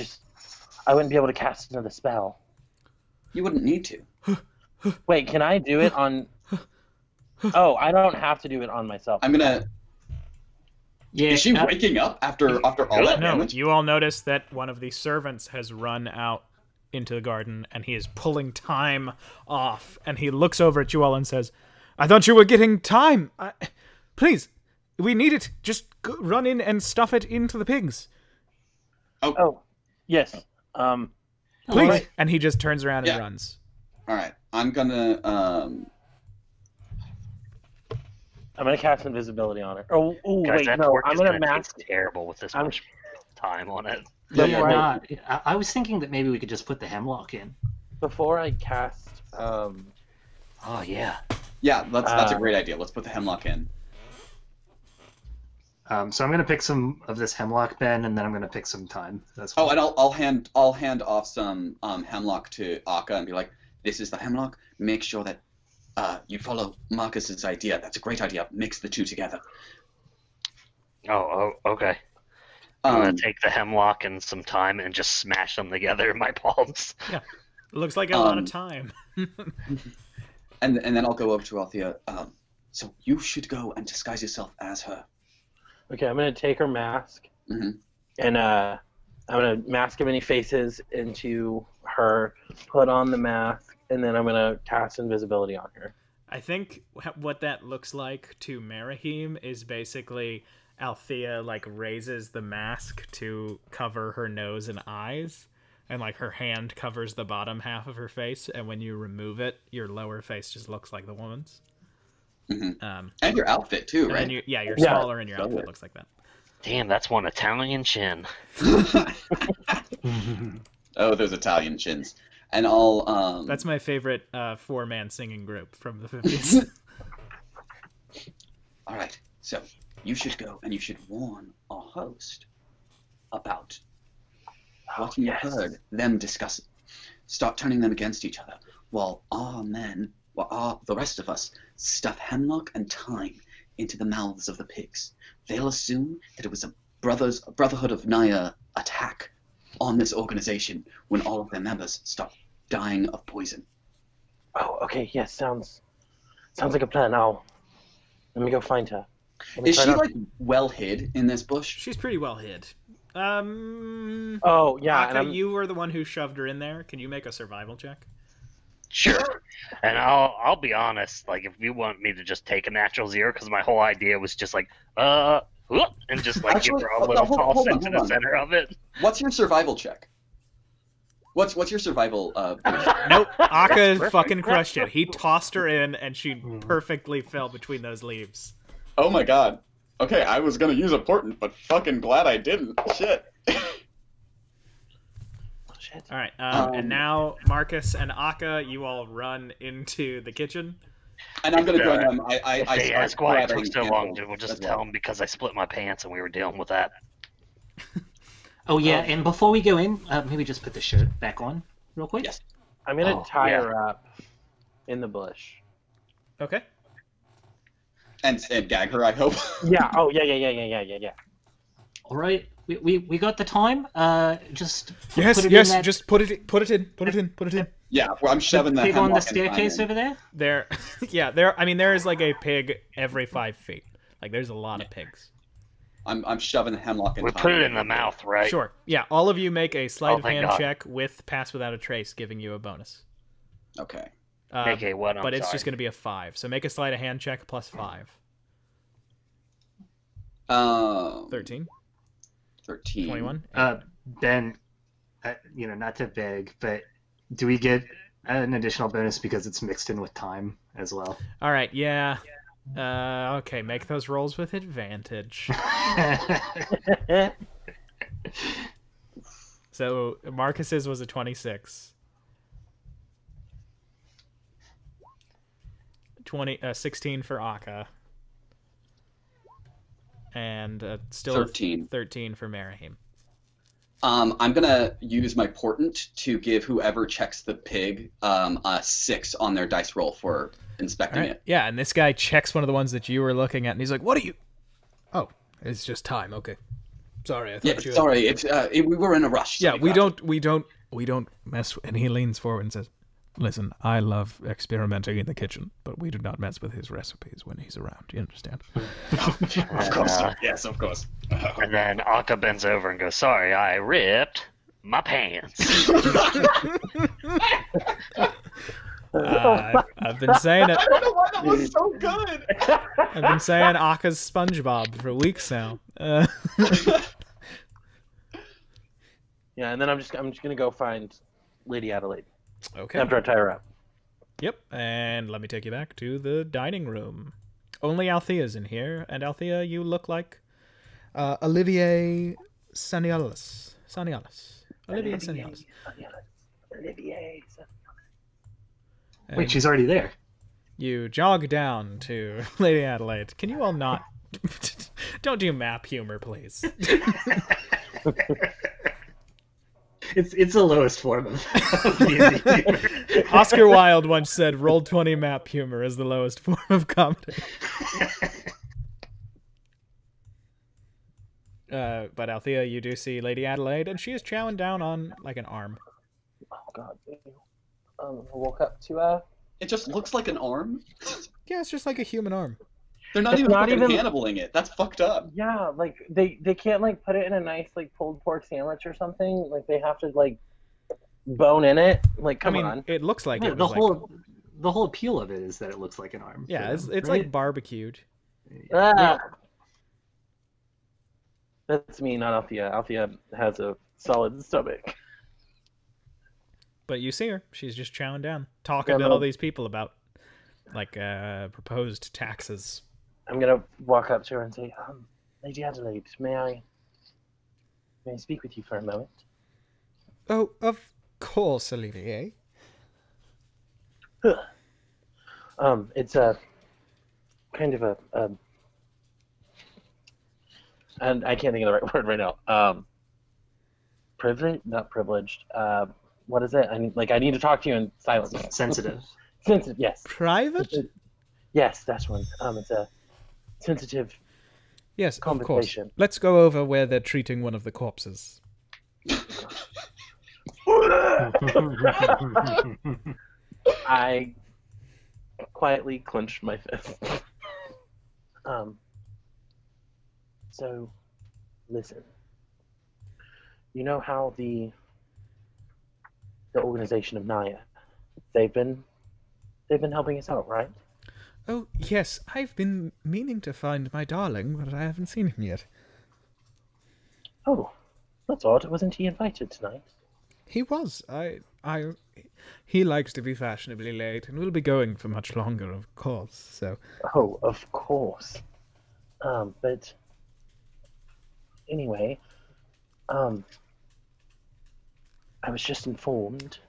wouldn't be able to cast another spell. You wouldn't need to. Wait, can I do it on... Oh, I don't have to do it on myself. I'm gonna... Yeah. Is she waking up after all that No, damage? you all notice that one of the servants has run out into the garden, and he is pulling time off, and he looks over at you all and says, I thought you were getting time. Please, we need it. Just run in and stuff it into the pigs. Oh, yes. Please. Right. And he just turns around Yeah. and runs. All right, I'm gonna... I'm gonna cast invisibility on her. Oh, Guys, wait, that no. torch I'm is gonna gonna mask. taste terrible with this much time on it. Yeah, Right. I was thinking that maybe we could just put the hemlock in. Before I cast, Oh yeah. Yeah, that's a great idea. Let's put the hemlock in. So I'm gonna pick some of this hemlock, Ben, and then I'm gonna pick some time. That's Oh, and I'll hand off some hemlock to Akka and be like, "This is the hemlock. Make sure that you follow Marcus's idea. That's a great idea. Mix the two together." Oh, okay. I'm gonna take the hemlock and some time and just smash them together in my palms. It looks like a lot of time. And then I'll go over to Althea. So you should go and disguise yourself as her. okay, I'm gonna take her mask, Mhm. and I'm gonna mask many faces into her put on the mask, and then I'm gonna cast invisibility on her. I think what that looks like to Marahim is basically Althea like raises the mask to cover her nose and eyes, and like her hand covers the bottom half of her face, and when you remove it, your lower face just looks like the woman's. Mm-hmm. And your outfit too, right? And you're smaller, and your outfit looks like that. Damn, that's one Italian chin. Oh, those Italian chins. And I'll That's my favorite four-man singing group from the 50s. All right. So, you should go and you should warn our host about what you heard them discussing. Start turning them against each other while the rest of us stuff hemlock and thyme into the mouths of the pigs. They'll assume that it was a Brotherhood of Naya attack on this organization when all of their members stop dying of poison. Oh, okay. Yes, sounds like a plan. Let me go find her. Is she like well hid in this bush? She's pretty well hid. Oh yeah, Aka, you were the one who shoved her in there. Can you make a survival check? Sure. And I'll be honest, like if you want me to just take a natural 0, because my whole idea was just like, whoop, and just like Actually, give her a little toss hold into the on. center of it. What's your survival check? What's your survival? Nope. Aka fucking crushed it. He tossed her in, and she perfectly fell between those leaves. Oh my god. Okay, I was gonna use a portent, but fucking glad I didn't. Shit. All right, and now Marcus and Aka, you all run into the kitchen. And I'm gonna join them. I If they start ask why it grabbing took so long, Campbell we'll just as tell well. them because I split my pants and we were dealing with that. Oh yeah, and before we go in, maybe just put the shirt back on real quick. Yes. I'm gonna Oh, tie yeah. her up in the bush. Okay. And gag her, I hope. Yeah. Oh yeah. All right, we got the time. Just Yes, put it yes. in that Just put it in. Yeah, well, I'm shoving that pig on the hemlock and thyme staircase in. over there. There, yeah. There is like a pig every 5 feet. Like there's a lot of pigs. I'm shoving the hemlock and We thyme put it in the mouth, right? Sure. Yeah. All of you make a sleight of thank hand God. check with pass without a trace, giving you a bonus. Okay. Make a what? But it's just going to be a 5. So make a sleight of hand check plus 5. 13, 13. 21. Ben, not to beg, but do we get an additional bonus because it's mixed in with time as well? All right. Yeah. Okay. Make those rolls with advantage. So Marcus's was a 26. 16 for Aka. And still 13 for Marahim. I'm gonna use my portent to give whoever checks the pig a 6 on their dice roll for inspecting it. Yeah, and this guy checks one of the ones that you were looking at, and he's like, "What are you?" Oh, it's just time. Okay, sorry. I thought Yeah, you. sorry. We were in a rush. so Yeah, we got- don't mess. And he leans forward and says, "Listen, I love experimenting in the kitchen, but we do not mess with his recipes when he's around. You understand?" Of course. Yes, of course. And then Aka bends over and goes, "Sorry, I ripped my pants." I've been saying it. I don't know why that was so good. I've been saying Aka's SpongeBob for weeks now. Yeah, and then I'm just gonna go find Lady Adelaide Okay. after I tie her up. Yep, and let me take you back to the dining room. Only Althea's in here, and Althea, you look like Olivier Sanialis. Olivier Sanialis. Olivier. Wait, she's already there. You jog down to Lady Adelaide. Can you all not... Don't do map humor, please. It's the lowest form of D&D humor. Oscar Wilde once said, "Roll 20 map humor is the lowest form of comedy." But Althea, you do see Lady Adelaide, and she is chowing down on like an arm. Oh God. I woke up to It just looks like an arm. Yeah, it's just like a human arm. They're not It's even not fucking even- Hannibaling it. That's fucked up. Yeah, like they can't like put it in a nice like pulled pork sandwich or something. Like they have to like bone in it. Like, come I mean, on. it looks like Yeah, it was the whole appeal of it is that it looks like an arm. yeah, for it's them, like right? barbecued. Ah. That's me, not Althea. Althea has a solid stomach. But you see her; she's just chowing down, talking Yeah, to no. all these people about like proposed taxes. I'm gonna walk up to her and say, Lady Adelaide, may I speak with you for a moment? Oh, of course, Olivier. It's a kind of and I can't think of the right word right now. Privilege, not privileged. What is it? I need to talk to you in silence. Sensitive. Sensitive, yes. Private? Yes, that's one. It's a sensitive. Yes, of course. Conversation. Let's go over where they're treating one of the corpses. I quietly clenched my fist. So, listen. You know how the organization of Naya, they've been helping us out, right? Oh, yes, I've been meaning to find my darling, but I haven't seen him yet. Oh, that's odd. Wasn't he invited tonight? He was. He likes to be fashionably late, and will be going for much longer, of course, so... Oh, of course. But anyway, I was just informed.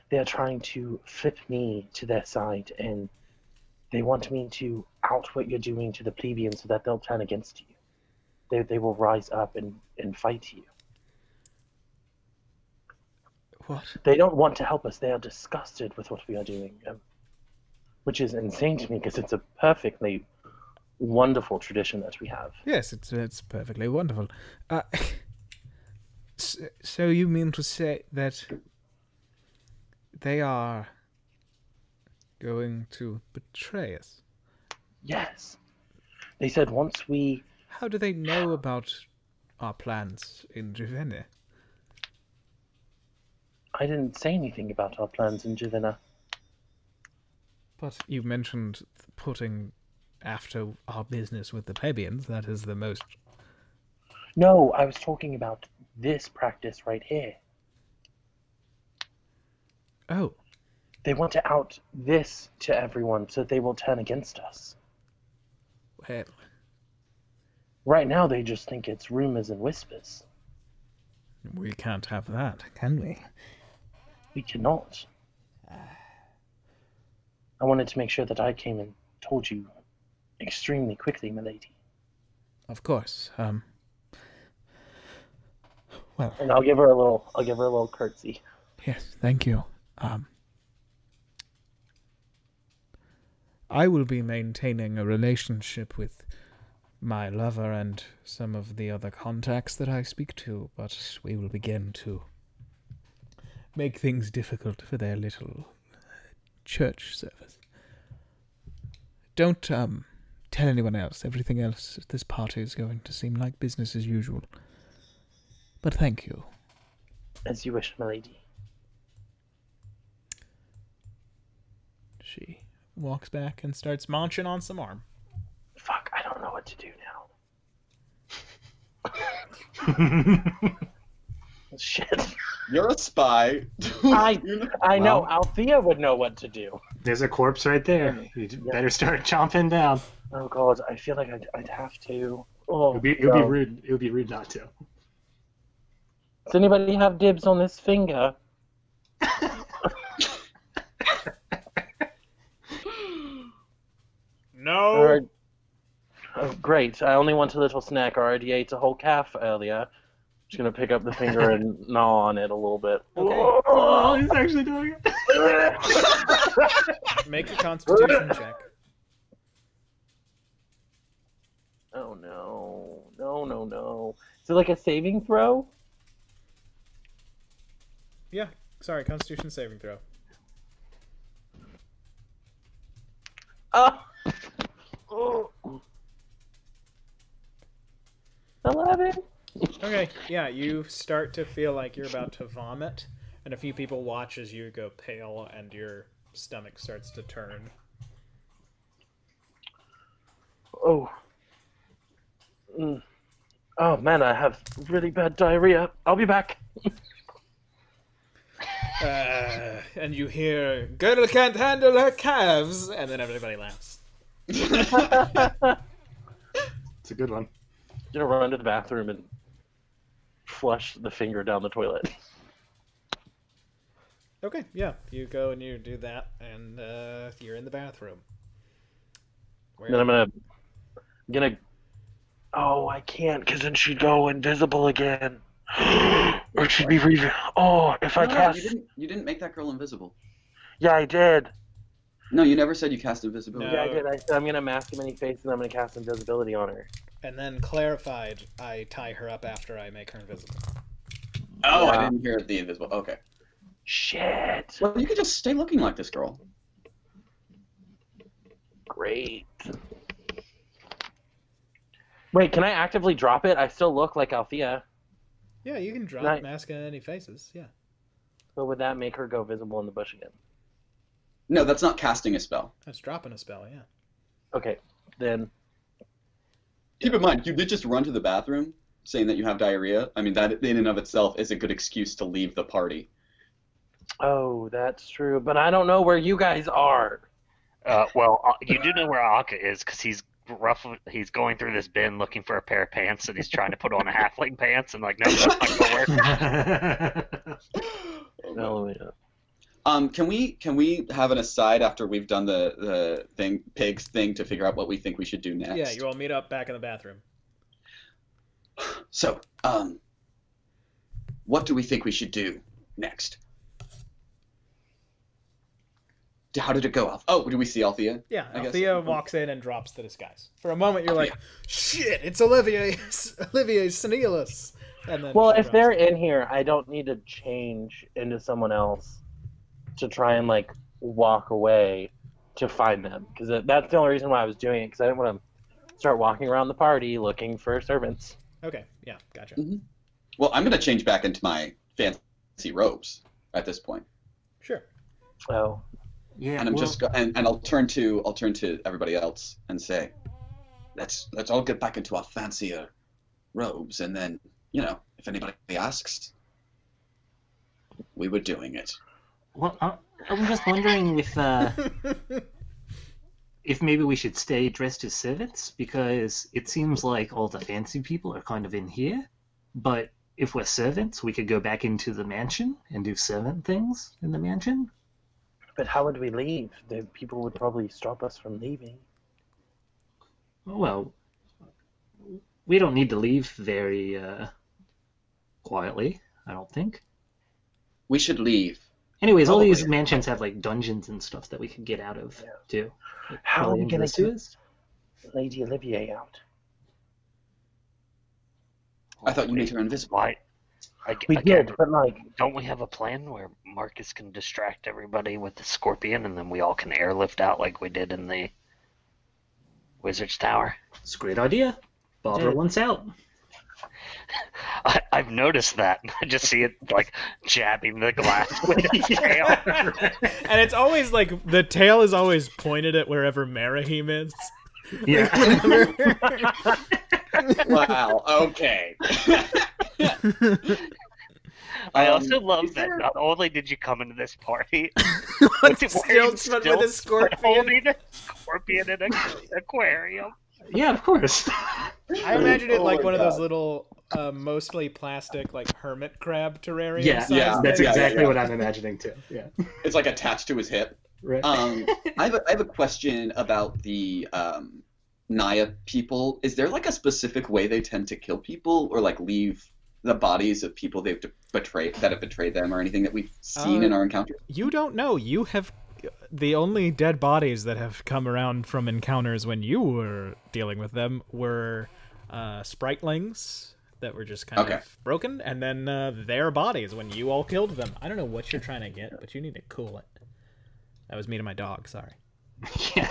They are trying to flip me to their side, and they want me to out what you're doing to the plebeians so that they'll turn against you. They will rise up and fight you. What? They don't want to help us. They are disgusted with what we are doing, which is insane to me because it's a perfectly wonderful tradition that we have. Yes, it's perfectly wonderful. So you mean to say that they are going to betray us? Yes. They said once we... How do they know about our plans in Givenna? I didn't say anything about our plans in Givenna. But you mentioned putting after our business with the plebeians. That is the most... No, I was talking about this practice right here. Oh. They want to out this to everyone so they will turn against us. Well... Right now they just think it's rumors and whispers. We can't have that, can we? We cannot. I wanted to make sure that I came and told you extremely quickly, milady. Of course. Well, And I'll give her a little curtsy. yes, thank you. I will be maintaining a relationship with my lover and some of the other contacts that I speak to, but we will begin to make things difficult for their little church service. Don't tell anyone else. Everything else at this party is going to seem like business as usual. But thank you. As you wish, milady. She walks back and starts munching on some arm. Fuck, I don't know what to do now. Shit. You're a spy. I know. Althea would know what to do. There's a corpse right there. You better start chomping down. Oh god, I feel like I'd have to. Oh, It would be rude. It would be rude not to. Does anybody have dibs on this finger? No. Or, oh, great. I only want a little snack. I already ate a whole calf earlier. Just gonna pick up the finger and gnaw on it a little bit. Okay. Oh, he's actually doing it. Make a constitution check. Oh no. No. Is it like a saving throw? Yeah. Sorry, constitution saving throw. Oh. 11. Okay, yeah, you start to feel like you're about to vomit, and a few people watch as you go pale and your stomach starts to turn. Oh. Oh man, I have really bad diarrhea. I'll be back. And you hear, "Girl can't handle her calves," and then everybody laughs. It's a good one. Gonna run to the bathroom and flush the finger down the toilet. Okay, yeah, you go and you do that, and you're in the bathroom. Then I'm gonna. Oh, I can't, because then she'd go invisible again. Or she'd be Oh, if I cast. You didn't make that girl invisible. Yeah, I did. No, you never said you cast invisibility. No. Yeah, I did. I said I'm gonna mask him any face, and I'm gonna cast invisibility on her. And then clarified, I tie her up after I make her invisible. Oh, Yeah. I didn't hear the invisible. Okay. Shit. Well, you could just stay looking like this girl. Great. Wait, can I actively drop it? I still look like Althea. Yeah, you can drop Right. mask on any faces, yeah. But would that make her go visible in the bush again? No, that's not casting a spell. That's dropping a spell, yeah. Okay, then. Keep in mind, you did just run to the bathroom saying that you have diarrhea. I mean, that in and of itself is a good excuse to leave the party. Oh, that's true. But I don't know where you guys are. Well, you do know where Akka is because he's going through this bin looking for a pair of pants, and he's trying to put on a halfling pants, and like, no, that's not gonna work. No, yeah. Can we have an aside after we've done the pigs thing to figure out what we think we should do next? Yeah, you all meet up back in the bathroom. So, what do we think we should do next? How did it go, Alf? Oh, do we see Althea? Yeah, I guess. Althea walks in and drops the disguise. For a moment, you're like, shit, it's Olivier Sneelus. And then Well, she if drops they're it. in here, I don't need to change into someone else to try and, like, walk away to find them. Because that's the only reason why I was doing it, because I didn't want to start walking around the party looking for servants. Okay, yeah, gotcha. Mhm. Well, I'm going to change back into my fancy robes at this point. Sure. Oh. Yeah, And I'm well, just and I'll turn to everybody else and say, let's all get back into our fancier robes, and then, if anybody asks, we were doing it. well, I'm just wondering if maybe we should stay dressed as servants, because it seems like all the fancy people are kind of in here, but if we're servants, we could go back into the mansion and do servant things in the mansion. But how would we leave? The people would probably stop us from leaving. Well, we don't need to leave very quietly, I don't think. We should leave. Anyways, all these Probably. mansions have like dungeons and stuff that we could get out of too. Like, How are probably we into gonna the sewers. get Lady Olivier out? I thought you made her invisible. Why? We Again, did, but like, don't we have a plan where Marcus can distract everybody with the scorpion, and then we all can airlift out like we did in the Wizard's Tower? It's a great idea. Barbara Yeah. wants out. I've noticed that. I just see it like jabbing the glass with its tail. And it's always like, the tail is always pointed at wherever Marahim is. Yeah. Wow. Okay. I also love is that there- not only did you come into this party With wearing stilts, but with a stilts, scorpion. holding a scorpion in an aquarium. Yeah, of course. I imagine it Oh like my one of those God. little, mostly plastic, like hermit crab terrarium. Yeah, size that's things. exactly what I'm imagining too. Yeah. It's like attached to his hip. Right. I have a question about the Naya people. Is there like a specific way they tend to kill people, or like leave the bodies of people they've betrayed that have betrayed them, or anything that we've seen in our encounters? You don't know. You have the only dead bodies that have come around from encounters when you were dealing with them were spritlings that were just kind Okay. of broken, and then their bodies when you all killed them. I don't know what you're trying to get, but you need to cool it. That was me to my dog. Sorry. Yeah.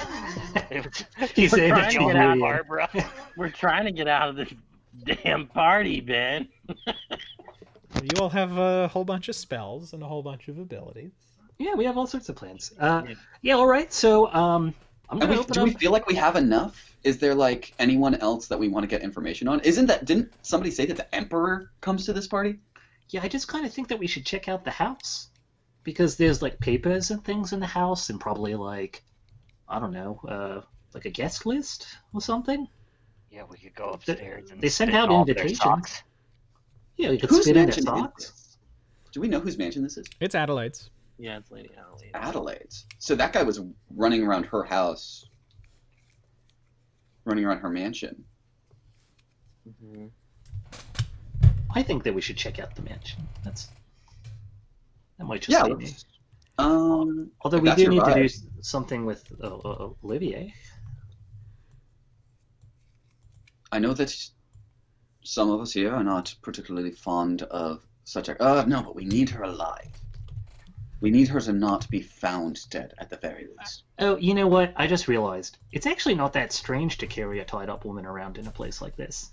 It was You say trying that to you get out, really- Barbara. we're trying to get out of this damn party, Ben. You all have a whole bunch of spells and a whole bunch of abilities. Yeah, we have all sorts of plans. Yeah, all right. So, I'm gonna open Do up. we feel like we have enough? Is there like anyone else that we want to get information on? Didn't somebody say that the Emperor comes to this party? Yeah, I just kind of think that we should check out the house because there's like papers and things in the house, and probably like, I don't know, like a guest list or something. Yeah, we could go upstairs and They sent spit out in all their invitations. socks. Yeah, we could Whose spit in their mansion is socks. this? Do we know whose mansion this is? It's Adelaide's. Yeah, it's Lady Adelaide. Adelaide's. So that guy was running around her house, running around her mansion. Mm-hmm. I think that we should check out the mansion. That might just Yeah. be me. Although if we that's do your need to do vibe. something with Olivier. I know that some of us here are not particularly fond of such a. No, but we need her alive. We need her to not be found dead at the very least. Oh, you know what? I just realized. It's actually not that strange to carry a tied-up woman around in a place like this.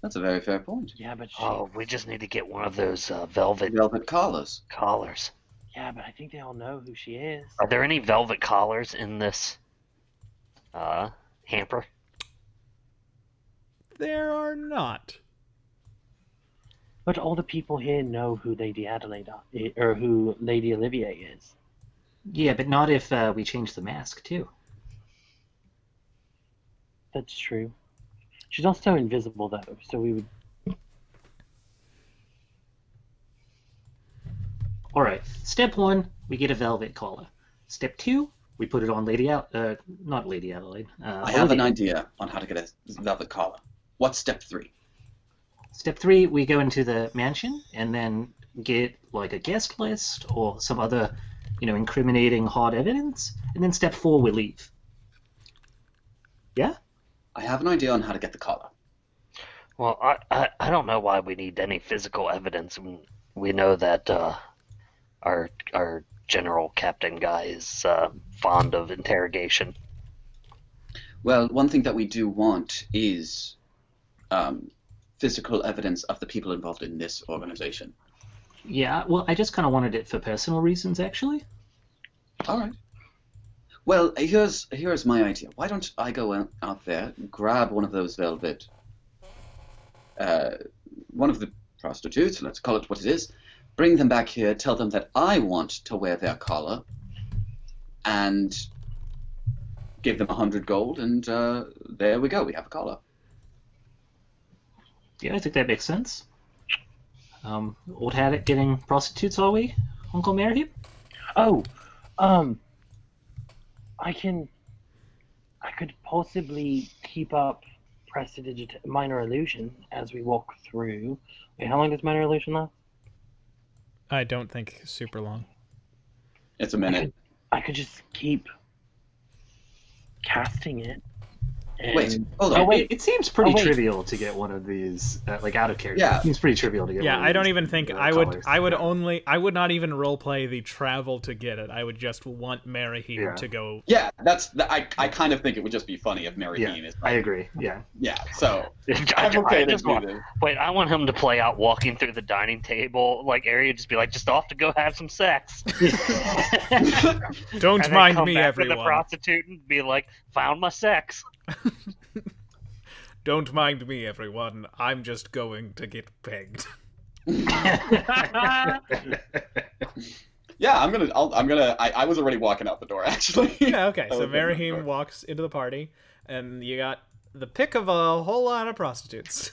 That's a very fair point. Yeah, but Oh, we just need to get one of those velvet Velvet collars. collars. yeah, but I think they all know who she is. Are there any velvet collars in this hamper? There are not. But all the people here know who Lady Adelaide are, or who Lady Olivier is. Yeah, but not if we change the mask, too. That's true. She's also invisible, though, so we would. Alright, step 1, we get a velvet collar. Step 2, we put it on not Lady Adelaide. I have an Olivia. idea on how to get a velvet collar. What's step 3? Step 3, we go into the mansion and then get like a guest list or some other, incriminating hard evidence. And then step 4, we leave. Yeah? I have an idea on how to get the collar. Well, I don't know why we need any physical evidence. We know that our general captain guy is fond of interrogation. Well, one thing that we do want is physical evidence of the people involved in this organization. Yeah, well, I just kind of wanted it for personal reasons, actually. All right. Well, here's my idea. Why don't I go out there, grab one of those velvet, one of the prostitutes, let's call it what it is, bring them back here, tell them that I want to wear their collar, and give them 100 gold, and there we go. We have a collar. Yeah, I think that makes sense. Old hat at getting prostitutes, are we, Uncle Merihim? Oh, I could possibly keep up minor illusion as we walk through. Wait, how long does minor illusion last? I don't think super long. It's a minute. I could just keep casting it. And... Wait, hold Oh, on. wait. It seems pretty wait. trivial to get one of these, out of character. Yeah. It seems pretty trivial to get Yeah, one of I don't these, even think colors. I would not even roleplay the travel to get it. I would just want Merihim Yeah. to go. Yeah, I kind of think it would just be funny if Mary Yeah, Bean is. I agree, yeah. Yeah, so I I'm okay to just do want, this. wait, I want him to play out walking through the dining table area, just be like, just off to go have some sex. Don't And then mind come me, back with the everyone. prostitute and be like, found my sex. Don't mind me, everyone. I'm just going to get pegged. Yeah, I was already walking out the door, actually. Yeah, okay. So Okay, Merihim sure. walks into the party, and you got the pick of a whole lot of prostitutes.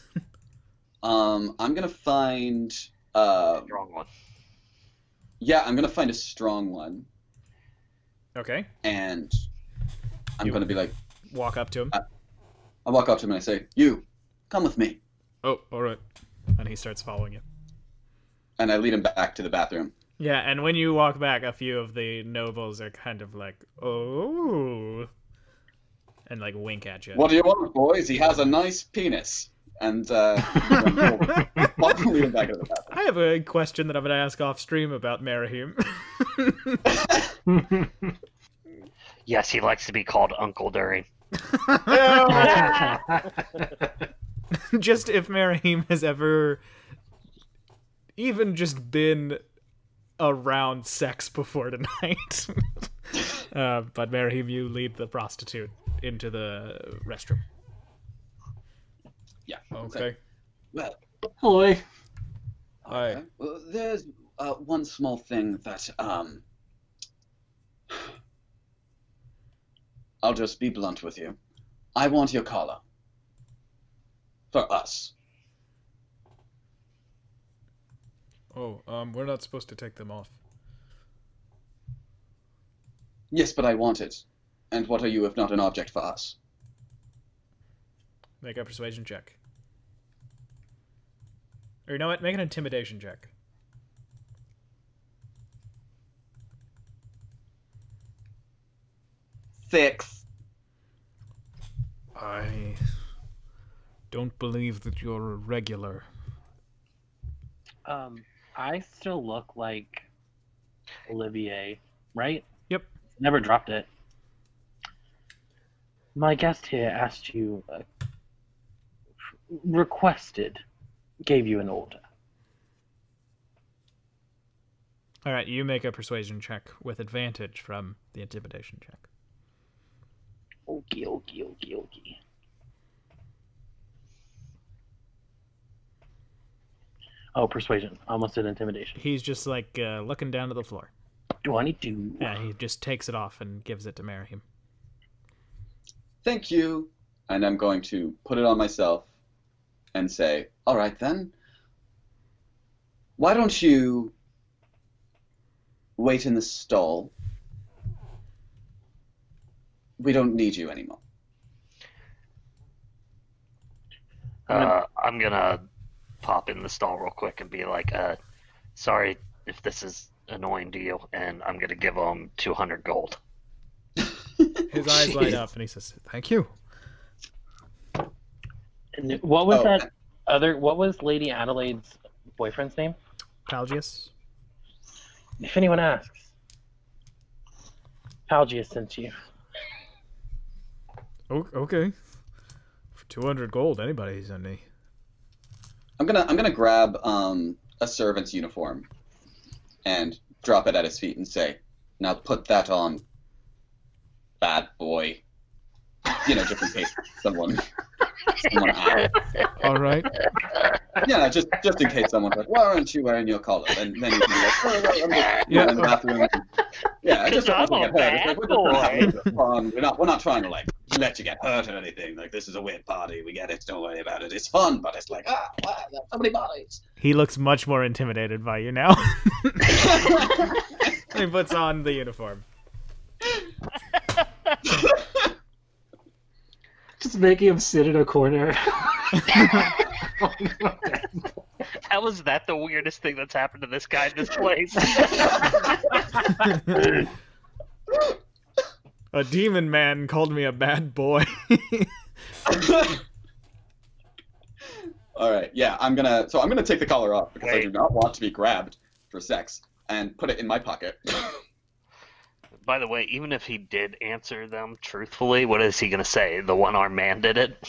I'm gonna find. Wrong one. Yeah, I'm gonna find a strong one, Okay. and I'm You- gonna be like, Walk up to him. I walk up to him and I say, "You, come with me," Oh, all right. And he starts following you. and I lead him back to the bathroom. Yeah, and when you walk back, a few of the nobles are kind of like, oh, and like wink at you. What do you want, boys? He has a nice penis, and lead him back to the bathroom. I have a question that I'm going to ask off stream about Merihim. Yes, he likes to be called Uncle during. Just if Merihim has ever even just been around sex before tonight. But Merahim, you lead the prostitute into the restroom. Yeah. Okay. Well, Hello. Hi. there's one small thing that I'll just be blunt with you. I want your collar. For us. Oh, we're not supposed to take them off. Yes, but I want it. And what are you if not an object for us? Make a persuasion check. Or you know what? Make an intimidation check. Six. I don't believe that you're a regular. I still look like Olivier, right? Yep. Never dropped it. My guest here asked you, gave you an order. Alright, you make a persuasion check with advantage from the intimidation check. Okie. Oh, persuasion. Almost did intimidation. He's just like looking down to the floor. 22. Yeah, he just takes it off and gives it to Merahim. Thank you. And I'm going to put it on myself and say, all right then. Why don't you wait in the stall? We don't need you anymore. I'm gonna pop in the stall real quick and be like, sorry if this is annoying to you, and I'm gonna give him 200 gold. His eyes light up and he says, "Thank you." And what was that other? What was Lady Adelaide's boyfriend's name? Palgius? If anyone asks, Palgius sent you. Okay. For 200 gold, anybody's on me. I'm gonna grab a servant's uniform and drop it at his feet and say, now put that on, bad boy. You know, just in case someone asks. All right. Yeah, just in case someone's like, why aren't you wearing your collar? Then you can be like, oh, I'm just Yeah. in the bathroom. Yeah, I just I'm don't a want to get hurt. It's bad like, we're just trying to have fun. We're not trying to like let you get hurt or anything. Like, this is a weird party. We get it. Don't worry about it. It's fun, but it's like, wow, there's so many bodies. He looks much more intimidated by you now. He puts on the uniform. Just making him sit in a corner. How is that the weirdest thing that's happened to this guy in this place? A demon man called me a bad boy. All right, yeah, I'm gonna take the collar off because I do not want to be grabbed for sex and put it in my pocket. By the way, even if he did answer them truthfully, what is he going to say? The one-armed man did it?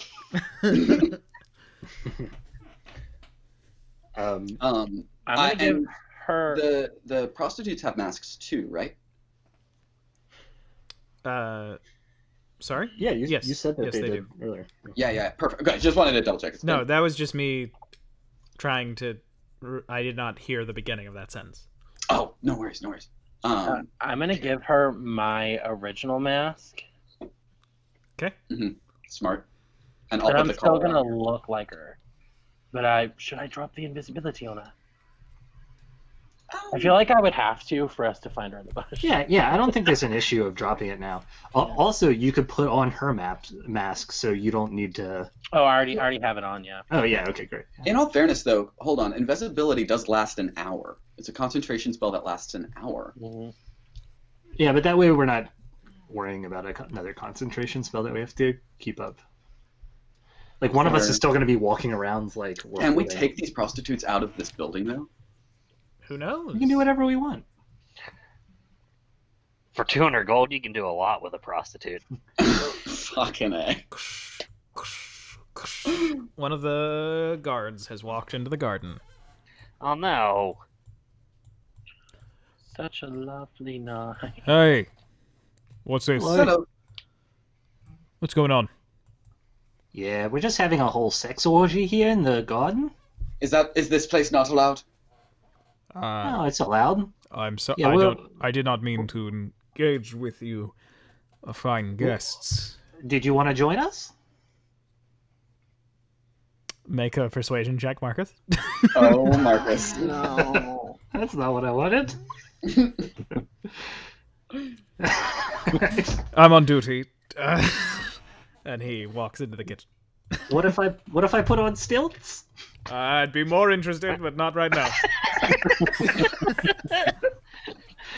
I'm gonna give her. The prostitutes have masks too, right? Sorry? Yeah, you Yes. said that Yes, they they did earlier. Yeah, perfect. Okay, just wanted to double check. No, that was just me trying to... I did not hear the beginning of that sentence. Oh, no worries. I'm gonna give her my original mask, Okay. Smart. And I'll but put I'm the still collar gonna on. look like her. But should I drop the invisibility on her? I feel like I would have to for us to find her in the bush. Yeah, I don't think there's an issue of dropping it now. Also, you could put on her mask, so you don't need to... Oh, I already have it on, yeah. Oh, yeah, okay, great. In all fairness, though, hold on. Invisibility does last an hour. It's a concentration spell that lasts an hour. Mm-hmm. Yeah, but that way we're not worrying about another concentration spell that we have to keep up. Like, one of us is still going to be walking around like... Can we take these prostitutes out of this building, though? Who knows? We can do whatever we want. For 200 gold, you can do a lot with a prostitute. Fucking A. One of the guards has walked into the garden. Oh no. Such a lovely night. Hey, what's this? Hello. What's going on? Yeah, we're just having a whole sex orgy here in the garden. Is this place not allowed? No, it's allowed. I'm sorry. Yeah, I did not mean to engage with you, fine guests. Did you want to join us? Make a persuasion check, Marcus. Oh, Marcus. No, that's not what I wanted. I'm on duty. And he walks into the kitchen. What if I put on stilts? I'd be more interested, but not right now.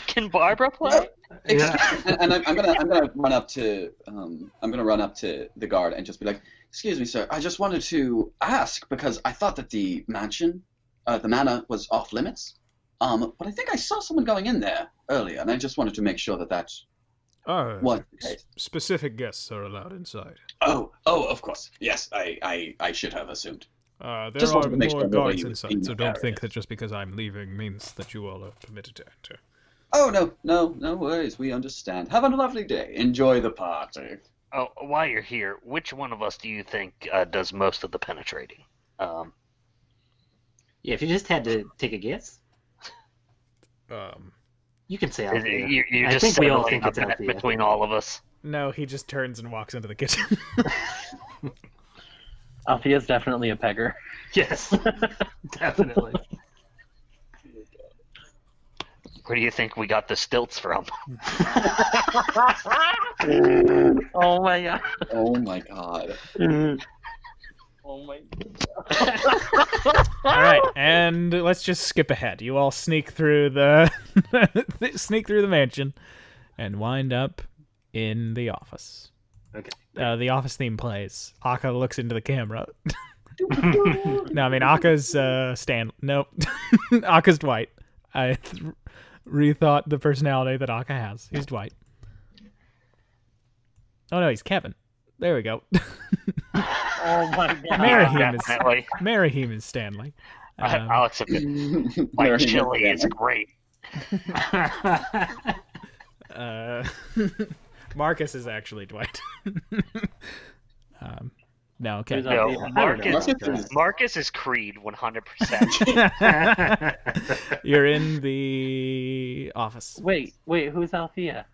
Can Barbara play? Yeah. And I'm gonna run up to the guard and just be like, "Excuse me, sir. I just wanted to ask because I thought that the mansion, the manor was off limits. But I think I saw someone going in there earlier, and I just wanted to make sure that was the case." Specific guests are allowed inside. Oh, of course. Yes, I should have assumed. There Just are wanted to make more sure guards nobody was inside, in so the don't area. think that just because I'm leaving means that you all are permitted to enter. Oh, no worries. We understand. Have a lovely day. Enjoy the party. Oh, while you're here, which one of us do you think does most of the penetrating? Yeah, if you just had to take a guess, you can say Althea. You're I just think we all settling think it's a bet Althea. between all of us. No, he just turns and walks into the kitchen. Althea's definitely a pegger. Yes, definitely. Where do you think we got the stilts from? Oh my god. Oh my god. Oh my All right, and let's just skip ahead. You all sneak through the mansion and wind up in the office. Okay. The office theme plays. Akka looks into the camera. No, I mean Akka's Nope, Akka's Dwight. I rethought the personality that Akka has. He's Dwight. Oh no, he's Kevin. There we go. Oh my god. Definitely. Marahim is Stanley. I'll accept it. My chili is great. Marcus is actually Dwight. No, okay. Who's No, Althea? I don't know. Marcus is Creed 100%. You're in the office. Wait, who's Althea?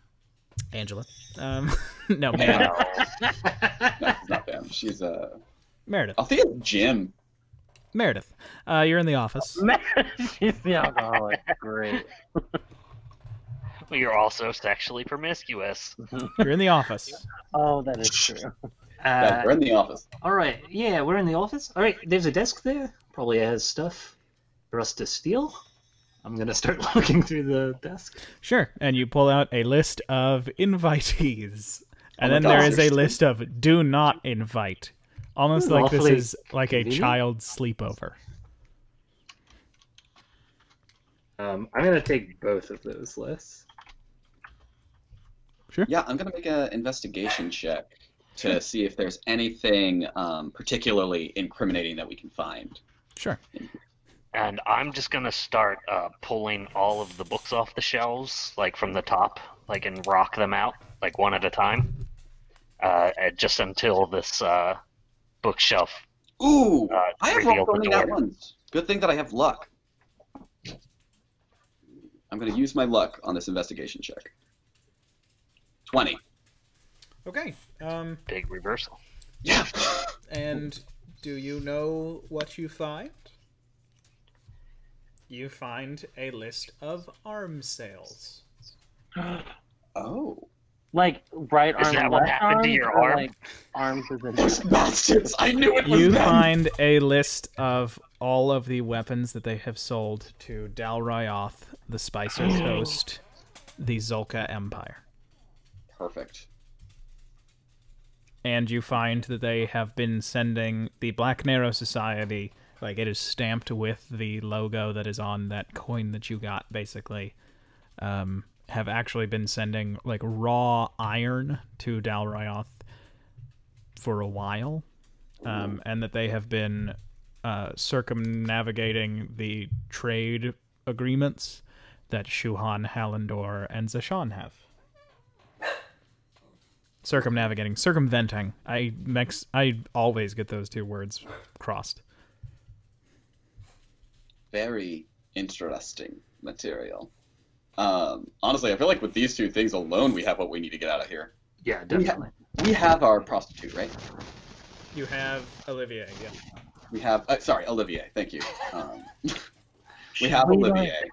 Angela. No, Meredith. No, it's not them. She's Meredith. Althea's Jim. Meredith. You're in the office. She's the alcoholic. Great. You're also sexually promiscuous. You're in the office. Oh, that is true. Yeah, we're in the office. All right. Yeah, we're in the office. All right. There's a desk there. Probably has stuff for us to steal. I'm gonna start looking through the desk. Sure. And you pull out a list of invitees. And Oh my then there gosh, is a there's list of do not invite. Almost like this Awfully is like a convenient. child's sleepover. I'm gonna take both of those lists. Yeah, I'm gonna make an investigation check to see if there's anything particularly incriminating that we can find. Sure. And I'm just gonna start pulling all of the books off the shelves, like from the top, like and rock them out, like one at a time, just until this bookshelf. Ooh, I have reveal rolled the only that door. once. Good thing that I have luck. I'm gonna use my luck on this investigation check. 20. Okay. Big reversal. Yeah. And do you know what you find? You find a list of arms sales. Oh. Like right Is arm that and what left happened to arm, your or arm? like arms as in Those bastards! I knew it was You them! find a list of all of the weapons that they have sold to Dal Ryoth, the Spicer Coast, the Zolka Empire. Perfect. And you find that they have been sending the Black Narrow Society, like it is stamped with the logo that is on that coin that you got, basically, have actually been sending like raw iron to Dal Ryoth for a while. And that they have been circumnavigating the trade agreements that Shuhan, Hallandor, and Zashan have. Circumventing. I always get those two words crossed. Very interesting material. Honestly, I feel like with these two things alone, we have what we need to get out of here. Yeah, definitely. We have our prostitute, right? You have Olivier, yeah. We have, Olivier, thank you. We have Olivier.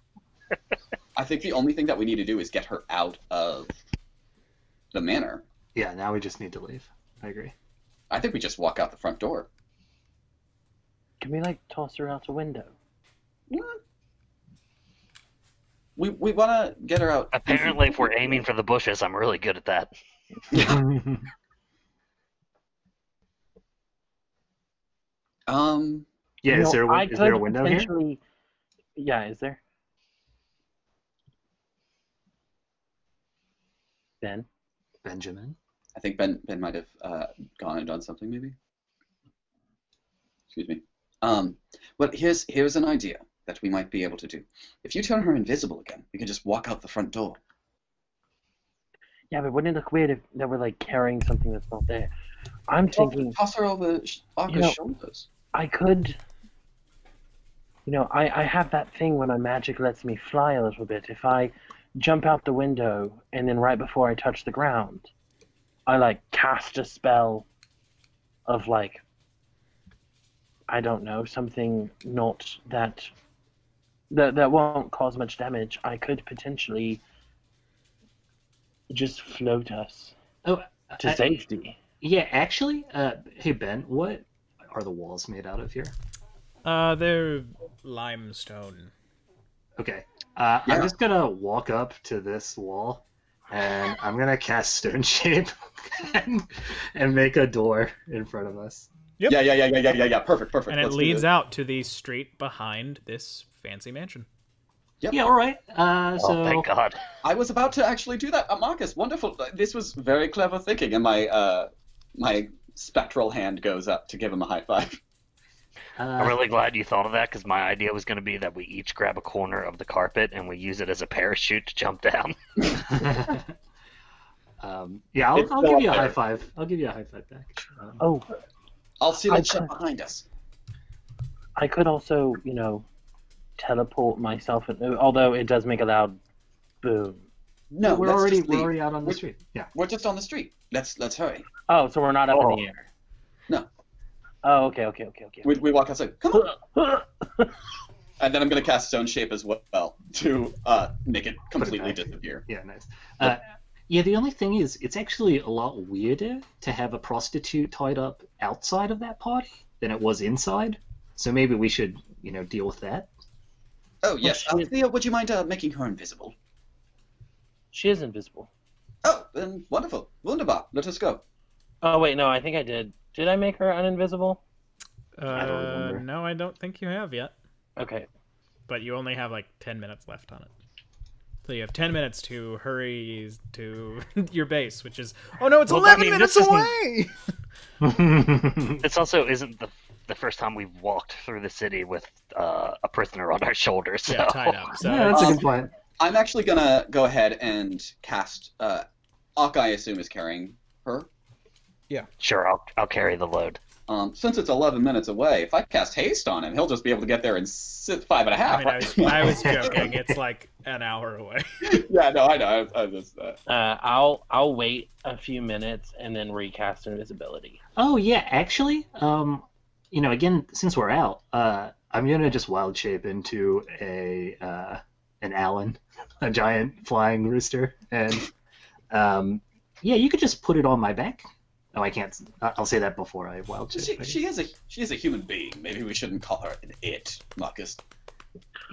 I think the only thing that we need to do is get her out of the manor. Yeah, now we just need to leave. I agree. I think we just walk out the front door. Can we, like, toss her out a window? We want to get her out. Apparently, if we're aiming for the bushes, I'm really good at that. Yeah, is there a window here? Yeah, is there? Benjamin? I think Ben might have gone and done something, maybe. Excuse me. Well, here's an idea that we might be able to do. If you turn her invisible again, we can just walk out the front door. Yeah, but wouldn't it look weird if that we're like carrying something that's not there? I'm thinking. Toss her over Arca's shoulders. I could. I have that thing when my magic lets me fly a little bit. If I jump out the window and then right before I touch the ground, I like cast a spell of like, I don't know, something not that won't cause much damage. I could potentially just float us to safety. Yeah, actually, hey Ben, what are the walls made out of here? They're limestone. Okay. I'm just gonna walk up to this wall, and I'm gonna cast Stone Shape and make a door in front of us. Yep. Yeah. Perfect. And it leads out to the street behind this fancy mansion. Yep. Yeah, all right. Oh, thank God. I was about to actually do that. Marcus, wonderful. This was very clever thinking, and my spectral hand goes up to give him a high five. I'm really glad you thought of that, because my idea was going to be that we each grab a corner of the carpet and we use it as a parachute to jump down. Yeah, I'll give you a high five. I'll give you a high five back. I'll see that shit behind us. I could also, teleport myself, although it does make a loud boom. No, we're already out on the street. Yeah, we're just on the street. Let's hurry. Oh, so we're not up in the air. No. Oh, okay. We walk outside. Come on. And then I'm gonna cast Stone Shape as well to make it completely disappear. Yeah, nice. Yeah, the only thing is, it's actually a lot weirder to have a prostitute tied up outside of that party than it was inside. So maybe we should, deal with that. Oh yes, Althea, would you mind making her invisible? She is invisible. Oh, then wonderful, wunderbar. Let us go. Oh wait, no, I think I did. Did I make her uninvisible? I don't remember. No, I don't think you have yet. Okay. But you only have like 10 minutes left on it. So you have 10 minutes to hurry to your base, which is... Oh no, it's 11 minutes away! This also isn't the first time we've walked through the city with a prisoner on our shoulders. So. Yeah, tied up. So yeah, that's a good point. I'm actually gonna go ahead and cast... Ak, I assume, is carrying her. Yeah. Sure, I'll carry the load. Since it's 11 minutes away, if I cast haste on him, he'll just be able to get there in 5.5. I was joking. It's like an hour away. Yeah, no, I know. I just, I'll wait a few minutes and then recast invisibility. Oh yeah, actually, again, since we're out, I'm gonna just wild shape into an Allen, a giant flying rooster, and yeah, you could just put it on my back. Oh, I can't. I'll say that before I wild shape. She is a human being. Maybe we shouldn't call her an it, Marcus.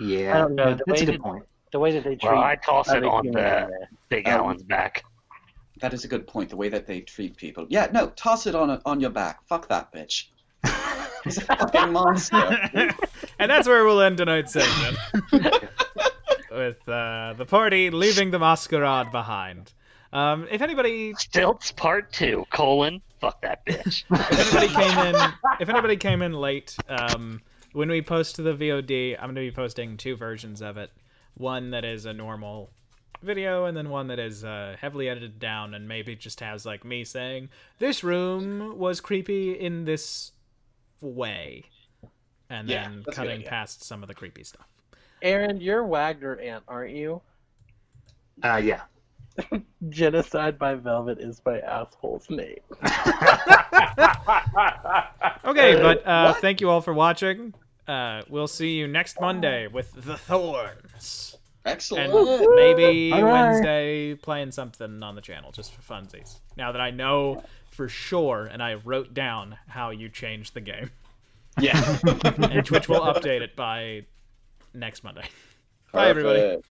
Yeah, I don't know. that's a good point. The way that they treat. Well, I toss it on human the Big Allen's back. That is a good point. The way that they treat people. Yeah, no, toss it on your back. Fuck that bitch. He's a fucking monster. And that's where we'll end tonight's segment. With the party leaving the masquerade behind. If anybody Stilts Part 2, fuck that bitch. if anybody came in late, when we post to the VOD, I'm going to be posting 2 versions of it. One that is a normal video, and then one that is heavily edited down and maybe just has like me saying, this room was creepy in this way. And then cutting past some of the creepy stuff. Aaron, you're Wagner Ant, aren't you? Yeah. Genocide by Velvet is my asshole's name. Okay, but thank you all for watching. We'll see you next Monday with The Thorns. Excellent. And maybe All right. Wednesday playing something on the channel, just for funsies. Now that I know for sure, and I wrote down how you changed the game. Yeah. And Twitch will update it by next Monday. Bye, everybody. Perfect.